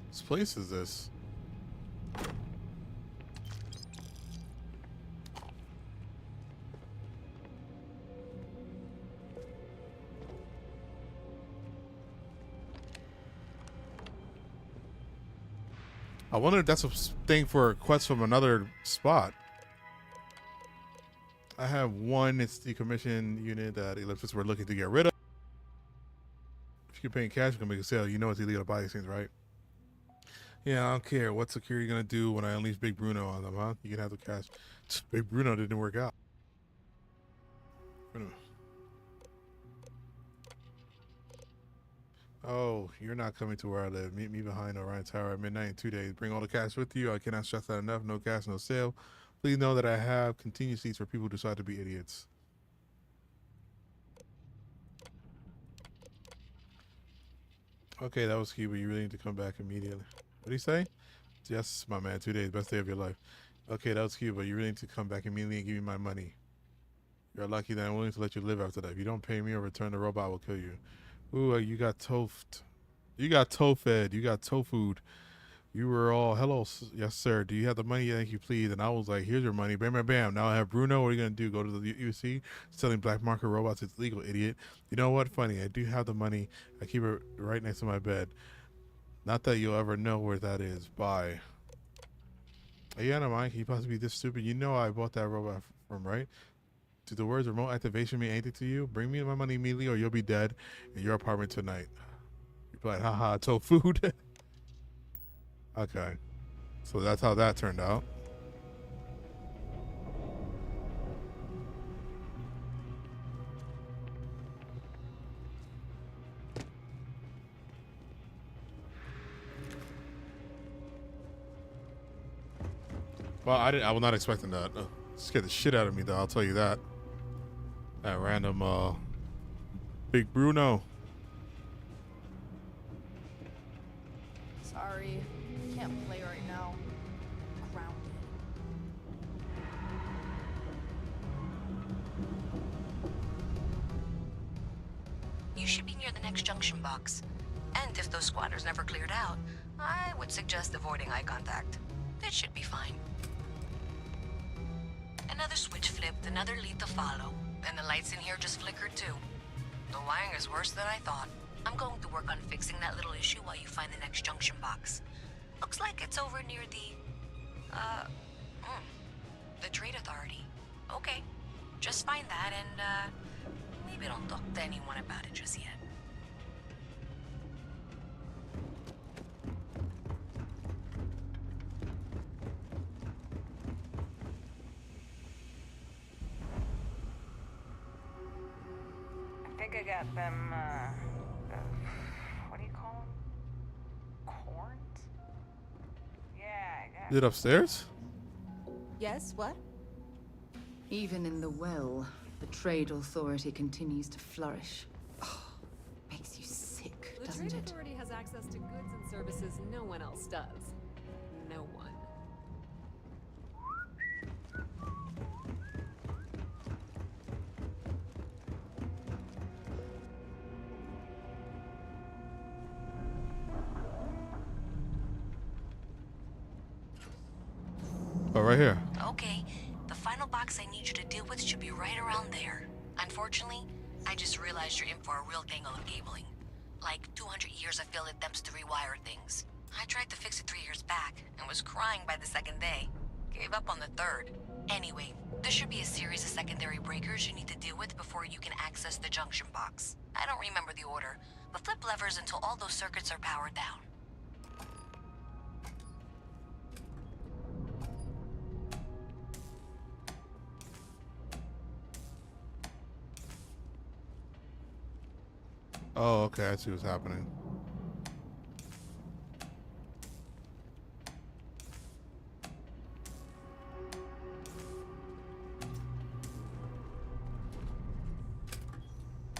Whose place is this? I wonder if that's a thing for a quest from another spot. I have one. It's the commission unit that Ellipsis were looking to get rid of. If you're paying cash, you can make a sale. You know it's illegal to buy these things, right? Yeah, I don't care. What's security gonna do when I unleash Big Bruno on them, huh? You can have the cash. Big Bruno didn't work out. Oh, you're not coming to where I live. Meet me behind Orion Tower at midnight in 2 days. Bring all the cash with you. I cannot stress that enough. No cash, no sale. Please know that I have contingencies for people who decide to be idiots. Okay, that was cute, but you really need to come back immediately. What did he say? Yes, my man, 2 days, best day of your life. Okay, that was cute, but you really need to come back immediately and give me my money. You're lucky that I'm willing to let you live after that. If you don't pay me or return the robot, I will kill you. Ooh, you got toast. You got toe-fed. You got toe-food. You were all, hello, yes, sir. Do you have the money? Thank you, please. And I was like, here's your money. Bam, bam, bam. Now I have Bruno. What are you going to do? Go to the UC? Selling black market robots. It's legal, idiot. You know what? Funny. I do have the money. I keep it right next to my bed. Not that you'll ever know where that is. Bye. Yeah, no, Mike. Can you possibly be this stupid? You know I bought that robot from, right? Do the words remote activation mean anything to you? Bring me my money immediately or you'll be dead in your apartment tonight. You're like, haha, tofu food. Okay. So that's how that turned out. Well, I was not expecting that. Scared the shit out of me, though. I'll tell you that. That random, Big Bruno. Sorry, can't play right now. Grounded. You should be near the next junction box. And if those squatters never cleared out, I would suggest avoiding eye contact. It should be fine. Another switch flipped, another lead to follow, and the lights in here just flickered too. The wiring is worse than I thought. I'm going to work on fixing that little issue while you find the next junction box. Looks like it's over near the Trade Authority. Okay, just find that and, maybe don't talk to anyone about it just yet. I think I got them, what do you call them? Corns? Yeah, I got Is it upstairs? Yes, what? Even in the well, the Trade Authority continues to flourish. Oh, makes you sick, The doesn't Trade it? Authority has access to goods and services no one else does. No one. Oh, right here. Okay, the final box I need you to deal with should be right around there. Unfortunately, I just realized you're in for a real tangle of cabling. Like 200 years of failed attempts to rewire things. I tried to fix it 3 years back and was crying by the second day. Gave up on the third. Anyway, there should be a series of secondary breakers you need to deal with before you can access the junction box. I don't remember the order, but flip levers until all those circuits are powered down. Oh, okay. I see what's happening.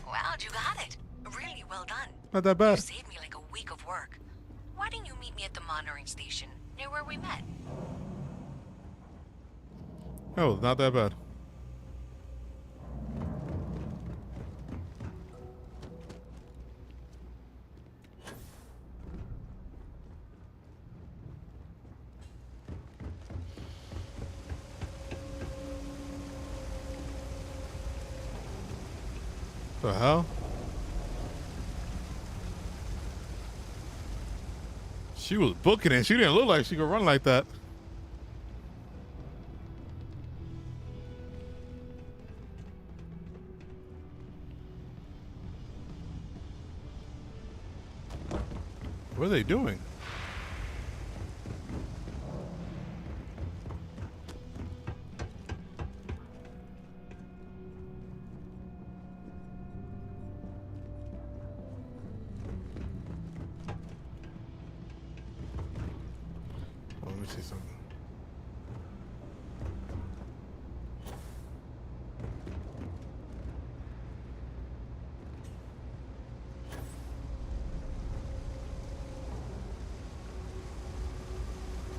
Wow, you got it. Really well done. Not that bad. You saved me like a week of work. Why didn't you meet me at the monitoring station, near where we met? Oh, not that bad. The hell? She was booking it. She didn't look like she could run like that. What are they doing? Oh, let me see something.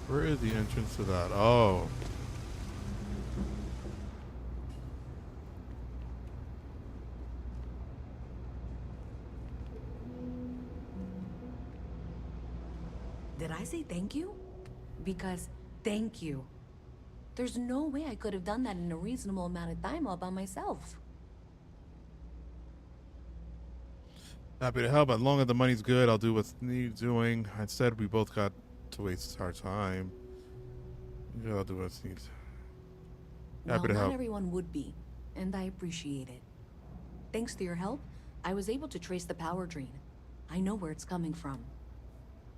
Where is the entrance to that? Oh. Did I say thank you? Because thank you. There's no way I could have done that in a reasonable amount of time all by myself. Happy to help. As long as the money's good, I'll do what's needed doing. Instead, we both got to waste our time. Yeah, I'll do what's needed. Happy to Not help. everyone would be, and I appreciate it. Thanks to your help, I was able to trace the power drain. I know where it's coming from.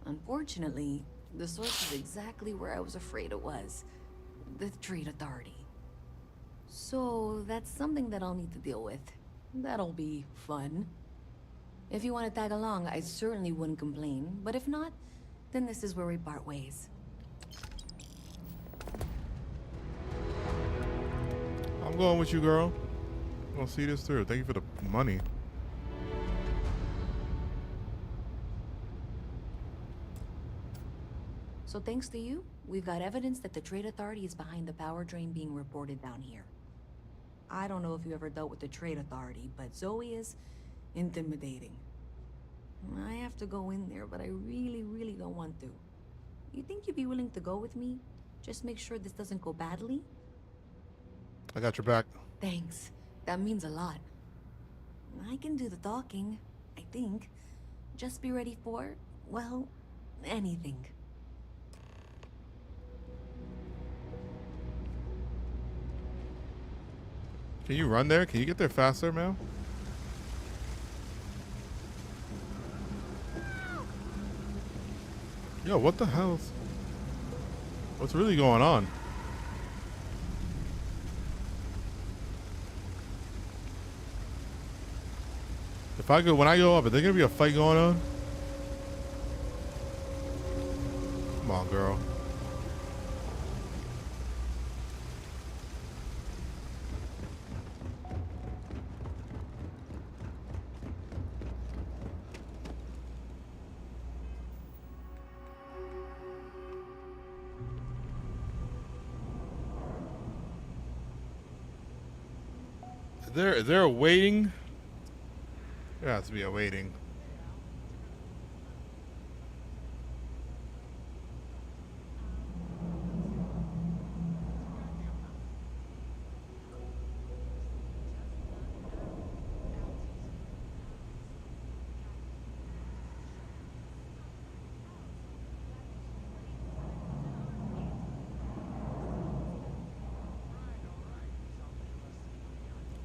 Unfortunately, the source is exactly where I was afraid it was. The Trade Authority. So that's something that I'll need to deal with. That'll be fun. If you want to tag along, I certainly wouldn't complain. But if not, then this is where we part ways. I'm going with you, girl. I'm gonna see this through. Thank you for the money. So thanks to you, we've got evidence that the Trade Authority is behind the power drain being reported down here. I don't know if you ever dealt with the Trade Authority, but Zoe is intimidating. I have to go in there, but I really don't want to. You think you'd be willing to go with me? Just make sure this doesn't go badly? I got your back. Thanks. That means a lot. I can do the talking, I think. Just be ready for, well, anything. Can you run there? Can you get there faster, man? Yo, what the hell? What's really going on? If I go, when I go up, is there gonna be a fight going on? Come on, girl. Is there a waiting? There has to be a waiting.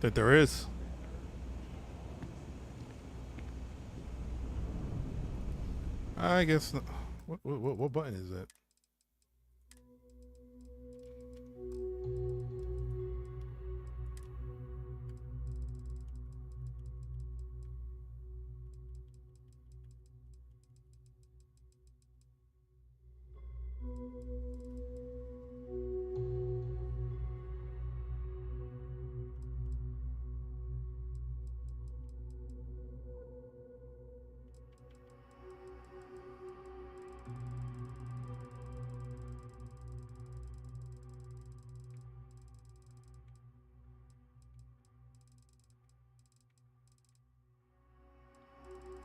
That there is. I guess not. What button is that?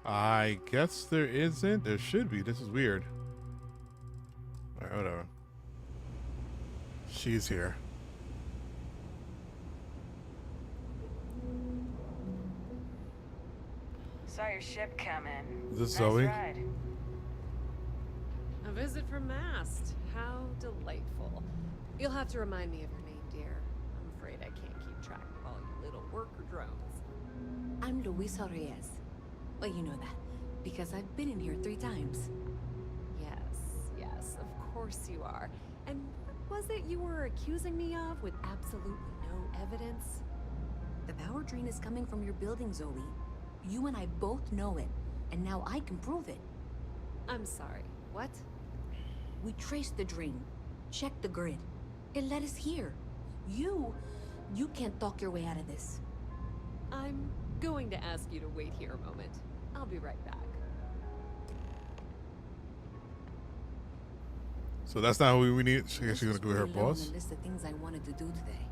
I guess there isn't. There should be. This is weird. Alright, whatever. She's here. Saw your ship coming. Is this Nice Zoe? ride. A visit from Mast. How delightful. You'll have to remind me of your name, dear. I'm afraid I can't keep track of all you little worker drones. I'm Luisa Reyes. Well, you know that, because I've been in here 3 times. Yes, of course you are. And what was it you were accusing me of with absolutely no evidence? The power drain is coming from your building, Zoe. You and I both know it, and now I can prove it. I'm sorry, what? We traced the drain, checked the grid. It led us here. You can't talk your way out of this. I'm going to ask you to wait here a moment. I'll be right back. So that's not who we need. She guess she's gonna do her Really low on boss. the list of things I wanted to do today.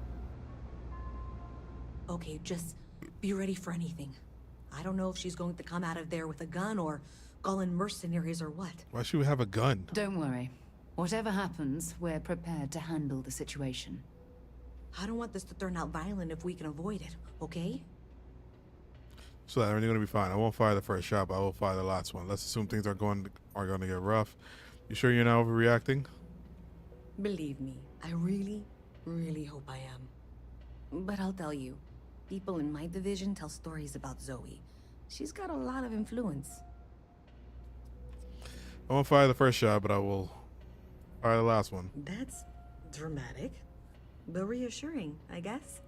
Okay, just be ready for anything. I don't know if she's going to come out of there with a gun or call in mercenaries or what. Why should we have a gun? Don't worry. Whatever happens, we're prepared to handle the situation. I don't want this to turn out violent if we can avoid it, okay? So everything's gonna be fine. I won't fire the first shot, but I will fire the last one. Let's assume things are going to get rough. You sure you're not overreacting? Believe me, I really hope I am. But I'll tell you, people in my division tell stories about Zoe. She's got a lot of influence. I won't fire the first shot, but I will fire the last one. That's dramatic, but reassuring, I guess.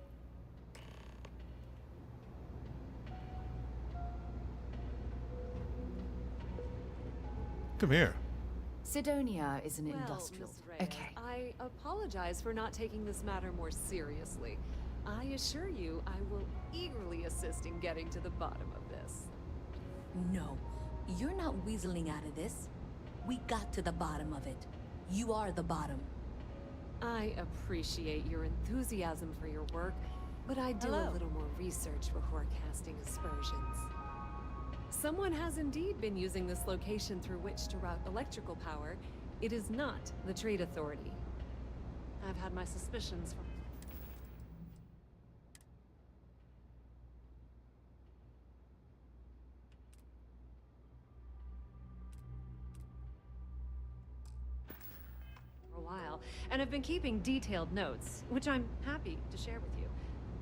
Come here. Sidonia is an Well, industrial. Miss Reyes, Okay. I apologize for not taking this matter more seriously. I assure you, I will eagerly assist in getting to the bottom of this. No, you're not weaseling out of this. We got to the bottom of it. You are the bottom. I appreciate your enthusiasm for your work, but I do a little more research before casting aspersions. Someone has indeed been using this location through which to route electrical power. It is not the Trade Authority. I've had my suspicions from... for a while, and have been keeping detailed notes, which I'm happy to share with you.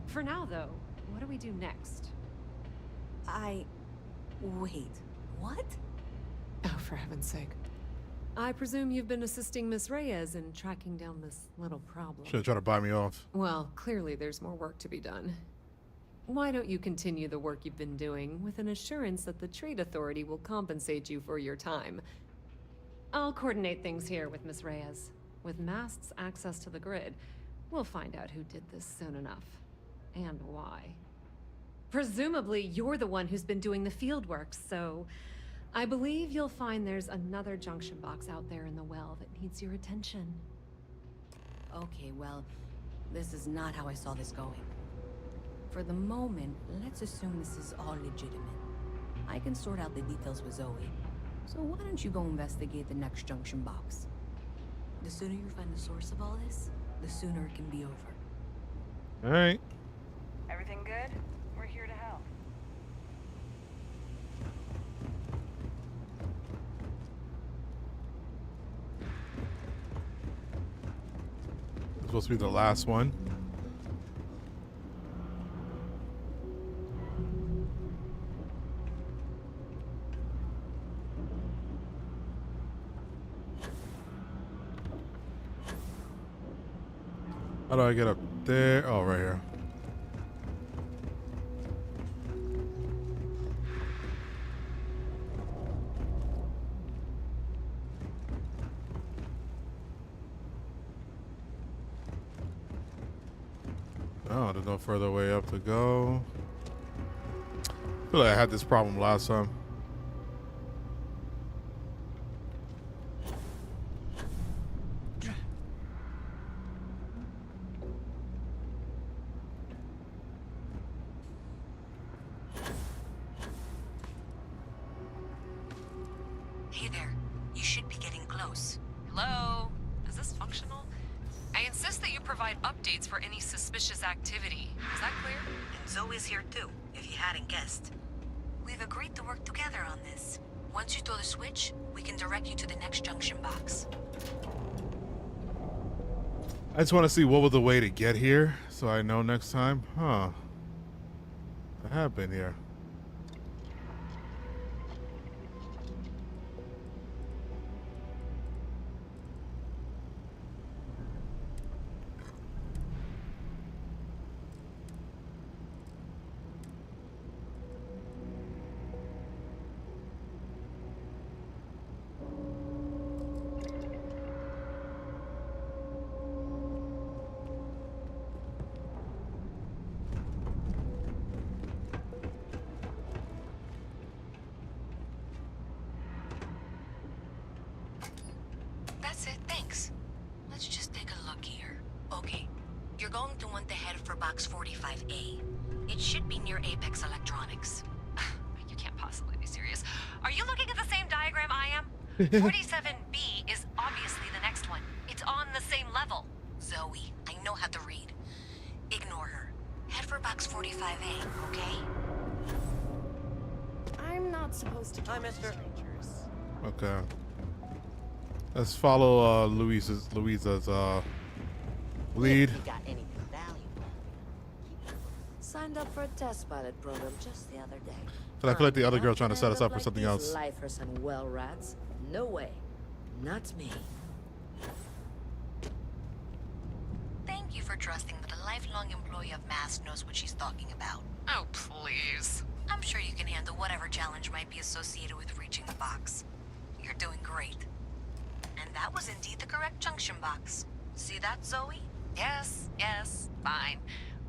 For now, though, what do we do next? Wait, what? Oh, for heaven's sake. I presume you've been assisting Miss Reyes in tracking down this little problem. Should try to buy me off. Well, clearly there's more work to be done. Why don't you continue the work you've been doing with an assurance that the Trade Authority will compensate you for your time? I'll coordinate things here with Miss Reyes. With Mast's access to the grid, we'll find out who did this soon enough. And why. Presumably, you're the one who's been doing the field work, so... I believe you'll find there's another junction box out there in the well that needs your attention. Okay, well, this is not how I saw this going. For the moment, let's assume this is all legitimate. I can sort out the details with Zoe. So why don't you go investigate the next junction box? The sooner you find the source of all this, the sooner it can be over. All right. Everything good? We're here to help. It's supposed to be the last one. How do I get up there? Oh, right here. Oh, there's no further way up to go. I feel like I had this problem last time. Hey there. You should be getting close. Hello? Is this functional? I insist that you provide updates for any suspicious activity. Is that clear? And Zoe's here too, if you hadn't guessed. We've agreed to work together on this. Once you throw the switch, we can direct you to the next junction box. I just want to see what was the way to get here, so I know next time. Huh. I have been here. That's it, thanks. Let's just take a look here. Okay, you're going to want to head for box 45A. It should be near Apex Electronics. You can't possibly be serious. Are you looking at the same diagram I am? 47B is obviously the next one. It's on the same level. Zoe, I know how to read. Ignore her. Head for box 45A, okay? I'm not supposed to Hi, mister. strangers. Okay. Let's follow Louisa's lead. If you got anything valuable. Signed up for a test pilot program just the other day. But I feel like the other girl trying to set us End up for like something these else. Lifers and well rats. No way. Not me. Thank you for trusting that a lifelong employee of MAST knows what she's talking about. Oh, please. I'm sure you can handle whatever challenge might be associated with reaching the box. You're doing great. And that was indeed the correct junction box. See that, Zoe? Yes, fine.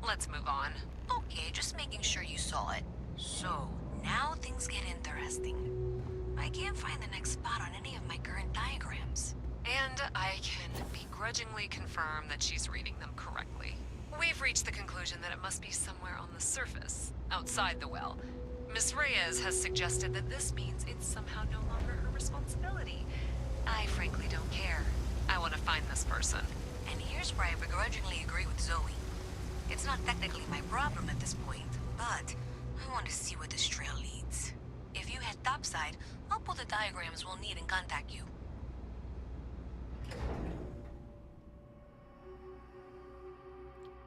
Let's move on. Okay, just making sure you saw it. So, now things get interesting. I can't find the next spot on any of my current diagrams. And I can begrudgingly confirm that she's reading them correctly. We've reached the conclusion that it must be somewhere on the surface, outside the well. Miss Reyes has suggested that this means it's somehow no longer her responsibility. I frankly don't care. I want to find this person. And here's where I begrudgingly agree with Zoe. It's not technically my problem at this point, but I want to see where this trail leads. If you head topside, I'll pull the diagrams we'll need and contact you.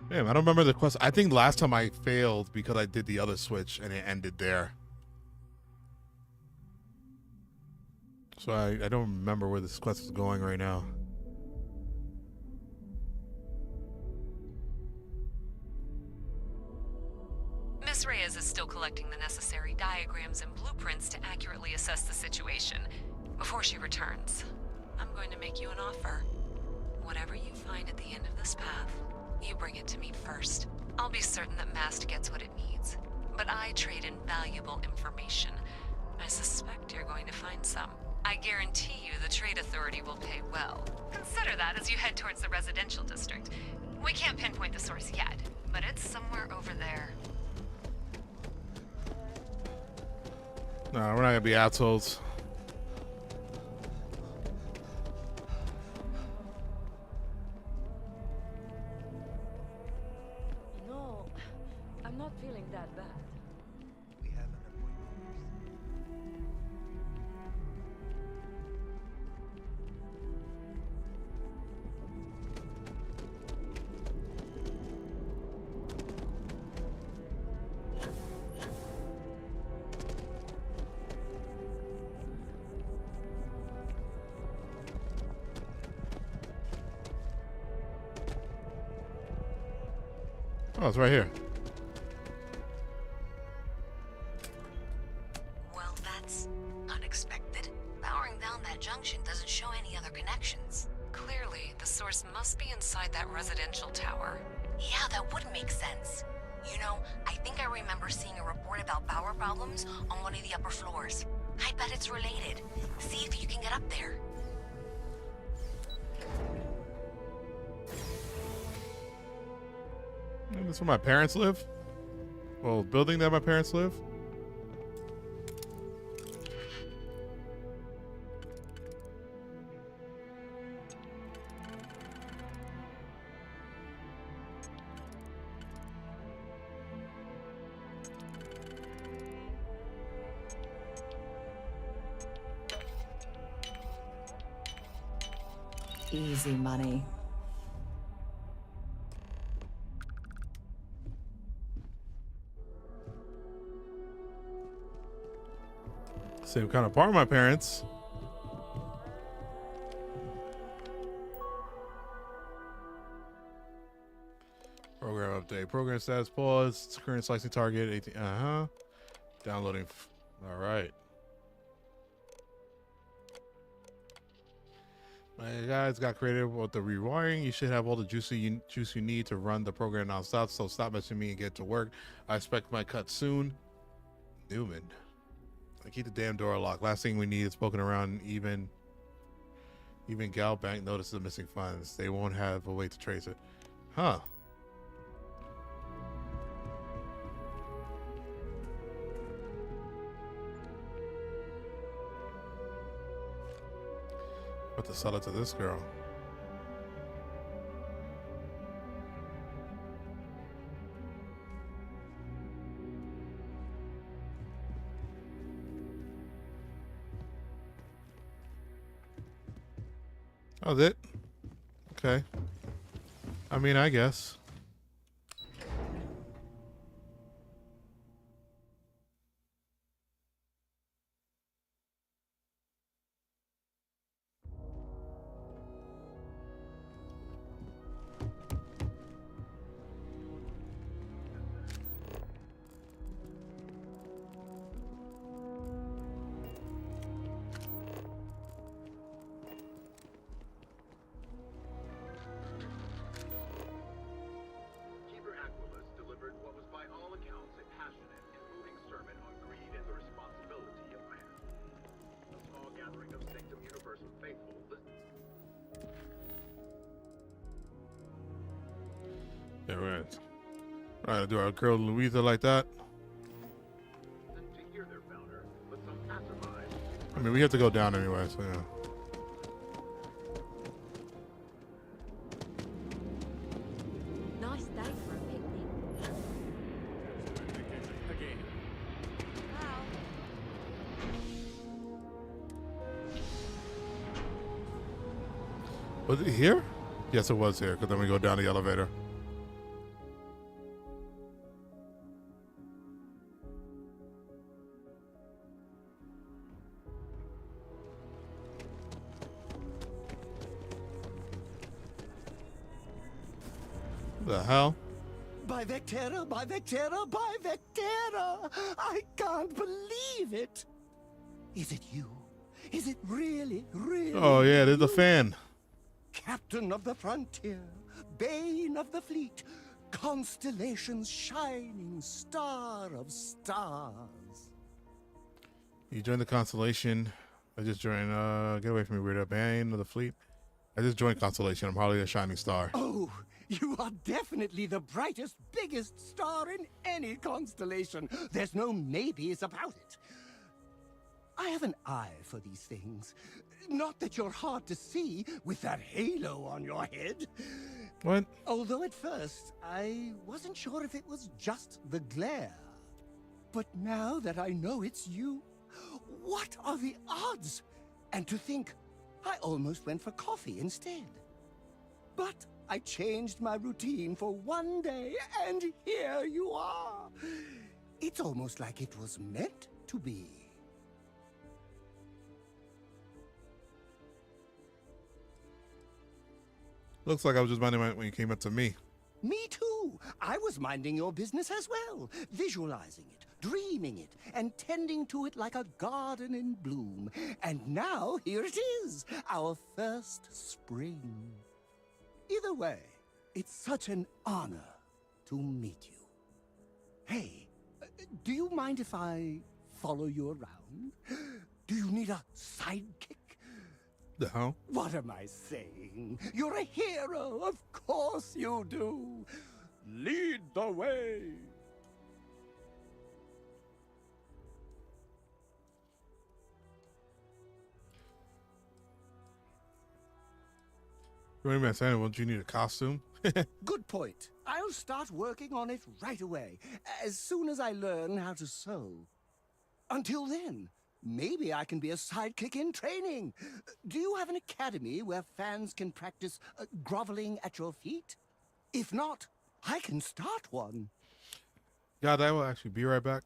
Damn, I don't remember the quest. I think last time I failed because I did the other switch and it ended there. So I don't remember where this quest is going right now. Miss Reyes is still collecting the necessary diagrams and blueprints to accurately assess the situation. Before she returns, I'm going to make you an offer. Whatever you find at the end of this path, you bring it to me first. I'll be certain that Mast gets what it needs, but I trade in valuable information. I suspect you're going to find some. I guarantee you the Trade Authority will pay well. Consider that as you head towards the residential district. We can't pinpoint the source yet, but it's somewhere over there. No, we're not gonna be assholes. No, I'm not feeling that bad. We have an appointment. Oh, it's right here. Well, that's unexpected. Powering down that junction doesn't show any other connections. Clearly, the source must be inside that residential tower. Yeah, that would make sense. You know, I think I remember seeing a report about power problems on one of the upper floors. I bet it's related. See if you can get up there. And this is where my parents live? Well, building that my parents live? Easy money. Same kind of part of my parents. Program update. Program status pause. Current slicing target 18. Downloading. All right. My guys got creative with the rewiring. You should have all the juice you need to run the program nonstop. So stop messing me and get to work. I expect my cut soon. Newman. I keep the damn door locked. Last thing we need is poking around. Even Gal Bank notices the missing funds. They won't have a way to trace it. Huh. About to sell it to this girl. Oh, that? Okay. I mean, I guess. Yeah, right. All right, do our girl Louisa like that? I mean, we have to go down anyway, so yeah. Nice day for a picnic. Was it here? Yes, it was here, because then we go down the elevator. The hell? By Vectera, by Vectera, by Vectera! I can't believe it! Is it you? Is it really, really? Oh, yeah, there's a fan. Captain of the frontier, bane of the fleet, constellation's shining star of stars. You joined the Constellation. I just joined, get away from me, weirdo. Bane of the fleet. I just joined Constellation. I'm hardly a shining star. Oh, you are definitely the brightest, biggest star in any constellation. There's no maybes about it. I have an eye for these things. Not that you're hard to see with that halo on your head. What? Although at first, I wasn't sure if it was just the glare. But now that I know it's you, what are the odds? And to think, I almost went for coffee instead. But I changed my routine for one day, and here you are. It's almost like it was meant to be. Looks like I was just minding when you came up to me. Me too. I was minding your business as well, visualizing it, dreaming it, and tending to it like a garden in bloom. And now here it is, our first spring. Either way, it's such an honor to meet you. Hey, do you mind if I follow you around? Do you need a sidekick? The hell? What am I saying? You're a hero, of course you do. Lead the way. Wait a minute, Santa, won't you need a costume? Good point. I'll start working on it right away, as soon as I learn how to sew. Until then, maybe I can be a sidekick in training. Do you have an academy where fans can practice groveling at your feet? If not, I can start one. God, I will actually be right back.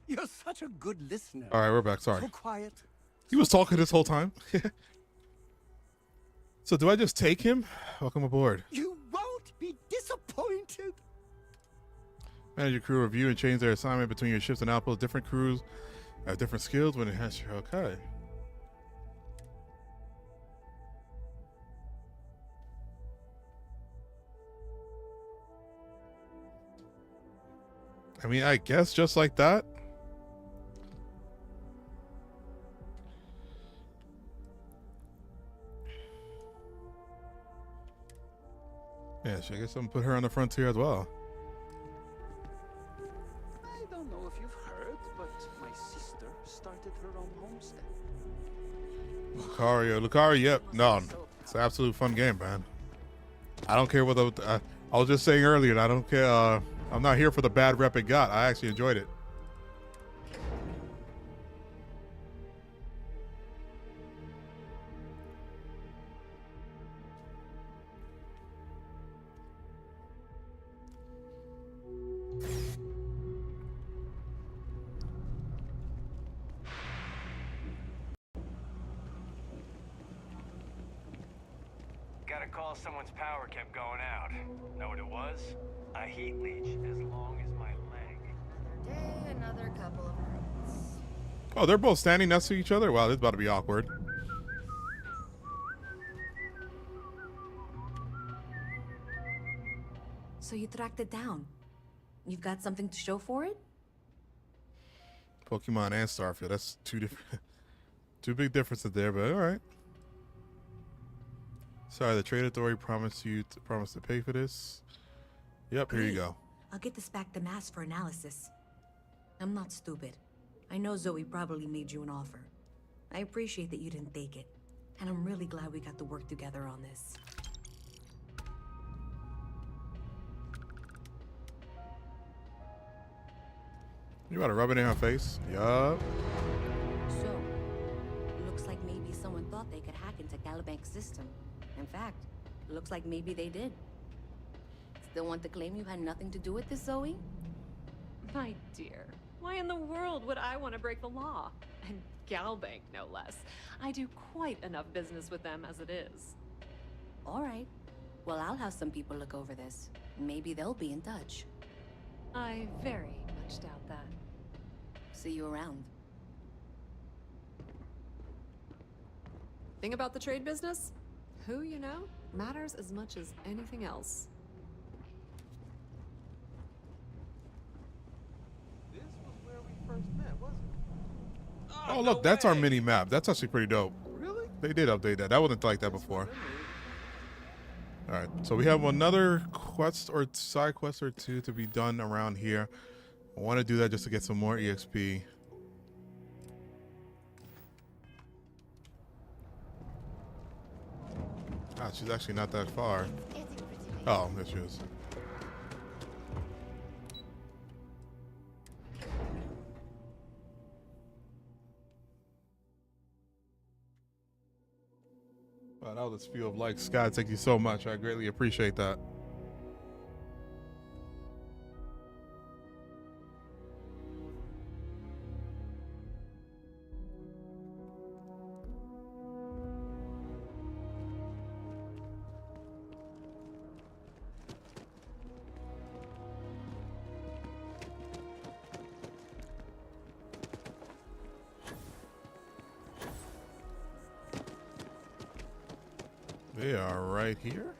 You're such a good listener. All right, we're back. Sorry. So quiet. He was talking this whole time. So do I just take him? Welcome aboard. You won't be disappointed. Manage your crew, review and change their assignment between your shifts and outposts. Different crews have different skills when enhance your okay. I mean, I guess just like that. Yeah, so I guess I'm gonna put her on the frontier as well. I don't know if you've heard, but my sister started her own homestead. Lucario, yep. No, it's an absolute fun game, man. I don't care what I was just saying earlier, I don't care. I'm not here for the bad rep it got. I actually enjoyed it. Got a call someone's power kept going out. Know what it was? A heat leech as long as my leg. Day, another couple of hurts. Oh, they're both standing next to each other? Wow, this is about to be awkward. So you tracked it down. You've got something to show for it? Pokemon and Starfield. That's two big differences there, but all right. Sorry, the trade authority promised to pay for this. Yep, here you go. I'll get this back to Mass for analysis. I'm not stupid. I know Zoe probably made you an offer. I appreciate that you didn't take it. And I'm really glad we got to work together on this. You want to rub it in her face? Yup. So, looks like maybe someone thought they could hack into Calibank's system. In fact, looks like maybe they did. Still want to claim you had nothing to do with this, Zoe? My dear, why in the world would I want to break the law? And Galbank, no less. I do quite enough business with them as it is. All right. Well, I'll have some people look over this. Maybe they'll be in touch. I very much doubt that. See you around. Thing about the trade business? Who you know matters as much as anything else. This was where we first met, wasn't it? Oh, look, that's our mini map. That's actually pretty dope. Really? They did update that. That wasn't like that before. All right, so we have another quest or side quest or two to be done around here. I want to do that just to get some more EXP. Ah, she's actually not that far. Oh, there she is. Wow, that was a spiel of like, Scott, thank you so much. I greatly appreciate that. They are right here.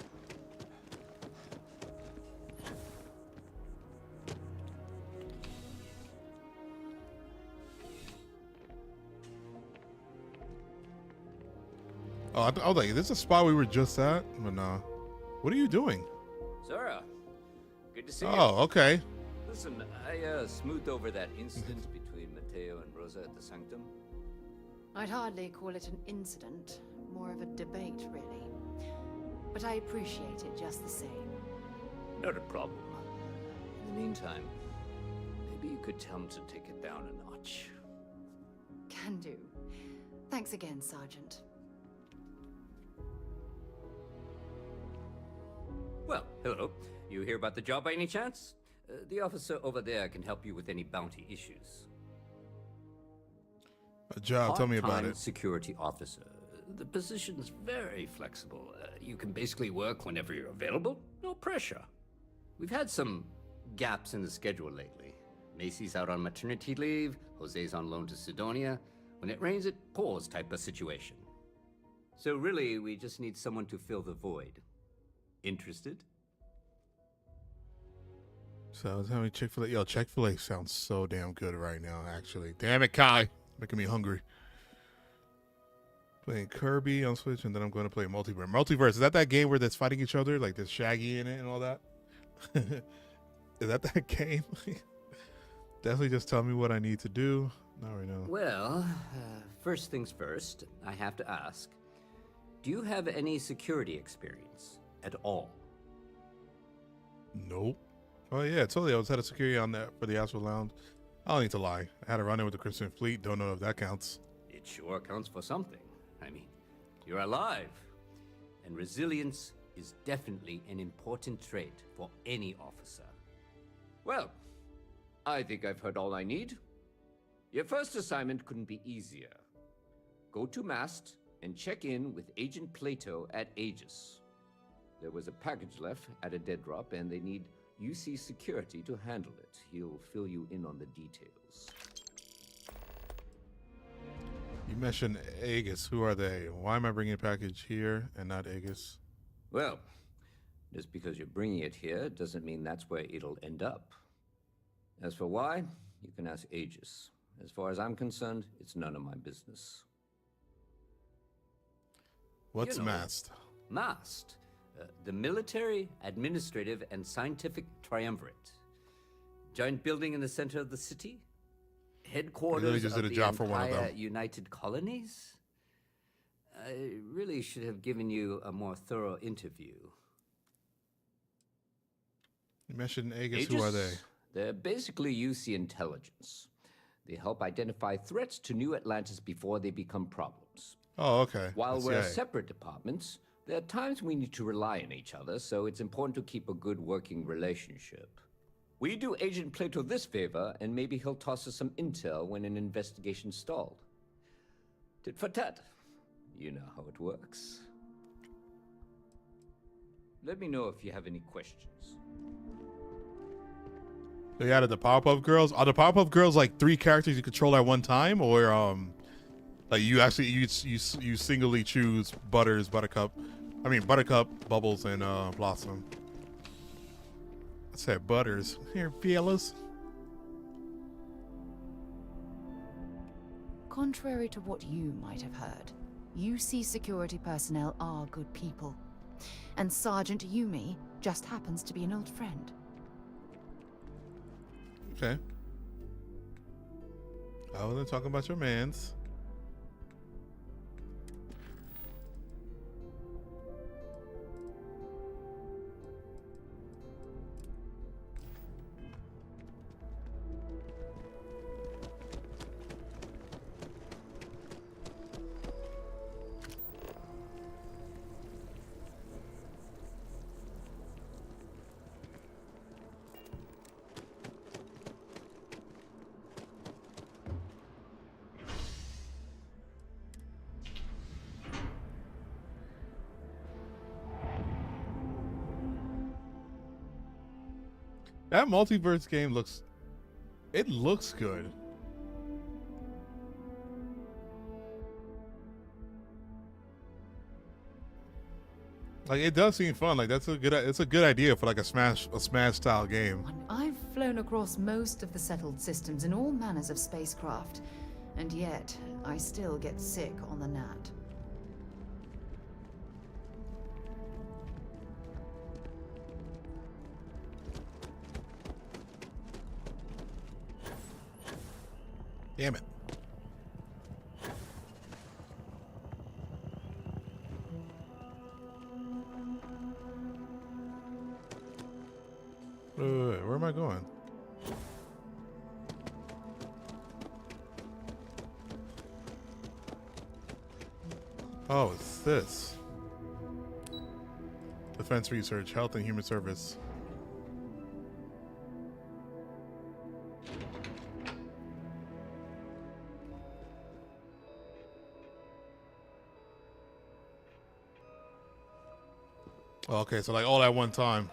Oh, I was like, this is a spot we were just at, but no. What are you doing? Zara, good to see you. Oh, okay. Listen, I smoothed over that incident between Matteo and Rosa at the Sanctum. I'd hardly call it an incident, more of a debate, really. But I appreciate it just the same. Not a problem. In the meantime, maybe you could tell him to take it down a notch. Can do. Thanks again, Sergeant. Well, hello. You hear about the job by any chance? The officer over there can help you with any bounty issues. A job. Tell me about Part-time it. security officer. The position's very flexible. You can basically work whenever you're available. No pressure. We've had some gaps in the schedule lately. Macy's out on maternity leave. Jose's on loan to Sidonia. When it rains, it pours type of situation. So really, we just need someone to fill the void. Interested? So I was having Chick-fil-A. Yo, Chick-fil-A sounds so damn good right now, actually. Damn it, Kai. Making me hungry. Playing Kirby on Switch, and then I'm going to play Multiverse. Multiverse, is that game where there's fighting each other? Like there's Shaggy in it and all that? Is that game? Definitely just tell me what I need to do. Not right now. Well, first things first, I have to ask. Do you have any security experience at all? Nope. Oh yeah, totally. I was head of security on that for the Astral Lounge. I don't need to lie. I had a run-in with the Crimson Fleet. Don't know if that counts. It sure counts for something. I mean, you're alive. And resilience is definitely an important trait for any officer. Well, I think I've heard all I need. Your first assignment couldn't be easier. Go to Mast and check in with Agent Plato at Aegis. There was a package left at a dead drop, and they need UC security to handle it. He'll fill you in on the details. You mentioned Aegis. Who are they? Why am I bringing a package here and not Aegis? Well, just because you're bringing it here doesn't mean that's where it'll end up. As for why, you can ask Aegis. As far as I'm concerned, it's none of my business. What's You know, MAST? MAST. The Military, Administrative, and Scientific Triumvirate. Giant building in the center of the city. Headquarters just of did a the job for one of entire them. United Colonies. I really should have given you a more thorough interview. You mentioned Aegis. Who are they? They're basically UC intelligence. They help identify threats to New Atlantis before they become problems. Oh, okay. While That's we're yay. separate departments, there are times we need to rely on each other, so it's important to keep a good working relationship. We do Agent Plato this favor, and maybe he'll toss us some intel when an investigation stalled. Tit for tat. You know how it works. Let me know if you have any questions. They added the Powerpuff Girls. Are the Powerpuff Girls like 3 characters you control at one time, or like you actually you singly choose Buttercup, Bubbles, and Blossom? I said Butters. Here, fellas. Contrary to what you might have heard, UC security personnel are good people. And Sergeant Yumi just happens to be an old friend. Okay. I wasn't talking about your mans. That multiverse game looks good. Like, it does seem fun. Like, it's a good idea for like a Smash style game. I've flown across most of the settled systems in all manners of spacecraft, and yet I still get sick on the gnat. Damn it. Wait, where am I going? Oh, it's this. Defense Research, Health and Human Service. Okay, so like all at one time.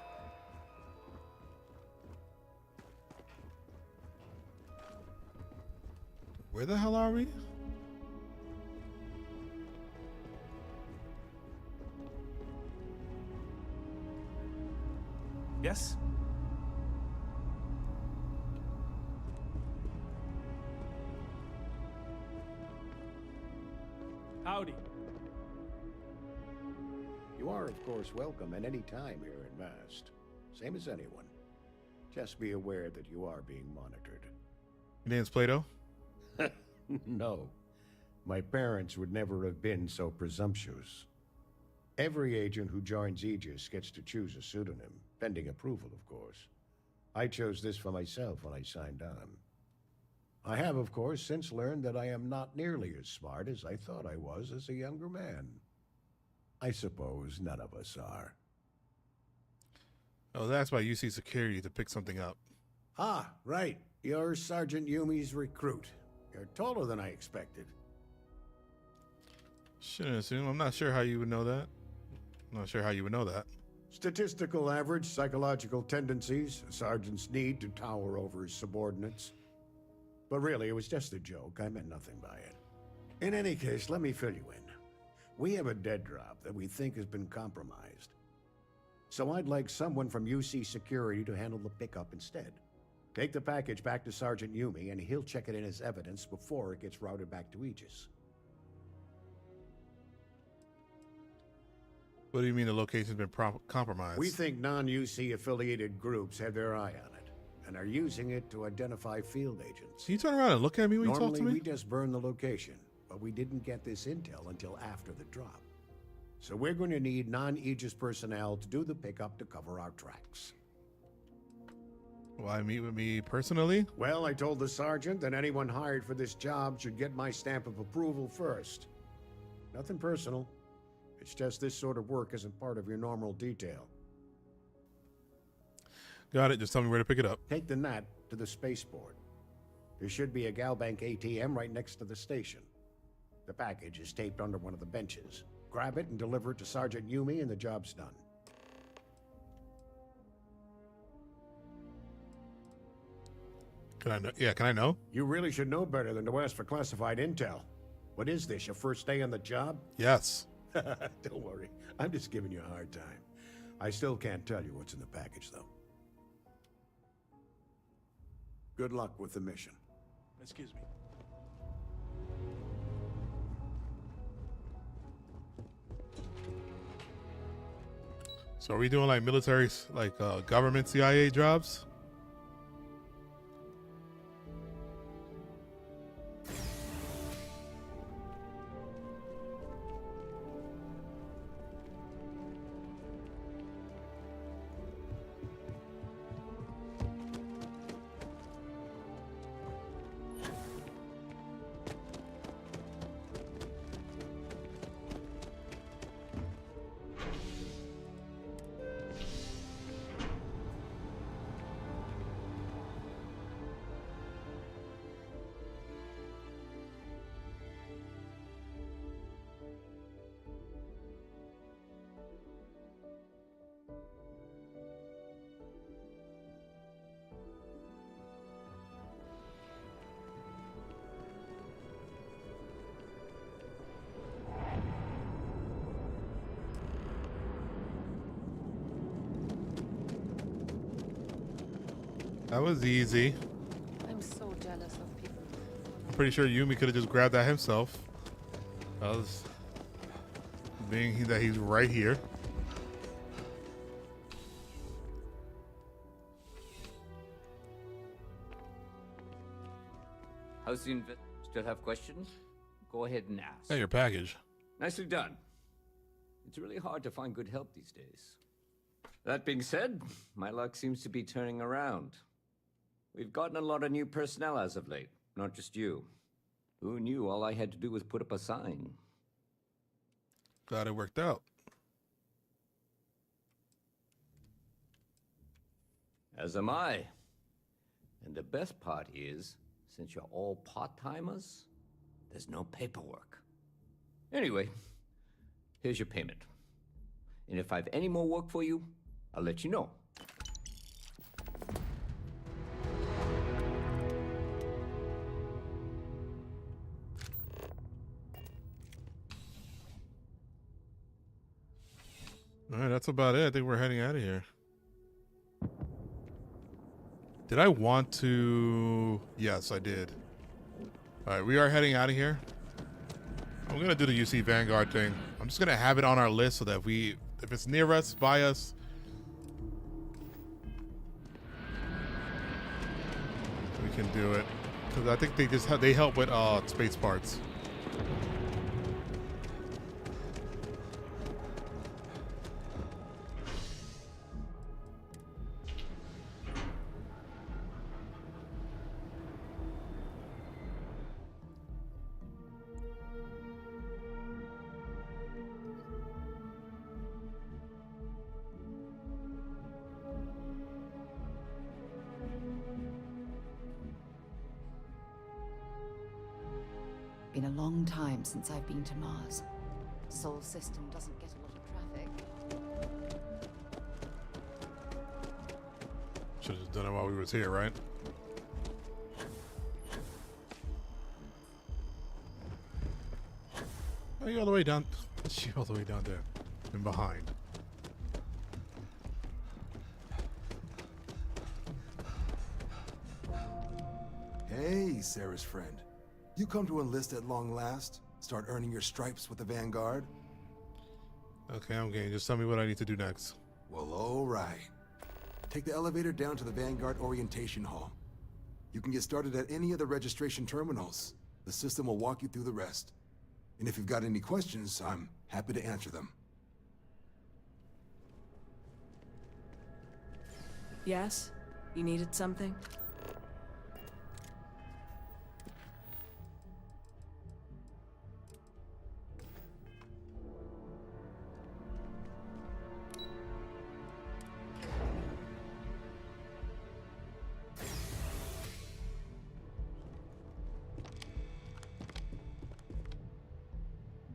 Where the hell are we? Yes? Howdy. You are, of course, welcome at any time here in Mast. Same as anyone. Just be aware that you are being monitored. Your name's Plato? No. My parents would never have been so presumptuous. Every agent who joins Aegis gets to choose a pseudonym, pending approval, of course. I chose this for myself when I signed on. I have, of course, since learned that I am not nearly as smart as I thought I was as a younger man. I suppose none of us are. Oh, that's why UC Security to pick something up. Ah, right. You're Sergeant Yumi's recruit. You're taller than I expected. Shouldn't assume. I'm not sure how you would know that. I'm not sure how you would know that. Statistical average, psychological tendencies, a sergeant's need to tower over his subordinates. But really, it was just a joke. I meant nothing by it. In any case, let me fill you in. We have a dead drop that we think has been compromised. So I'd like someone from UC Security to handle the pickup instead. Take the package back to Sergeant Yumi, and he'll check it in as evidence before it gets routed back to Aegis. What do you mean the location's been compromised? We think non-UC affiliated groups have their eye on it, and are using it to identify field agents. Can you turn around and look at me when you talk to me? Normally, we just burn the location, but we didn't get this intel until after the drop. So we're going to need non-Aegis personnel to do the pickup to cover our tracks. Why meet with me personally? Well, I told the sergeant that anyone hired for this job should get my stamp of approval first. Nothing personal. It's just this sort of work isn't part of your normal detail. Got it. Just tell me where to pick it up. Take the NAT to the spaceport. There should be a Galbank ATM right next to the station. The package is taped under one of the benches. Grab it and deliver it to Sergeant Yumi and the job's done. Can I know? Yeah, can I know? You really should know better than to ask for classified intel. What is this, your first day on the job? Yes. Don't worry. I'm just giving you a hard time. I still can't tell you what's in the package, though. Good luck with the mission. Excuse me. So are we doing like military, like government CIA jobs? That was easy. I'm so jealous of people. I'm pretty sure Yumi could have just grabbed that himself. That was being that he's right here. How's the still have questions? Go ahead and ask. Hey, your package. Nicely done. It's really hard to find good help these days. That being said, my luck seems to be turning around. We've gotten a lot of new personnel as of late, not just you. Who knew all I had to do was put up a sign? Glad it worked out. As am I. And the best part is, since you're all part-timers, there's no paperwork. Anyway, here's your payment. And if I have any more work for you, I'll let you know. All right, that's about it. I think we're heading out of here. Did I want to? Yes, I did. All right, we are heading out of here. I'm going to do the UC Vanguard thing. I'm just going to have it on our list so that if it's near us, by us, we can do it. Because I think they help with space parts. Been a long time since I've been to Mars. Sol system doesn't get a lot of traffic. Should have done it while we was here, right? Are you all the way down? She all the way down there and behind. Hey, Sarah's friend. You come to enlist at long last? Start earning your stripes with the Vanguard? Okay, I'm game. Just tell me what I need to do next. Well, all right. Take the elevator down to the Vanguard Orientation Hall. You can get started at any of the registration terminals. The system will walk you through the rest. And if you've got any questions, I'm happy to answer them. Yes? You needed something?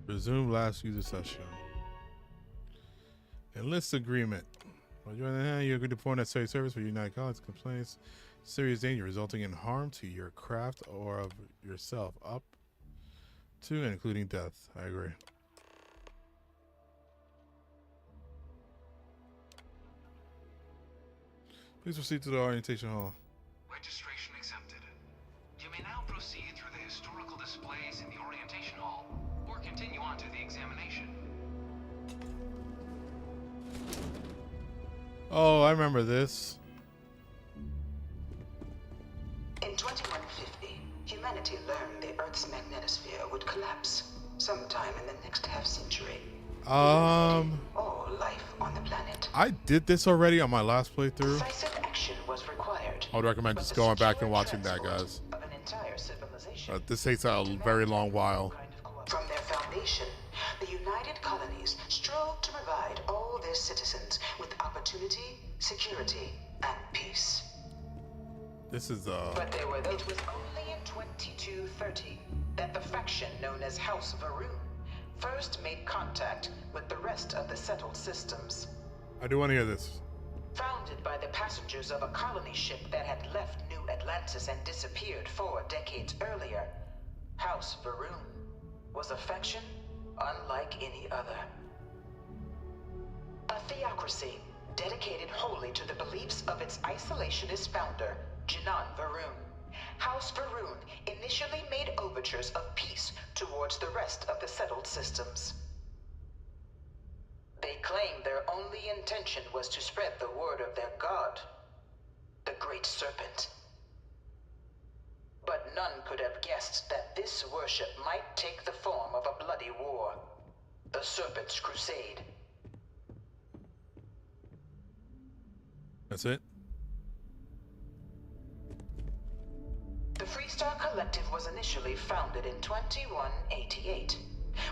Resume last user session. Enlist agreement. While you're in the hand, you agree to perform necessary service for United Colonies complaints. Serious danger resulting in harm to your craft or of yourself, up to and including death. I agree. Please proceed to the orientation hall. Registration accepted. You may now proceed through the historical displays in the orientation hall, or continue on to the examination. Oh, I remember this. In 2150, humanity learned the Earth's magnetosphere would collapse sometime in the next half-century. All life on the planet. I did this already on my last playthrough. Decisive action was required. I would recommend just going back and watching that, guys. Of an entire civilization. This takes a very long while. From their foundation, the United Colonies strove to provide all their citizens with opportunity, security, and peace. This is But it was only in 2230 that the faction known as House Var'ruun first made contact with the rest of the settled systems. I do want to hear this. Founded by the passengers of a colony ship that had left New Atlantis and disappeared 4 decades earlier, House Var'ruun was a faction unlike any other. A theocracy dedicated wholly to the beliefs of its isolationist founder, Jinan Var'ruun. House Var'ruun initially made overtures of peace towards the rest of the settled systems. They claimed their only intention was to spread the word of their god, the Great Serpent. But none could have guessed that this worship might take the form of a bloody war, the Serpent's Crusade. That's it? The Freestar Collective was initially founded in 2188,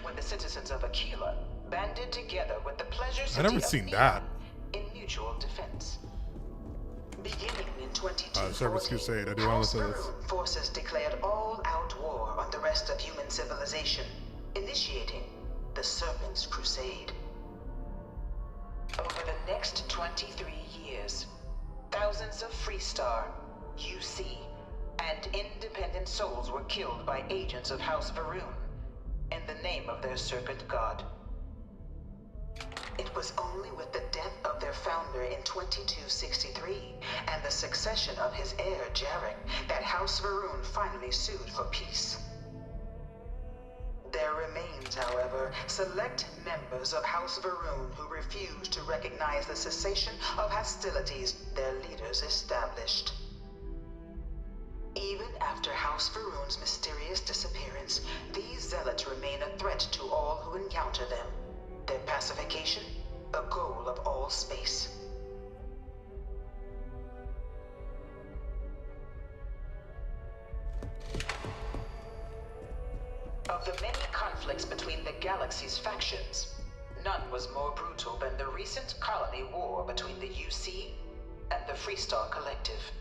when the citizens of Aquila banded together with the Pleasure City I never of seen Neon that. in mutual defense. Beginning in 2240, Service Crusade. I do want to say this. Var'ruun forces declared all-out war on the rest of human civilization, initiating the Serpent's Crusade. Over the next 23 years, thousands of Freestar, UC, and independent souls were killed by agents of House var'ruun in the name of their serpent god. It was only with the death of their founder in 2263 and the succession of his heir, Jarek, that House var'ruun finally sued for peace. There remains, however, select members of House var'ruun who refuse to recognize the cessation of hostilities their leaders established. Even after House var'ruun's mysterious disappearance, these zealots remain a threat to all who encounter them. Their pacification, a goal of all space. Of the many conflicts between the galaxy's factions, none was more brutal than the recent colony war between the UC and the Freestar Collective.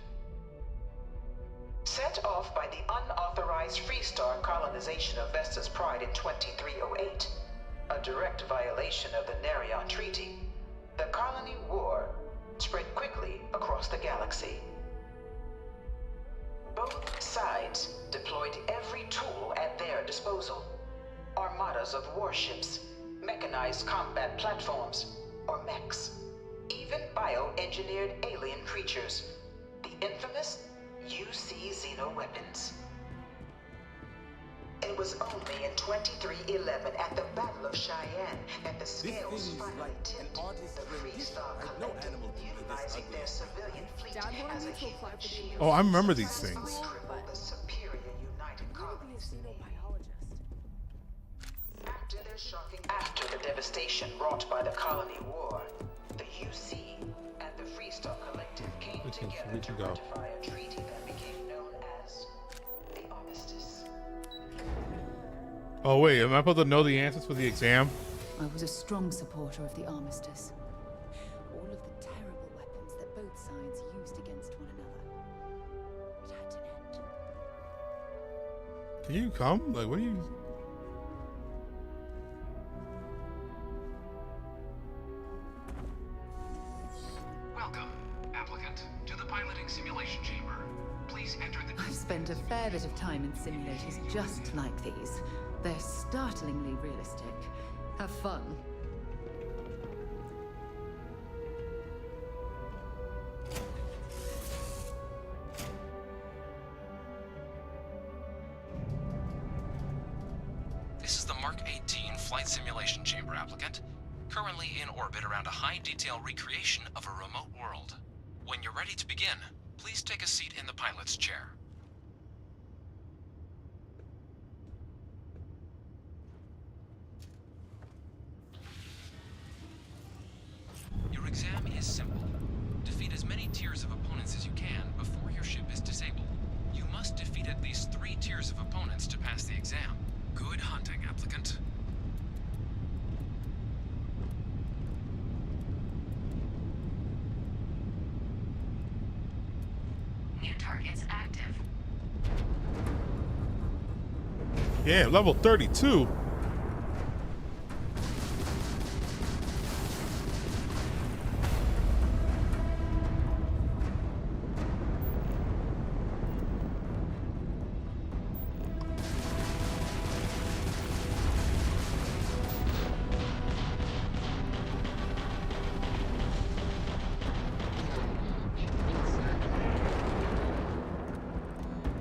Set off by the unauthorized Freestar colonization of Vesta's Pride in 2308, a direct violation of the Nerion Treaty, the colony war spread quickly across the galaxy. Both sides deployed every tool at their disposal. Armadas of warships, mechanized combat platforms, or mechs, even bioengineered alien creatures, the infamous UC Xeno-weapons. It was only in 2311 at the Battle of Cheyenne that the scales finally tipped. The Freestar Collective utilizing their civilian fleet as a human shield. Oh, I remember these things. The superior United Colonies. After the devastation wrought by the colony war, the UC and the Freestar Collective came together to ratify a treaty that became known as the Armistice. Oh wait, am I supposed to know the answers for the exam? I was a strong supporter of the armistice. All of the terrible weapons that both sides used against one another. It had an end. Can you come? Like, what are you? Welcome, applicant, to the piloting simulation chamber. Please enter the... I've spent a fair bit of time in simulators just like these. They're startlingly realistic. Have fun. This is the Mark 18 flight simulation chamber, applicant. Currently in orbit around a high-detail recreation of a remote world. When you're ready to begin, please take a seat in the pilot's chair. Your exam is simple. Defeat as many tiers of opponents as you can before your ship is disabled. You must defeat at least 3 tiers of opponents to pass the exam. Good hunting, applicant. New targets active. Yeah, level 32.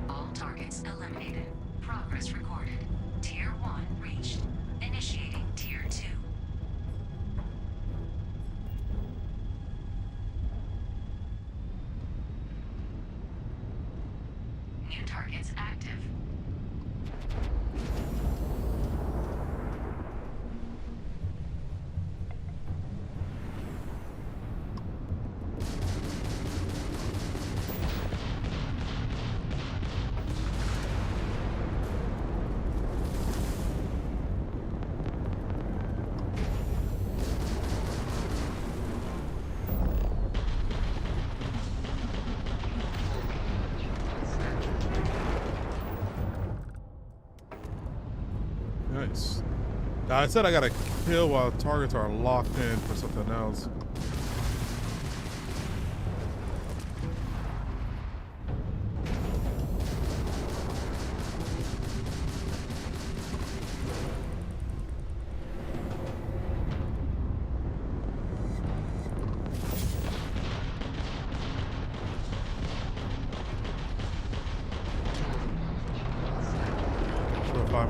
All targets eliminated. Progress recorded. Tier 1 reached. Initiating Tier 2. New targets active. Nice. Now, I said I gotta kill while targets are locked in for something else.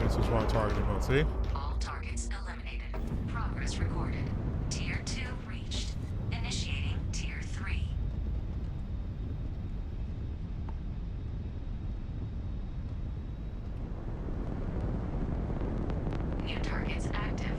This is what I'm targeting about, see? All targets eliminated. Progress recorded. Tier 2 reached. Initiating Tier 3. New targets active.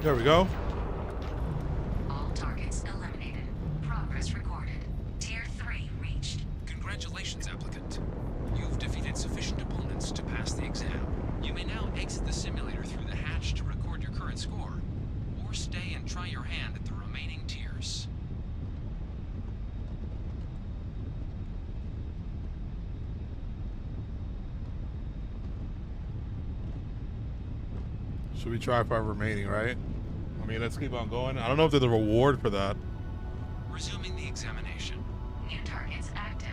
There we go. All targets eliminated. Progress recorded. Tier 3 reached. Congratulations, applicant. You've defeated sufficient opponents to pass the exam. You may now exit the simulator through the hatch to record your current score, or stay and try your hand at the remaining tiers. Should we try for our remaining, right? I mean, let's keep on going. I don't know if there's a reward for that. Resuming the examination. New targets active.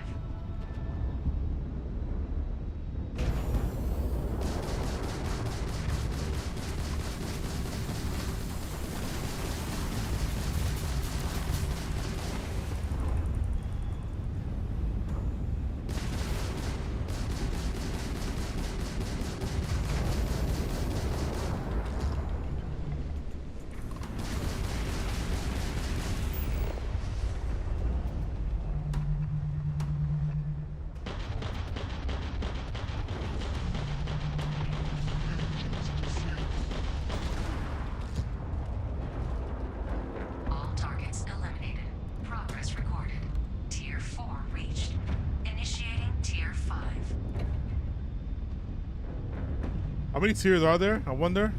All targets eliminated. Progress recorded. Tier 4 reached. Initiating Tier 5. How many tiers are there? I wonder.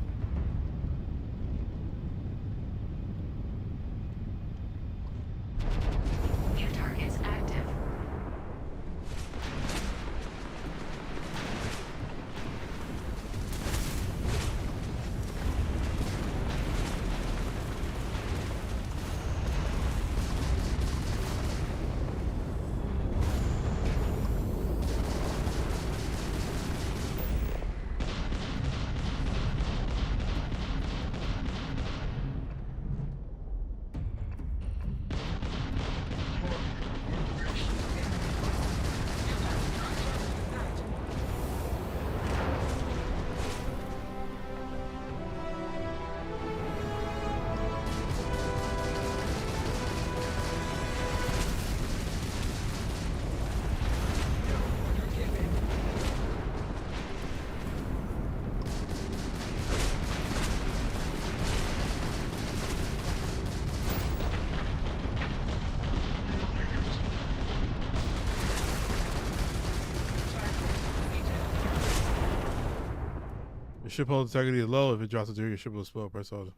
New targets active. Your ship hold integrity is low. If it drops to 0, your ship will explode. Press hold.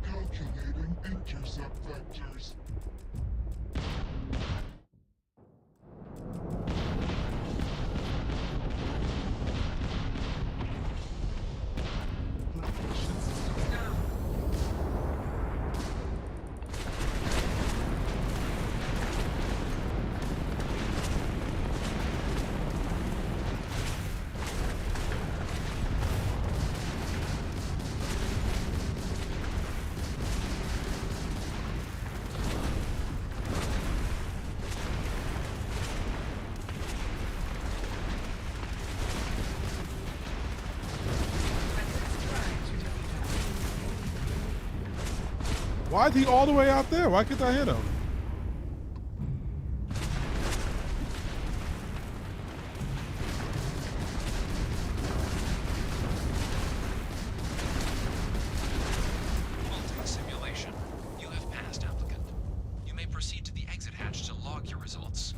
Calculating intercept vectors. Why is he all the way out there? Why can't I hit him? Ultimate simulation. You have passed, applicant. You may proceed to the exit hatch to log your results,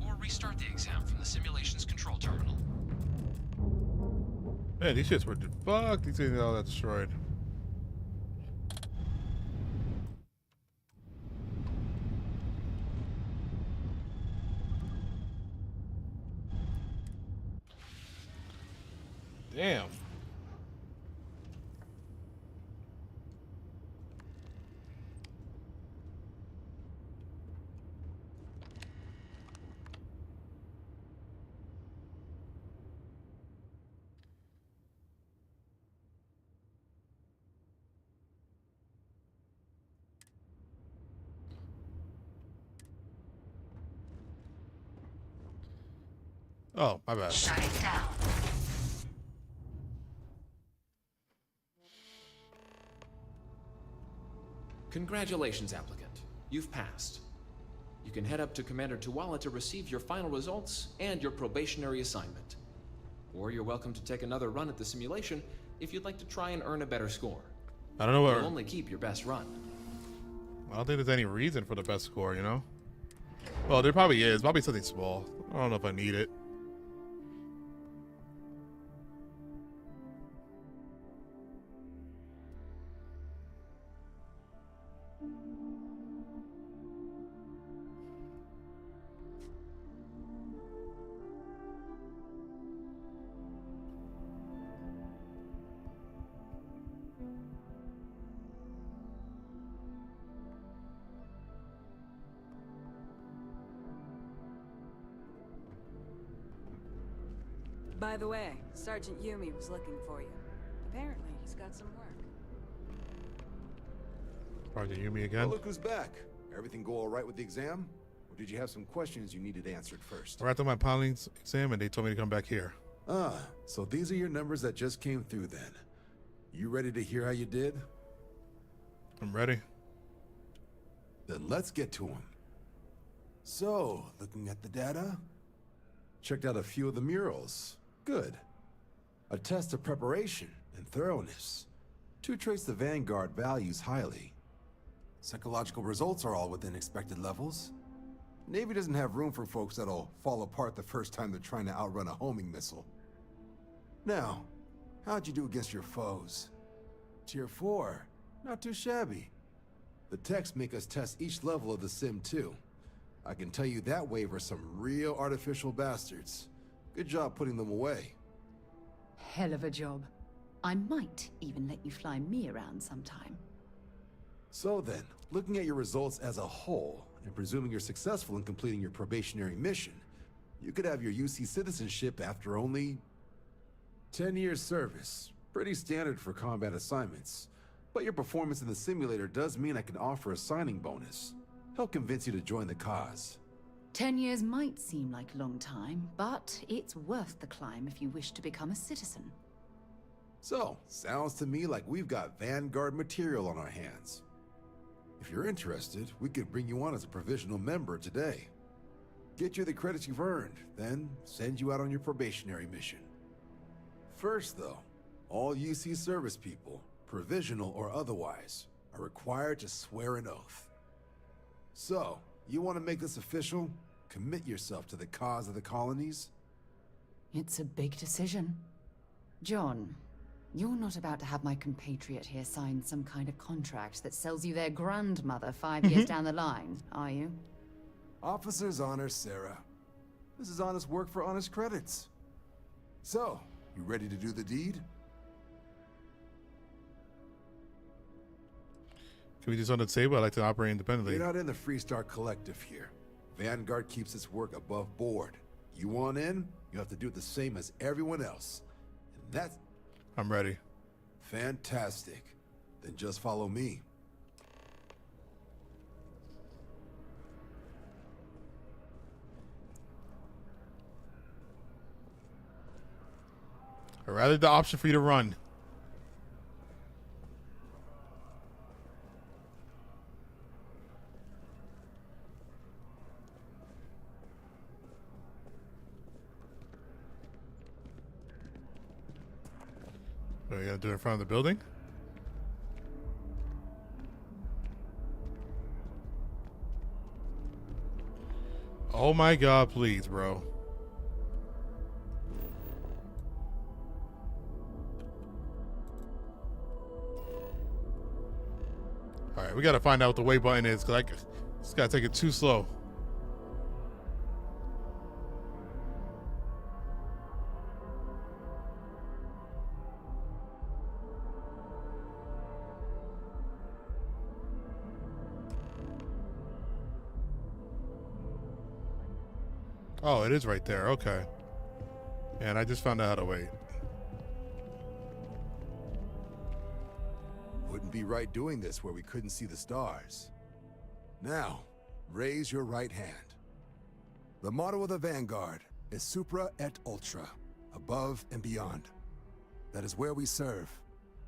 or restart the exam from the simulation's control terminal. Man, these shits were fuck. These things all got destroyed. Damn. Oh, my bad. Shut it down. Congratulations, applicant. You've passed. You can head up to Commander Tuwala to receive your final results and your probationary assignment. Or you're welcome to take another run at the simulation if you'd like to try and earn a better score. I don't know what. You'll only keep your best run. I don't think there's any reason for the best score, you know? Well, there probably is. Probably something small. I don't know if I need it. By the way, Sergeant Yumi was looking for you. Apparently, he's got some work. Sergeant Yumi again. Well, look who's back. Everything go all right with the exam? Or did you have some questions you needed answered first? I wrapped up my piloting exam and they told me to come back here. Ah, so these are your numbers that just came through then. You ready to hear how you did? I'm ready. Then let's get to them. So, looking at the data, checked out a few of the murals. Good. A test of preparation and thoroughness. Two traits the Vanguard values highly. Psychological results are all within expected levels. Navy doesn't have room for folks that'll fall apart the first time they're trying to outrun a homing missile. Now, how'd you do against your foes? Tier 4, not too shabby. The techs make us test each level of the sim too. I can tell you that wave are some real artificial bastards. Good job putting them away. Hell of a job. I might even let you fly me around sometime. So then, looking at your results as a whole, and presuming you're successful in completing your probationary mission, you could have your UC citizenship after only 10 years service. Pretty standard for combat assignments. But your performance in the simulator does mean I can offer a signing bonus. Help convince you to join the cause. 10 years might seem like a long time, but it's worth the climb if you wish to become a citizen. So, sounds to me like we've got Vanguard material on our hands. If you're interested, we could bring you on as a provisional member today. Get you the credits you've earned, then send you out on your probationary mission. First though, all UC service people, provisional or otherwise, are required to swear an oath. So, you want to make this official? Commit yourself to the cause of the colonies? It's a big decision. John, you're not about to have my compatriot here sign some kind of contract that sells you their grandmother 5 years down the line, are you? Officer's honor, Sarah. This is honest work for honest credits. So, you ready to do the deed? Can we just on the table? I like to operate independently. You're not in the Freestar Collective here. Vanguard keeps its work above board. You want in, you have to do it the same as everyone else. And that's... I'm ready. Fantastic. Then just follow me. Or rather the option for you to run. What are you gonna do in front of the building? Oh my god, please, bro. Alright, we gotta find out what the wait button is, because I just gotta take it too slow. Oh, it is right there. Okay. And I just found out how to wait. Wouldn't be right doing this where we couldn't see the stars. Now, raise your right hand. The motto of the Vanguard is Supra et Ultra, above and beyond. That is where we serve,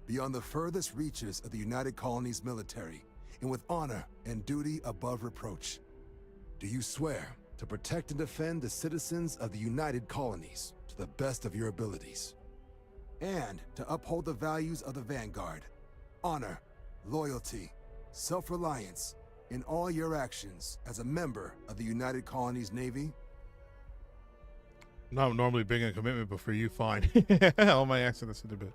beyond the furthest reaches of the United Colonies military, and with honor and duty above reproach. Do you swear to protect and defend the citizens of the United Colonies to the best of your abilities, and to uphold the values of the Vanguard, honor, loyalty, self-reliance, in all your actions as a member of the United Colonies Navy? Not normally big in a commitment, but for you, fine. All my accents in a bit.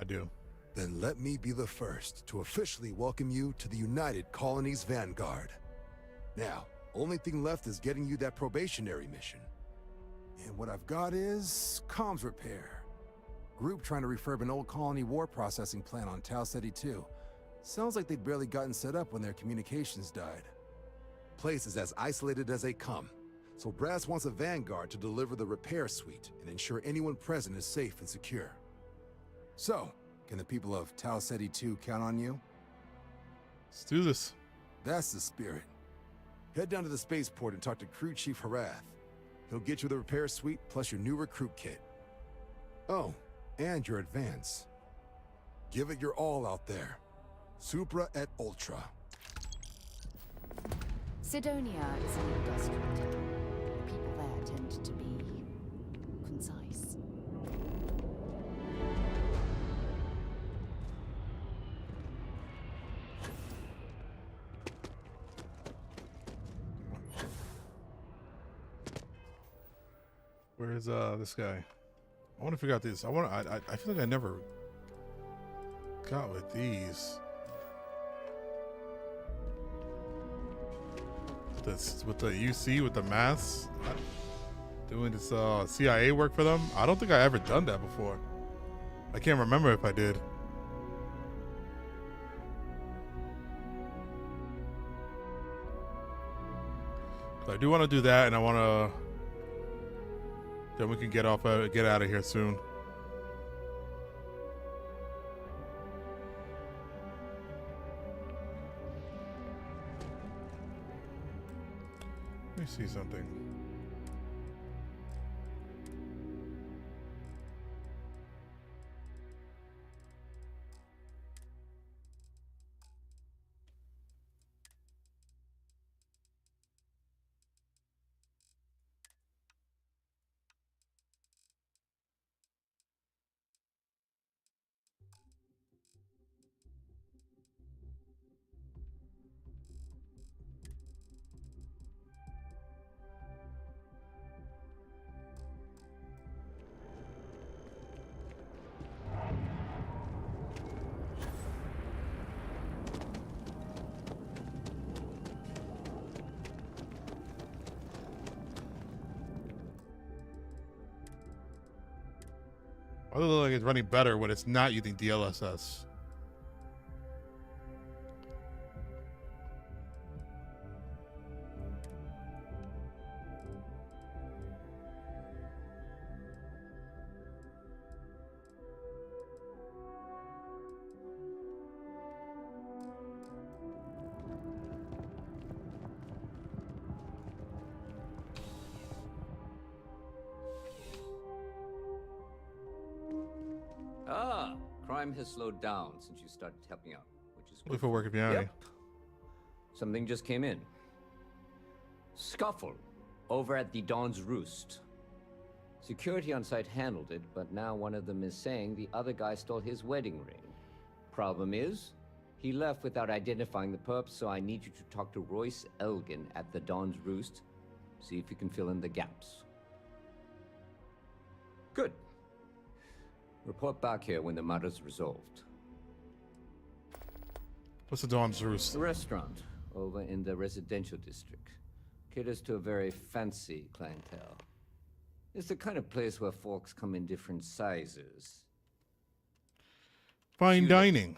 I do. Then let me be the first to officially welcome you to the United Colonies Vanguard. Now, only thing left is getting you that probationary mission. And what I've got is comms repair. Group trying to refurb an old colony war processing plant on Tau Ceti 2. Sounds like they'd barely gotten set up when their communications died. Place is as isolated as they come, so Brass wants a Vanguard to deliver the repair suite and ensure anyone present is safe and secure. So, can the people of Tau Ceti 2 count on you? Let's do this. That's the spirit. Head down to the spaceport and talk to Crew Chief Harath. He'll get you the repair suite plus your new recruit kit. Oh, and your advance. Give it your all out there. Supra et Ultra. Sidonia is an industrial town. The people there tend to be concise. Where's this guy? I want to figure out this. I feel like I never got with these. This with the UC with the maths, doing this CIA work for them. I don't think I ever done that before. I can't remember if I did. But I do want to do that, and I want to. Then we can get out of here soon. Let me see something. I look like it's running better when it's not using DLSS. Crime has slowed down since you started helping out, which is good. Look for work if you have any. Yep. Something just came in. Scuffle over at the Dawn's Roost. Security on site handled it, but now one of them is saying the other guy stole his wedding ring. Problem is, he left without identifying the perp, so I need you to talk to Royce Elgin at the Dawn's Roost. See if you can fill in the gaps. Good. Report back here when the matter's resolved. What's the Dawn's Roost? The restaurant over in the residential district caters to a very fancy clientele. It's the kind of place where forks come in different sizes. Fine dining.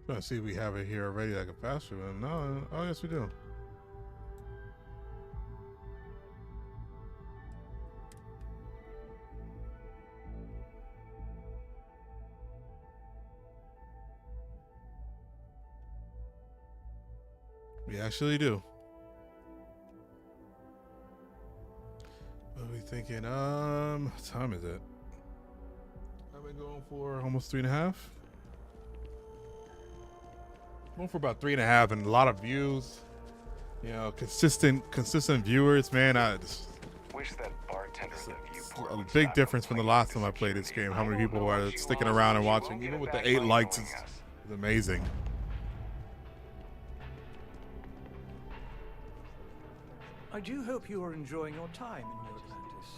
Trying to see if we have it here already, like a fast food. No, oh yes we do. We actually do. What are we thinking? What time is it? I've been going for almost 3.5. Going for about 3.5 and a lot of views. You know, consistent viewers, man. I just Wish that bartender a big difference from the last time I played this game. How many people are sticking around and watching? Even with the 8 likes, it's amazing. I do hope you are enjoying your time in New Atlantis.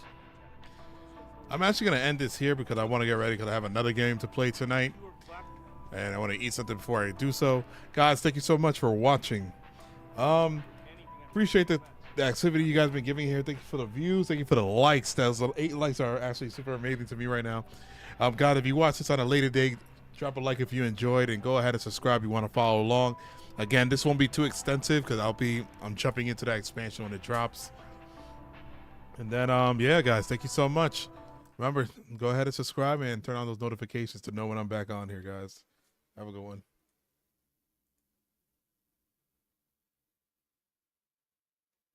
I'm actually going to end this here because I want to get ready because I have another game to play tonight. And I want to eat something before I do so. Guys, thank you so much for watching. Appreciate the activity you guys have been giving here. Thank you for the views. Thank you for the likes. Those 8 likes are actually super amazing to me right now. God, if you watch this on a later date, drop a like if you enjoyed and go ahead and subscribe if you want to follow along. Again, this won't be too extensive because I'm jumping into that expansion when it drops. And then, yeah, guys, thank you so much. Remember, go ahead and subscribe and turn on those notifications to know when I'm back on here, guys. Have a good one.